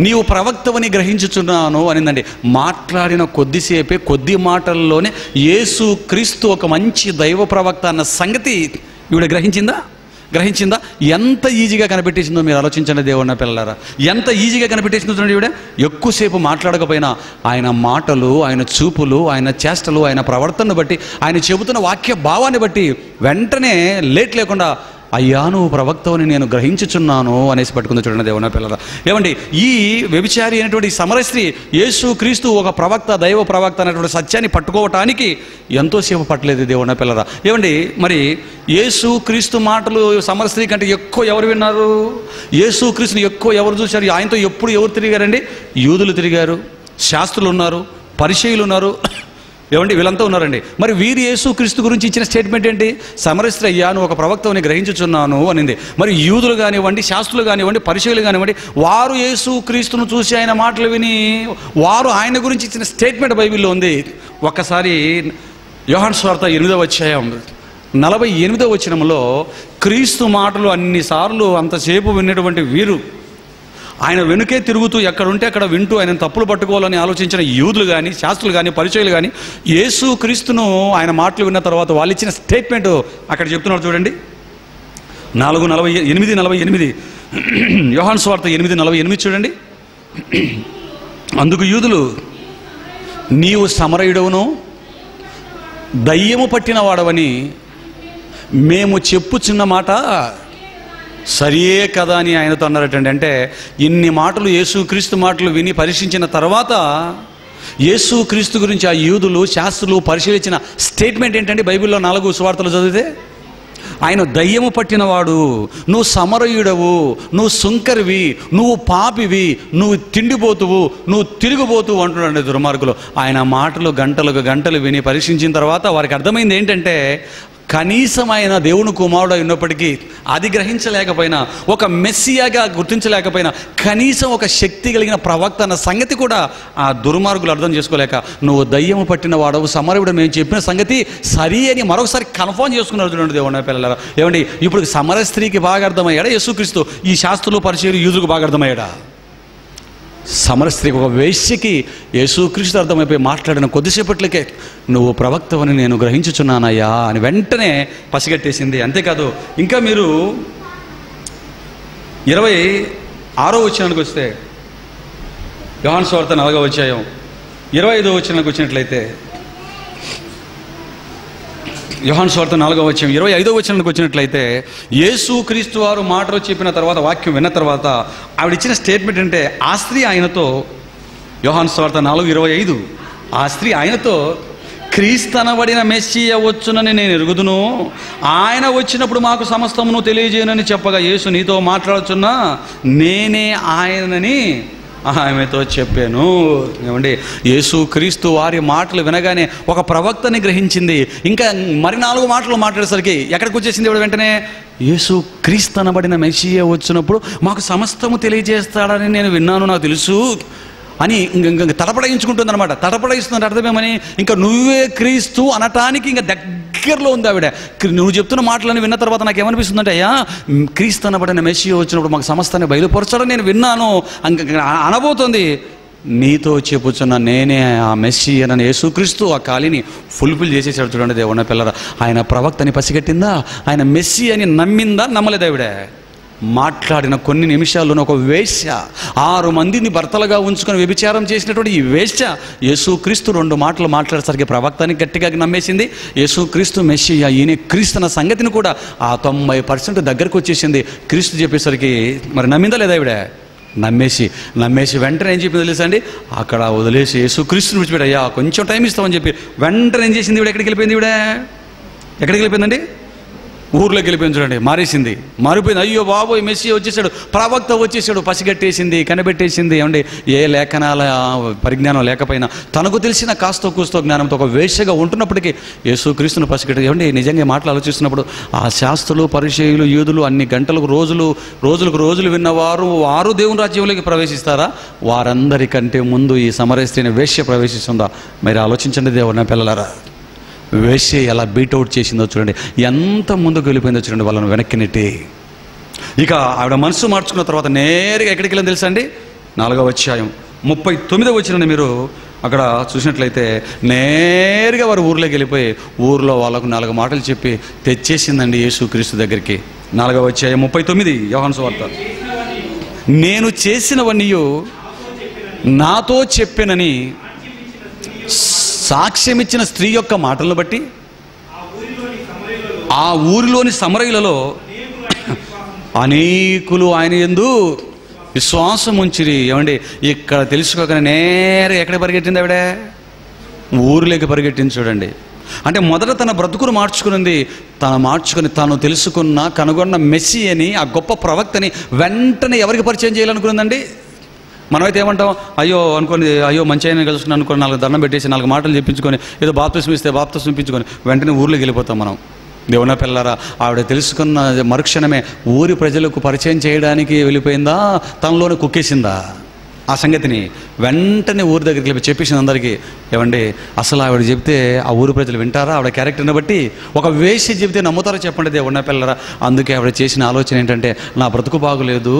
Speaker 1: నీవు ప్రవక్తవని గ్రహించుచున్నాను అనిందండి. మాట్లాడిన కొద్దిసేపే, కొద్ది మాటల్లోనే యేసుక్రీస్తు ఒక మంచి దైవ ప్రవక్త అన్న సంగతి ఈవిడ గ్రహించిందా? ఎంత ఈజీగా కనిపెట్టేసిందో మీరు ఆలోచించండి దేవున్న పిల్లలారా. ఎంత ఈజీగా కనిపెట్టేసిందో చూడండి. ఈవిడ ఎక్కువసేపు మాట్లాడకపోయినా ఆయన మాటలు, ఆయన చూపులు, ఆయన చేష్టలు, ఆయన ప్రవర్తనను బట్టి, ఆయన చెబుతున్న వాక్య భావాన్ని బట్టి వెంటనే లేట్ లేకుండా అయ్యా నువ్వు ప్రవక్తవని నేను గ్రహించుచున్నాను అనేసి పట్టుకుందో చూడండి దేవున్న పిల్లరా. ఏమండి, ఈ వ్యభిచారి అయినటువంటి సమరస్త్రీ యేసుక్రీస్తు ఒక ప్రవక్త, దైవ ప్రవక్త అనేటువంటి సత్యాన్ని పట్టుకోవటానికి ఎంతోసేపు పట్టలేదు దేవున్న పిల్లరా. ఏమండి, మరి యేసుక్రీస్తు మాటలు సమరస్త్రీ కంటే ఎక్కువ ఎవరు విన్నారు? యేసుక్రీస్తుని ఎక్కువ ఎవరు చూశారు? ఆయనతో ఎప్పుడు ఎవరు తిరిగారండి? యూదులు తిరిగారు, శాస్త్రులు ఉన్నారు, పరిచయులు ఉన్నారు. ఏమండి, వీళ్ళంతా ఉన్నారండి. మరి వీరు యేసుక్రీస్తు గురించి ఇచ్చిన స్టేట్మెంట్ ఏంటి? సమరస్త్రీ అయ్యా నువ్వు ఒక ప్రవక్తని గ్రహించుచున్నాను అనింది. మరి యూదులు కానివ్వండి, శాస్త్రులు కానివ్వండి, పరిచయులు కానివ్వండి, వారు యేసుక్రీస్తును చూసి ఆయన మాటలు విని వారు ఆయన గురించి ఇచ్చిన స్టేట్మెంట్ బైబిల్లో ఉంది. ఒక్కసారి యోహాను సువార్త 8వ అధ్యాయం 48వ వచనంలో క్రీస్తు మాటలు అన్నిసార్లు అంతసేపు విన్నటువంటి వీరు ఆయన వెనుకే తిరుగుతూ ఎక్కడుంటే అక్కడ వింటూ ఆయన తప్పులు పట్టుకోవాలని ఆలోచించిన యూదులు కానీ, శాస్త్రులు కానీ, పరిచయులు కానీ యేసుక్రీస్తును ఆయన మాటలు విన్న తర్వాత వాళ్ళు ఇచ్చిన స్టేట్మెంట్ అక్కడ చెప్తున్నారు చూడండి. 4:48 యోహాను సువార్త 8:48 చూడండి. అందుకు యూదులు, నీవు సమరయుడవును దయ్యము పట్టిన వాడవని మేము చెప్పుచున్న మాట సరియే కదా అని ఆయనతో అన్నారటండి. అంటే ఇన్ని మాటలు, యేసుక్రీస్తు మాటలు విని పరీక్షించిన తర్వాత యేసుక్రీస్తు గురించి ఆ యూదులు, శాస్త్రులు పరిశీలించిన స్టేట్మెంట్ ఏంటంటే బైబిల్లో 4 సువార్తలు చదివితే ఆయన దయ్యము పట్టినవాడు, నువ్వు సమరయుడవు, నువ్వు సుంకరివి, నువ్వు పాపివి, నువ్వు తిండిపోతువు, నువ్వు తిరిగిపోతువు అంటున్నాడు దుర్మార్గులు. ఆయన మాటలు గంటలకు గంటలు విని పరీక్షించిన తర్వాత వారికి అర్థమైంది ఏంటంటే, కనీసం ఆయన దేవుని కుమారుడు అయినప్పటికీ అది గ్రహించలేకపోయినా, ఒక మెస్సియాగా గుర్తించలేకపోయినా, కనీసం ఒక శక్తి కలిగిన ప్రవక్త అన్న సంగతి కూడా ఆ దుర్మార్గులు అర్థం చేసుకోలేక, నువ్వు దయ్యము పట్టిన వాడవు, సమరయుడు మేము చెప్పిన సంగతి సరి అని మరొకసారి కన్ఫర్మ్ చేసుకున్నారు చూడండి దేవుని పిల్లలారా. ఏమండి, ఇప్పుడు సమర స్త్రీకి బాగా అర్థమయ్యాడా యేసుక్రీస్తు? ఈ శాస్త్రులు పరిచయులు యూదులకు బాగా అర్థమయ్యాడా? సమర స్త్రీకి, ఒక వేశ్యకి యేసుక్రీస్తు అర్థమైపోయి మాట్లాడిన కొద్దిసేపట్లకే నువ్వు ప్రవక్తవని నేను గ్రహించుచున్నానయ్యా అని వెంటనే పసిగట్టేసింది. అంతేకాదు, ఇంకా మీరు 26వ వచనానికి వస్తే, యోహాను సువార్త 4వ అధ్యాయం 25వ వచనానికి వచ్చినట్లయితే, యోహాను సువార్త 4వ అధ్యాయం 25వ వచనానికి వచ్చినట్లయితే, యేసుక్రీస్తు వారు మాటలు చెప్పిన తర్వాత, వాక్యం విన్న తర్వాత ఆవిడ ఇచ్చిన స్టేట్మెంట్ అంటే, ఆ స్త్రీ ఆయనతో, యోహాను సువార్త 4:25, ఆ స్త్రీ ఆయనతో, క్రీస్తనబడిన మెస్సీయ వచ్చునని నేను ఎరుగుదును, ఆయన వచ్చినప్పుడు మాకు సమస్తమును తెలియజేయనని చెప్పగా, యేసు నీతో మాట్లాడుచున్నా నేనే ఆయనని ఆమెతో చెప్పాను. ఏమండి, యేసుక్రీస్తు వారి మాటలు వినగానే ఒక ప్రవక్తని గ్రహించింది. ఇంకా మరి 4 మాటలు మాట్లాడేసరికి ఎక్కడికి వచ్చేసింది ఇప్పుడు వెంటనే, యేసుక్రీస్తు అనబడిన మెస్సీయ వచ్చినప్పుడు మాకు సమస్తము తెలియజేస్తాడని నేను విన్నాను, నాకు తెలుసు అని ఇంక తడపడాయించుకుంటుంది అనమాట. తడపడాయిస్తుంది అర్థమేమని, ఇంకా నువ్వే క్రీస్తు అనటానికి ఇంకా దగ్గరలో ఉంది ఆవిడ. నువ్వు చెప్తున్న మాటలని విన్న తర్వాత నాకు ఏమనిపిస్తుంది అంటే, అయ్యా క్రీస్తు అనబడిన మెస్సీయ వచ్చినప్పుడు మాకు సమస్తాన్ని బయలుపరచాడని నేను విన్నాను అనబోతుంది. నీతో చెప్పుచున్న నేనే ఆ మెస్సీయ అని యేసుక్రీస్తు ఆ ఖాళీని ఫుల్ఫిల్ చేసేసాడు చూడండి దేవుని పిల్లరా. ఆయన ప్రవక్తని పసిగట్టిందా? ఆయన మెస్సీ అని నమ్మిందా? నమ్మలేదు ఆవిడ. మాట్లాడిన కొన్ని నిమిషాల్లోనే ఒక వేశ్య, 6 మందిని భర్తలుగా ఉంచుకొని వ్యభిచారం చేసినటువంటి ఈ వేశ్య యేసుక్రీస్తు 2 మాటలు మాట్లాడేసరికి ప్రవక్తని గట్టిగా నమ్మేసింది. యేసుక్రీస్తు మెస్సీయ, ఈయన క్రీస్తు అన్న సంగతిని కూడా ఆ 90% దగ్గరకు వచ్చేసింది. క్రీస్తు చెప్పేసరికి మరి నమ్మిందా లేదా ఆవిడ? నమ్మేసి వెంటనే ఏం చెప్పింది తెలుసా అండి, అక్కడ వదిలేసి యేసుక్రీస్తుని విడిచిపెట్టి, అయ్యా కొంచెం టైం ఇస్తామని చెప్పి వెంటనే ఏం చేసింది? ఎక్కడికి వెళ్ళిపోయిందండి? ఊర్లోకి వెళ్ళిపోయింది చూడండి. మారిపోయింది. అయ్యో బాబోయ్, మెస్సీయ వచ్చేసాడు, ప్రవక్త వచ్చేసాడు. పసిగట్టేసింది, కనిపెట్టేసింది. ఏమండి, ఏ లేఖనాల పరిజ్ఞానం లేకపోయినా తనకు తెలిసిన కాస్తో కూస్తో జ్ఞానంతో ఒక వేశ్యగా ఉంటున్నప్పటికీ యేసుక్రీస్తును పసిగట్టి, ఏమండి నిజంగా మాటలు ఆలోచిస్తున్నప్పుడు ఆ శాస్త్రులు పరిచయులు యూదులు అన్ని గంటలకు రోజులు విన్నవారు వారు దేవుని రాజ్యంలోకి ప్రవేశిస్తారా? వారందరికంటే ముందు ఈ సమరయ స్త్రీని వేశ్య ప్రవేశిస్తుందా? మీరు ఆలోచించండి దేవుని పిల్లలారా. వేశ్య ఎలా బీట్అవుట్ చేసిందో చూడండి, ఎంత ముందుకు వెళ్ళిపోయిందో చూడండి వాళ్ళని వెనక్కి నెట్టి. ఇక ఆవిడ మనసు మార్చుకున్న తర్వాత నేరుగా ఎక్కడికి వెళ్ళని తెలుసా అండి, 4వ అధ్యాయం 39వ వచనాన్ని మీరు అక్కడ చూసినట్లయితే, నేరుగా వారు ఊర్లోకి వెళ్ళిపోయి ఊర్లో వాళ్ళకు 4 మాటలు చెప్పి తెచ్చేసిందండి యేసుక్రీస్తు దగ్గరికి. 4వ అధ్యాయం 39 యోహాను సువార్త. నేను చేసినవన్నీ నాతో చెప్పెనని సాక్ష్యం ఇచ్చిన స్త్రీ యొక్క మాటలను బట్టి ఆ ఊరిలోని సమరయులలో అనేకులు ఆయన యందు విశ్వాసం ఉంచిరి. ఏమండి, ఇక్కడ తెలుసుకోగానే నేరే ఎక్కడ పరిగెట్టింది ఆవిడ? ఊరిలోకి పరిగెట్టింది చూడండి. అంటే మొదట తన బ్రతుకును మార్చుకుని తను తెలుసుకున్న కనుగొన్న మెస్సీ అని, ఆ గొప్ప ప్రవక్తని వెంటనే ఎవరికి పరిచయం చేయాలనుకున్నదండి? మనమైతే ఏమంటాం, అయ్యో అనుకోని, అయ్యో మంచి అయినా కలుసుకుని అనుకోని 4 దండం పెట్టేసి 4 మాటలు చెప్పించుకొని ఏదో బాప్తిస్మం ఇస్తే బాప్తిస్మం ఇప్పించుకొని వెంటనే ఊర్లోకి వెళ్ళిపోతాం మనం. దేవుని పిల్లలారా, ఆవిడ తెలుసుకున్న మరుక్షణమే ఊరి ప్రజలకు పరిచయం చేయడానికి వెళ్ళిపోయిందా, తనలోనే కుక్కేసిందా ఆ సంగతిని? వెంటనే ఊరి దగ్గరికి వెళ్ళి చెప్పేసింది అందరికీ. ఏమండి, అసలు ఆవిడ చెప్తే ఆ ఊరి ప్రజలు వింటారా? ఆవిడ క్యారెక్టర్ని బట్టి ఒక వేసి చెప్తే నమ్ముతారా? చెప్పండి దేవుని పిల్లరా. అందుకే ఆవిడ చేసిన ఆలోచన ఏంటంటే, నా బ్రతుకు బాగులేదు,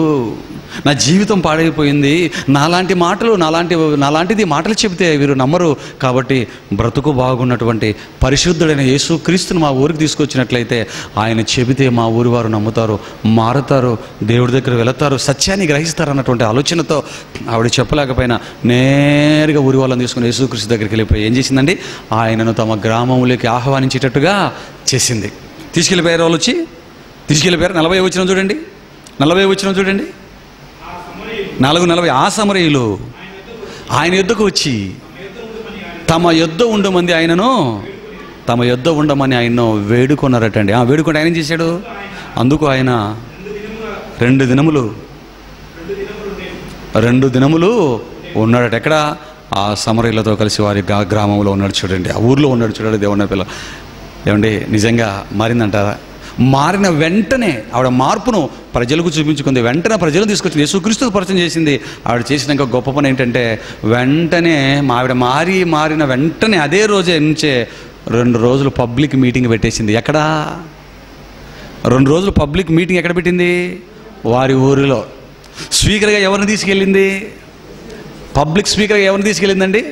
Speaker 1: నా జీవితం పాడైపోయింది, నాలాంటిది మాటలు చెబితే వీరు నమ్మరు, కాబట్టి బ్రతుకు బాగున్నటువంటి పరిశుద్ధుడైన యేసుక్రీస్తుని మా ఊరికి తీసుకొచ్చినట్లయితే ఆయన చెబితే మా ఊరి వారు నమ్ముతారు, మారుతారు, దేవుడి దగ్గర వెళతారు, సత్యాన్ని గ్రహిస్తారు అన్నటువంటి ఆలోచనతో ఆవిడ చెప్పలేకపోయినా నేరుగా ఊరి వాళ్ళని తీసుకుని యేసుక్రీస్తు దగ్గరికి వెళ్ళిపోయి ఏం చేసిందండి, ఆయనను తమ గ్రామంలోకి ఆహ్వానించేటట్టుగా చేసింది. తీసుకెళ్ళిపోయారు వాళ్ళు, తీసుకెళ్ళిపోయారు. 40 వచనం చూడండి, 4:40. ఆ సమరయులు ఆయన యొద్దకు వచ్చి తమ యొద్ద ఉండమంది ఆయనను తమ యొద్ద ఉండమని ఆయన్ను వేడుకొన్నారటండి. వేడుకొని ఆయన ఏం చేశాడు? అందుకు ఆయన 2 దినములు ఉన్నాడట. ఎక్కడ? ఆ సమరయులతో కలిసి వారి గ్రామంలో ఉన్నాడు చూడండి, ఆ ఊర్లో ఉన్నాడు చూడండి దేవుని పిల్ల. ఏమండి నిజంగా మారిందంటారా? మారిన వెంటనే ఆవిడ మార్పును ప్రజలకు చూపించుకుంది. వెంటనే ప్రజలు తీసుకొచ్చింది, యేసుక్రీస్తుకు పరిచయం చేసింది. ఆవిడ చేసిన ఇంకా గొప్ప పని ఏంటంటే వెంటనే ఆవిడ మారిన వెంటనే అదే రోజే నుంచే 2 రోజులు పబ్లిక్ మీటింగ్ పెట్టేసింది. ఎక్కడ? 2 రోజులు పబ్లిక్ మీటింగ్ ఎక్కడ పెట్టింది? వారి ఊరిలో. స్పీకర్గా ఎవరిని తీసుకెళ్ళింది? పబ్లిక్ స్పీకర్గా ఎవరిని తీసుకెళ్ళిందండి?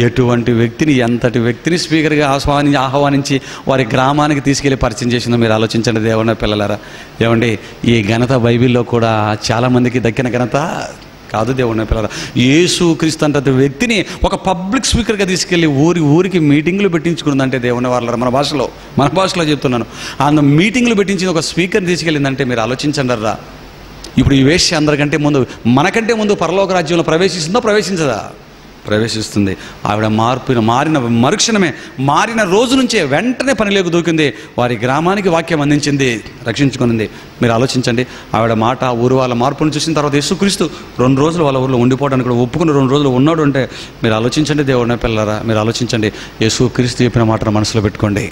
Speaker 1: ఎటువంటి వ్యక్తిని, ఎంతటి వ్యక్తిని స్పీకర్గా ఆహ్వానించి వారి గ్రామానికి తీసుకెళ్ళి పరిచయం చేసిందో మీరు ఆలోచించండి దేవుని పిల్లలారా. ఏమండి ఈ ఘనత బైబిల్లో కూడా చాలామందికి దక్కిన ఘనత కాదు దేవుని పిల్లలారా. యేసుక్రీస్తు అంటే వ్యక్తిని ఒక పబ్లిక్ స్పీకర్గా తీసుకెళ్ళి ఊరికి మీటింగులు పెట్టించుకుందంటే దేవుని వాళ్ళరా, మన భాషలో చెప్తున్నాను. ఆ మీటింగులు పెట్టించింది ఒక స్పీకర్ని తీసుకెళ్ళిందంటే మీరు ఆలోచించండి రా. ఇప్పుడు ఈ వేశ్య అందరికంటే ముందు, మనకంటే ముందు పరలోక రాజ్యంలో ప్రవేశిస్తుందో ప్రవేశించదా? ప్రవేశిస్తుంది. ఆవిడ మారిన మరుక్షణమే, మారిన రోజు నుంచే వెంటనే పనిలోకి దూకింది. వారి గ్రామానికి వాక్యం అందించింది, రక్షించుకునింది. మీరు ఆలోచించండి. ఆవిడ మాట, ఊరు వాళ్ళ మార్పును చూసిన తర్వాత యేసుక్రీస్తు 2 రోజులు వాళ్ళ ఊరిలో ఉండిపోవడానికి కూడా ఒప్పుకుని 2 రోజులు ఉన్నాడు అంటే మీరు ఆలోచించండి దేవుని పిల్లరా, మీరు ఆలోచించండి. యేసుక్రీస్తు చెప్పిన మాటను మనసులో పెట్టుకోండి.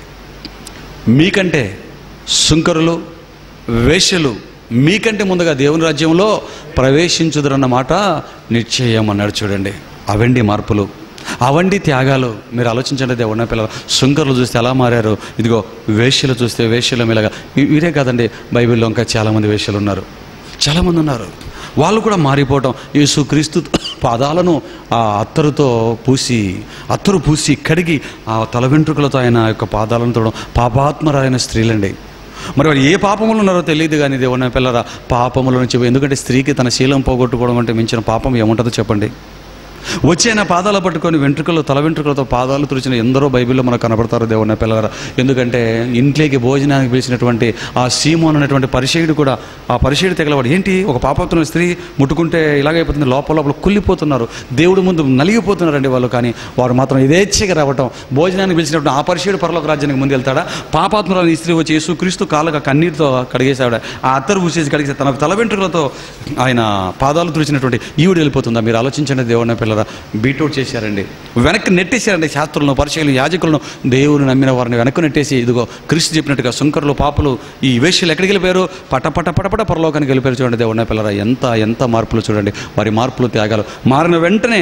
Speaker 1: మీకంటే సుంకరులు, వేశ్యలు మీకంటే ముందుగా దేవుని రాజ్యంలో ప్రవేశించుదురన్న మాట నిశ్చయం అన్నాడు చూడండి. అవండి మార్పులు, అవండి త్యాగాలు. మీరు ఆలోచించండి దేవుని పిల్లలు. సుంకరులు చూస్తే ఎలా మారారు, ఇదిగో వేశ్యలు చూస్తే వేశ్యలు మీలాగా. వీరే కాదండి, బైబిల్లో ఇంకా చాలామంది వేశ్యలు ఉన్నారు, చాలామంది ఉన్నారు. వాళ్ళు కూడా మారిపోవటం. యేసుక్రీస్తు పాదాలను ఆ అత్తరు పూసి కడిగి ఆ తల వెంట్రుకలతో ఆయన యొక్క పాదాలను తోడడం పాపాత్మరాయన స్త్రీలండి. మరి వారు ఏ పాపములు ఉన్నారో తెలియదు కానీ దేవుని పిల్లరా, పాపముల నుంచి, ఎందుకంటే స్త్రీకి తన శీలం పోగొట్టుకోవడం అంటే మించిన పాపం ఏముంటుందో చెప్పండి. వచ్చి ఆయన పాదాలు పట్టుకొని తల వెంట్రుకలతో పాదాలు తుడిచిన ఎందరో బైబిల్లో మనకు కనబడతారు దేవుని పిల్లరా. ఎందుకంటే ఇంట్లోకి భోజనానికి పిలిచినటువంటి ఆ సీమోన్ అనేటువంటి పరిచయుడు కూడా, ఆ పరిచయుడు తెగలవాడు. ఏంటి, ఒక పాపత్తున్న స్త్రీ ముట్టుకుంటే ఇలాగైపోతుంది, లోపల కుళ్ళిపోతున్నారు, దేవుడి ముందు నలిగిపోతున్నారండి వాళ్ళు. కానీ వారు మాత్రం యథేచ్ఛగా రావటం. భోజనానికి పిలిచినప్పుడు ఆ పరిచయుడు పరలోక రాజ్యానికి ముందు వెళ్తాడా? పాపాత్మురాలు ఈ స్త్రీ వచ్చి యేసుక్రీస్తు కాళ్ళగా కన్నీటితో కడిగేసావిడ. ఆ అత్తరు పూసేసి కడిగేసి తన తల వెంట్రుకలతో ఆయన పాదాలు తుడిచినటువంటి ఈవిడ వెళ్ళిపోతుందా? మీరు ఆలోచించండి దేవుని పిల్లరా. బీట్అవుట్ చేశారండి, వెనక్కి నెట్టేశారండి. శాస్త్రులను, పరిచయులను, యాజకులను, దేవుని నమ్మిన వారిని వెనక్కి నెట్టేసి ఇదిగో క్రీస్తు చెప్పినట్టుగా సుంకరులు, పాపులు, ఈ వేశ్యలు ఎక్కడికి వెళ్ళిపోయారు? పటపట పరలోకానికి వెళ్ళిపోయారు చూడండి దేవుని పిల్లరా. ఎంత మార్పులు చూడండి, వారి మార్పులు, త్యాగాలు. మారిన వెంటనే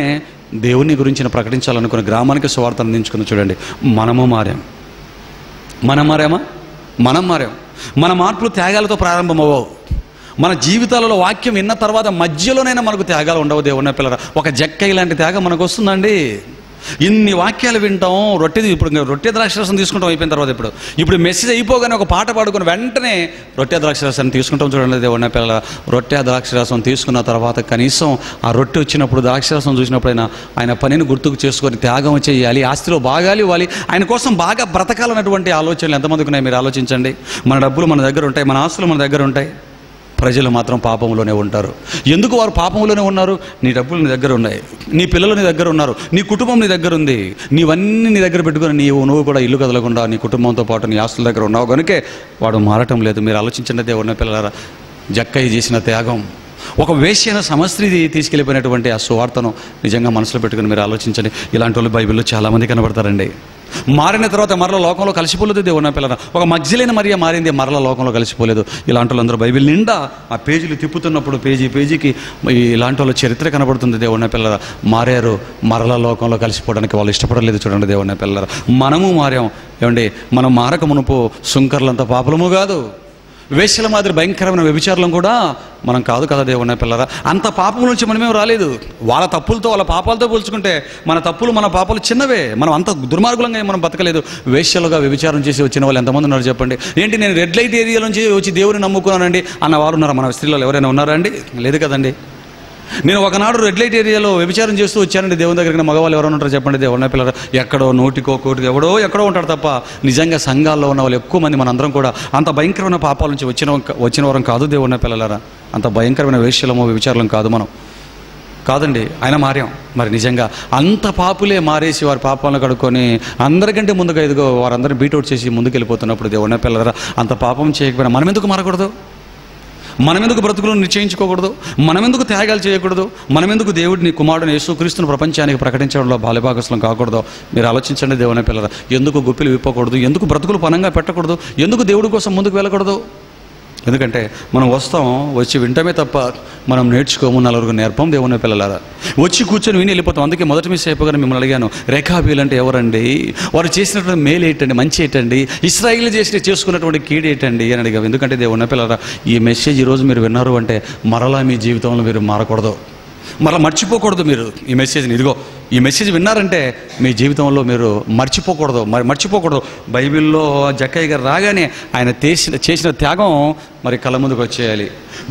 Speaker 1: దేవుని గురించి ప్రకటించాలనుకున్న గ్రామానికి సువార్త అందించుకుని చూడండి. మనం మారామా? మన మార్పులు త్యాగాలతో ప్రారంభమవ్వవు. మన జీవితాలలో వాక్యం విన్న తర్వాత మధ్యలోనైనా మనకు త్యాగాలు ఉండవు దేవుని పిల్లరా. ఒక జక్క ఇలాంటి త్యాగం మనకు వస్తుందండి. ఇన్ని వాక్యాలు వింటాం, రొట్టె ద్రాక్షరసం తీసుకుంటాం. అయిపోయిన తర్వాత ఇప్పుడు మెసేజ్ అయిపోగానే ఒక పాట పాడుకుని వెంటనే రొట్టె ద్రాక్షరసాన్ని తీసుకుంటాం చూడండి దేవుని పిల్లల. రొట్టె ద్రాక్షరసం తీసుకున్న తర్వాత కనీసం ఆ రొట్టె వచ్చినప్పుడు, ద్రాక్షరసం చూసినప్పుడు ఆయన పనిని గుర్తుకు చేసుకొని త్యాగం చేయాలి, ఆస్తిలో భాగాలు ఇవ్వాలి, ఆయన కోసం బాగా బ్రతకాలన్నటువంటి ఆలోచనలు ఎంతమందికి ఉన్నాయి మీరు ఆలోచించండి. మన డబ్బులు మన దగ్గర ఉంటాయి, మన ఆస్తులు మన దగ్గర ఉంటాయి, ప్రజలు మాత్రం పాపంలోనే ఉంటారు. ఎందుకు వారు పాపంలోనే ఉన్నారు? నీ డబ్బులు నీ దగ్గర ఉన్నాయి, నీ పిల్లలు నీ దగ్గర ఉన్నారు, నీ కుటుంబం నీ దగ్గర ఉంది, నీవన్నీ నీ దగ్గర పెట్టుకుని నువ్వు కూడా ఇల్లు కదలకుండా నీ కుటుంబంతో పాటు నీ ఆస్తుల దగ్గర ఉన్నావు కనుకే వాడు మారటం లేదు. మీరు ఆలోచించండి దేవుని పిల్లలారా. జక్కయ్య చేసిన త్యాగం, ఒక వేశ్యైన సమస్త్రీ తీసుకెళ్ళిపోయినటువంటి ఆ సువార్తను నిజంగా మనసులో పెట్టుకుని మీరు ఆలోచించండి. ఇలాంటి వాళ్ళు బైబిల్లో చాలామంది కనబడతారండి. మారిన తర్వాత మరల లోకంలో కలిసిపోలేదు దేవుని పిల్లరా. ఒక మగ్జిలైన మరియ మారింది, మరల లోకంలో కలిసిపోలేదు. ఇలాంటి వాళ్ళందరూ బైబిల్ నిండా ఆ పేజీలు తిప్పుతున్నప్పుడు పేజీకి ఇలాంటి వాళ్ళ చరిత్ర కనబడుతుంది దేవుని పిల్లరా. మారారు, మరల లోకంలో కలిసిపోవడానికి వాళ్ళు ఇష్టపడలేదు చూడండి దేవుని పిల్లరా. మనము మారాం. ఏమండి, మనం మారక మునుపు సుంకర్లంత పాపలము కాదు, వేశ్యల మాదిరి భయంకరమైన వ్యభిచారం కూడా మనం కాదు కదా దేవుని పిల్లరా. అంత పాపం నుంచి మనమేం రాలేదు. వాళ్ళ తప్పులతో, వాళ్ళ పాపాలతో పోల్చుకుంటే మన తప్పులు, మన పాపాలు చిన్నవే. మనం అంత దుర్మార్గులంగా మనం బతకలేదు. వేశ్యలుగా వ్యభిచారం చేసి వచ్చిన వాళ్ళు ఎంతమంది ఉన్నారు చెప్పండి. ఏంటి, నేను రెడ్ లైట్ ఏరియా నుంచి వచ్చి దేవుని నమ్ముకున్నానండి అన్న వారు ఉన్నారా? మన స్త్రీలలో ఎవరైనా ఉన్నారా అండి? లేదు కదండి. నేను ఒకనాడు రెడ్ లైట్ ఏరియాలో వ్యభిచారం చేస్తూ వచ్చానండి దేవుని దగ్గరికి. మగవాళ్ళు ఎవరైనా ఉంటారు చెప్పండి దేవుని పిల్లలు? ఎక్కడో నోటికో కోటికో ఎక్కడో ఉంటాడు తప్ప నిజంగా సంఘాల్లో ఉన్న వాళ్ళు ఎక్కువ మంది మనందరం కూడా అంత భయంకరమైన పాపాల నుంచి వచ్చిన వారం కాదు దేవుని పిల్లలారా. అంత భయంకరమైన వేశ్యలమో వ్యభిచారం కాదు మనం. కాదండి, ఆయన మారాం. మరి నిజంగా అంత పాపులే మారేసి వారి పాపాలను కడుక్కొని అందరికంటే ముందుగా ఎదుగో వారందరూ బీటౌట్ చేసి ముందుకు వెళ్ళిపోతున్నప్పుడు దేవుని పిల్లరా, అంత పాపం చేయకపోయినా మనం ఎందుకు మారకూడదు? మనం ఎందుకు బ్రతుకులను నిశ్చయించుకోకూడదు? మనం ఎందుకు త్యాగాలు చేయకూడదు? మనం ఎందుకు దేవుడిని కుమారుడిని యేసుక్రీస్తును ప్రపంచానికి ప్రకటించడంలో బాల్యభాగస్వం కాకూడదు? మీరు ఆలోచించండి దేవుని పిల్లరా. ఎందుకు గుప్పిలు విప్పకూడదు? ఎందుకు బ్రతుకులు పనంగా పెట్టకూడదు? ఎందుకు దేవుడి కోసం ముందుకు వెళ్ళకూడదు? ఎందుకంటే మనం వచ్చి వింటమే తప్ప మనం నేర్చుకోము, నలుగురు నేర్పం దేవుని పిల్లలారా. వచ్చి కూర్చొని విని వెళ్ళిపోతాం. అందుకే మొదటి మిస్ అయిపోగానే మిమ్మల్ని అడిగాను, రేఖాబీలు అంటే ఎవరండి? వారు చేసినటువంటి మేలు ఏంటండి, మంచి ఏంటండి, ఇశ్రాయేలు చేసుకున్నటువంటి కీడు ఏంటండి అని అడిగాము. ఎందుకంటే దేవుని పిల్లలారా, ఈ మెసేజ్ ఈరోజు మీరు విన్నారు అంటే మరలా మీ జీవితంలో మీరు మారకూడదు, మరలా మర్చిపోకూడదు. మీరు ఈ మెసేజ్ని, ఇదిగో ఈ మెసేజ్ విన్నారంటే మీ జీవితంలో మీరు మర్చిపోకూడదు. బైబిల్లో జక్కయ్య గారు రాగానే ఆయన చేసిన త్యాగం మరి కళ్ళ ముందుకు వచ్చేయాలి.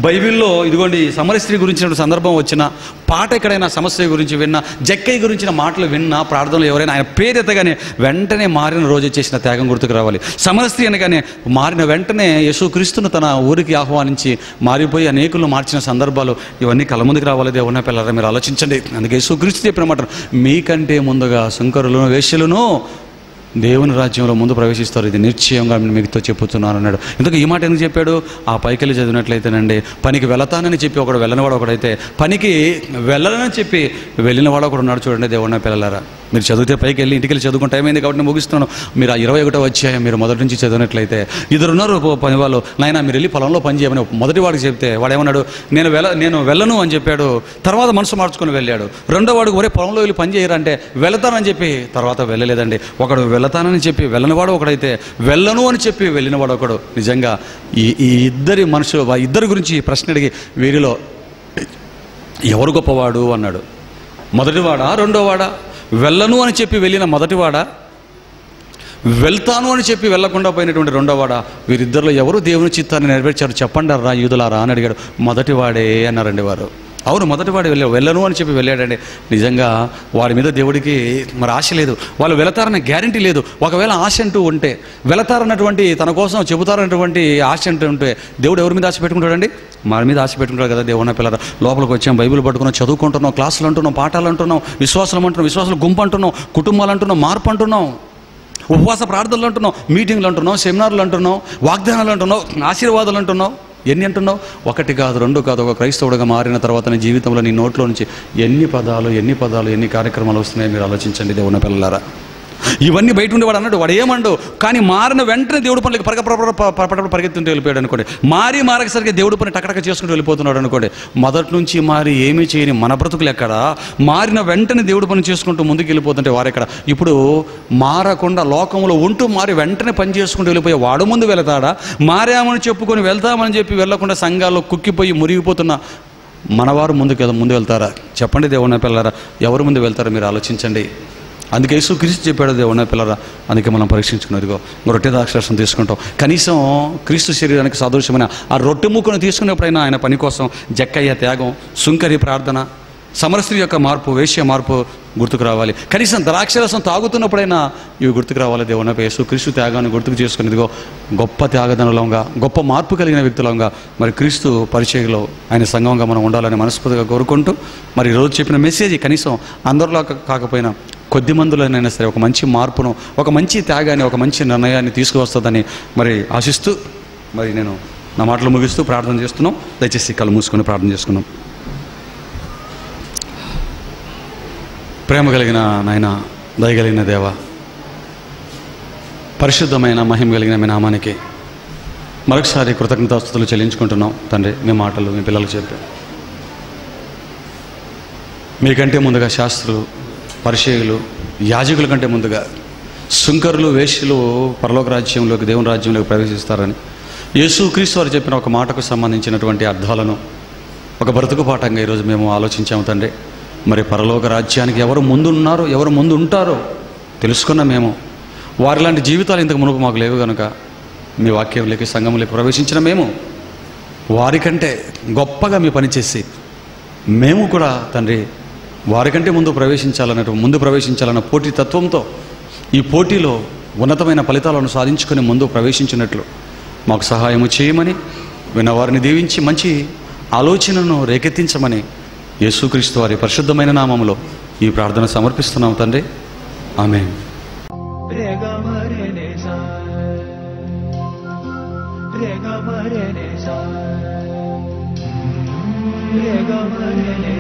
Speaker 1: బైబిల్లో ఇదిగోండి సమర స్త్రీ గురించిన సందర్భం వచ్చిన పాట, ఎక్కడైనా సమస్య గురించి విన్నా, జక్కయ్య గురించిన మాటలు విన్నా, ప్రార్థనలు ఎవరైనా ఆయన పేరు ఎత్తగానే వెంటనే మారిన రోజు చేసిన త్యాగం గుర్తుకు రావాలి. సమర స్త్రీ అనగానే మారిన వెంటనే యేసుక్రీస్తును తన ఊరికి ఆహ్వానించి మారిపోయి అనేకులను మార్చిన సందర్భాలు ఇవన్నీ కళ్ళ ముందుకు రావాలి. దేవుని పిల్లరా, మీరు ఆలోచించండి. అందుకే యేసుక్రీస్తు చెప్పిన మాట, మీకంటే ముందుగా సుంకరులను వేశ్యలను దేవుని రాజ్యంలో ముందు ప్రవేశిస్తారు, ఇది నిశ్చయంగా మీతో చెప్పుతున్నాను అన్నాడు. ఇందుకు ఈ మాట ఎందుకు చెప్పాడు? ఆ పైకెళ్ళి చదివినట్లయితేనండి, పనికి వెళతానని చెప్పి ఒకడు వెళ్ళనివాడు ఒకడైతే, పనికి వెళ్ళనని చెప్పి వెళ్ళినవాడు ఒకడు ఉన్నాడు. చూడండి దేవుని పిల్లలారా, మీరు చదివితే పైకి వెళ్ళి ఇంటికి వెళ్ళి చదువుకుంటే టైం అయింది కాబట్టి నేను ముగిస్తున్నాను. మీరు ఆ 21వ అధ్యాయం మీరు మొదటి నుంచి చదివినట్లయితే, ఇద్దరున్నారు పని వాళ్ళు, నాయన మీరు వెళ్ళి పొలంలో పని చేయమని మొదటి వాడికి చెప్తే వాడేమన్నాడు, నేను వెళ్ళను అని చెప్పాడు. తర్వాత మనసు మార్చుకొని వెళ్ళాడు. రెండో వాడికి ఒరే పొలంలో వెళ్ళి పని చేయరంటే వెళతానని చెప్పి తర్వాత వెళ్ళలేదండి. ఒకడు వెళతానని చెప్పి వెళ్ళనివాడు ఒకడైతే, వెళ్ళను అని చెప్పి వెళ్ళినవాడు ఒకడు. నిజంగా ఈ ఇద్దరి గురించి ప్రశ్న అడిగి వీరిలో ఎవరు గొప్పవాడు అన్నాడు. మొదటివాడా రెండోవాడా? వెళ్ళను అని చెప్పి వెళ్ళిన మొదటివాడా, వెళ్తాను అని చెప్పి వెళ్లకుండా పోయినటువంటి రెండోవాడా? వీరిద్దరిలో ఎవరు దేవుని చిత్తాన్ని నెరవేర్చారు చెప్పండి రా యూదులారా అని అడిగాడు. మొదటివాడే అన్నారండి వారు. అవును, మొదటివాడు వెళ్ళను అని చెప్పి వెళ్ళాడండి. నిజంగా వాడి మీద దేవుడికి మరి ఆశ లేదు. వాళ్ళు వెళతారనే గ్యారంటీ లేదు. ఒకవేళ ఆశ అంటూ ఉంటే, వెళతారన్నటువంటి తన కోసం చెబుతారన్నటువంటి ఆశ అంటూ ఉంటే దేవుడు ఎవరి మీద ఆశ పెట్టుకుంటాడండి? మన మీద ఆశ పెట్టుకుంటాడు కదా. దేవుని పిల్లల లోపలికి వచ్చాం, బైబిల్ పట్టుకున్నాం, చదువుకుంటున్నాం, క్లాసులు అంటున్నాం, పాఠాలు అంటున్నాం, విశ్వాసాలు అంటున్నాం, విశ్వాసాలు గుంపు అంటున్నాం, కుటుంబాలు అంటున్నాం, మార్పు అంటున్నాం, ఉపవాస ప్రార్థనలు అంటున్నాం, మీటింగ్లు అంటున్నాం, సెమినార్లు అంటున్నాం, వాగ్దానాలు అంటున్నాం, ఆశీర్వాదాలు అంటున్నాం. ఎన్ని అంటున్నావు? ఒకటి కాదు, రెండు కాదు. ఒక క్రైస్తవుడిగా మారిన తర్వాత నీ జీవితంలో నీ నోట్లో నుంచి ఎన్ని పదాలు ఎన్ని కార్యక్రమాలు వస్తున్నాయో మీరు ఆలోచించండి దేవుని పిల్లలారా. ఇవన్నీ బయట ఉండేవాడు అన్నాడు, వాడు ఏమండు, కానీ మారిన వెంటనే దేవుడి పనులకి పరిగెత్తుంటూ వెళ్ళిపోయాడు అనుకోండి. మారకసరికి దేవుడి పని టకటక చేసుకుంటూ వెళ్ళిపోతున్నాడు అనుకోండి. మొదటి నుంచి మారి ఏమీ చేయని మన బ్రతుకులు ఎక్కడ? మారిన వెంటనే దేవుడి పని చేసుకుంటూ ముందుకు వెళ్ళిపోతుంటే వారెక్కడ? ఇప్పుడు మారకుండా లోకంలో ఉంటూ మారి వెంటనే పని చేసుకుంటూ వెళ్ళిపోయే వాడు ముందు వెళతాడా? మారామని చెప్పుకొని వెళ్తామని చెప్పి వెళ్ళకుండా సంఘాల్లో కుక్కిపోయి మురిగిపోతున్న మనవారు ముందు వెళ్తారా? చెప్పండి దేవుని పిల్లరా, ఎవరు ముందు వెళ్తారో మీరు ఆలోచించండి. అందుకే యేసుక్రీస్తు చెప్పాడు దేవుని పిల్లరా. అందుకే మనం పరీక్షించుకున్నదిగో రొట్టె ద్రాక్షరసం తీసుకుంటాం. కనీసం క్రీస్తు శరీరానికి సాదృశ్యమైన ఆ రొట్టె ముక్కను తీసుకునేప్పుడైనా ఆయన పని కోసం జక్కయ్య త్యాగం, సుంకరి ప్రార్థన, సమరస్త్రీ యొక్క మార్పు, వేశ్య మార్పు గుర్తుకు రావాలి. కనీసం ద్రాక్షరసం తాగుతున్నప్పుడైనా ఇవి గుర్తుకు రావాలి. దేవుని యేసుక్రీస్తు త్యాగాన్ని గుర్తుకు చేసుకునేదిగో గొప్ప త్యాగదనులంగా, గొప్ప మార్పు కలిగిన వ్యక్తులంగా మరి క్రీస్తు పరిచయంలో ఆయన సంఘంగా మనం ఉండాలని మనస్ఫూర్తిగా కోరుకుంటూ, మరి ఈరోజు చెప్పిన మెసేజ్ కనీసం అందరిలో కాకపోయినా కొద్ది మందిలోనైనా సరే ఒక మంచి మార్పును, ఒక మంచి త్యాగాన్ని, ఒక మంచి నిర్ణయాన్ని తీసుకువస్తుందని మరి ఆశిస్తూ మరి నేను నా మాటలు ముగిస్తూ ప్రార్థన చేస్తున్నాం. దయచేసి కళ్ళు మూసుకొని ప్రార్థన చేసుకున్నాం. ప్రేమ కలిగిన నాయన, దయగలిగిన దేవ, పరిశుద్ధమైన మహిమ కలిగిన మీ నామానికి మరొకసారి కృతజ్ఞతాస్తుతులు చెల్లించుకుంటున్నాం తండ్రి. మీ మాటలు మీ పిల్లలకు చెప్పారు. మీకంటే ముందుగా శాస్త్రులు, పరిచయులు, యాజకుల కంటే ముందుగా సుంకరులు, వేశ్యలు పరలోక రాజ్యంలోకి, దేవుని రాజ్యంలోకి ప్రవేశిస్తారని యేసుక్రీస్తు వారు చెప్పిన ఒక మాటకు సంబంధించినటువంటి అర్థాలను ఒక బ్రతుకు పాఠంగా ఈరోజు మేము ఆలోచించాము తండ్రి. మరి పరలోక రాజ్యానికి ఎవరు ముందున్నారో, ఎవరు ముందు ఉంటారో తెలుసుకున్న మేము, వారిలాంటి జీవితాలు ఇంతకు మునుపు మాకు లేవు కనుక మీ వాక్యంలోకి, సంఘంలోకి ప్రవేశించిన మేము వారికంటే గొప్పగా మీ పనిచేసి మేము కూడా తండ్రి వారికంటే ముందు ప్రవేశించాలన్న పోటీ తత్వంతో ఈ పోటీలో ఉన్నతమైన ఫలితాలను సాధించుకొని ముందు ప్రవేశించినట్లు మాకు సహాయము చేయమని, విన్నవారిని దీవించి మంచి ఆలోచనను రేకెత్తించమని యేసుక్రీస్తు వారి పరిశుద్ధమైన నామములో ఈ ప్రార్థన సమర్పిస్తున్నాం తండ్రి. ఆమేన్.
Speaker 2: Rega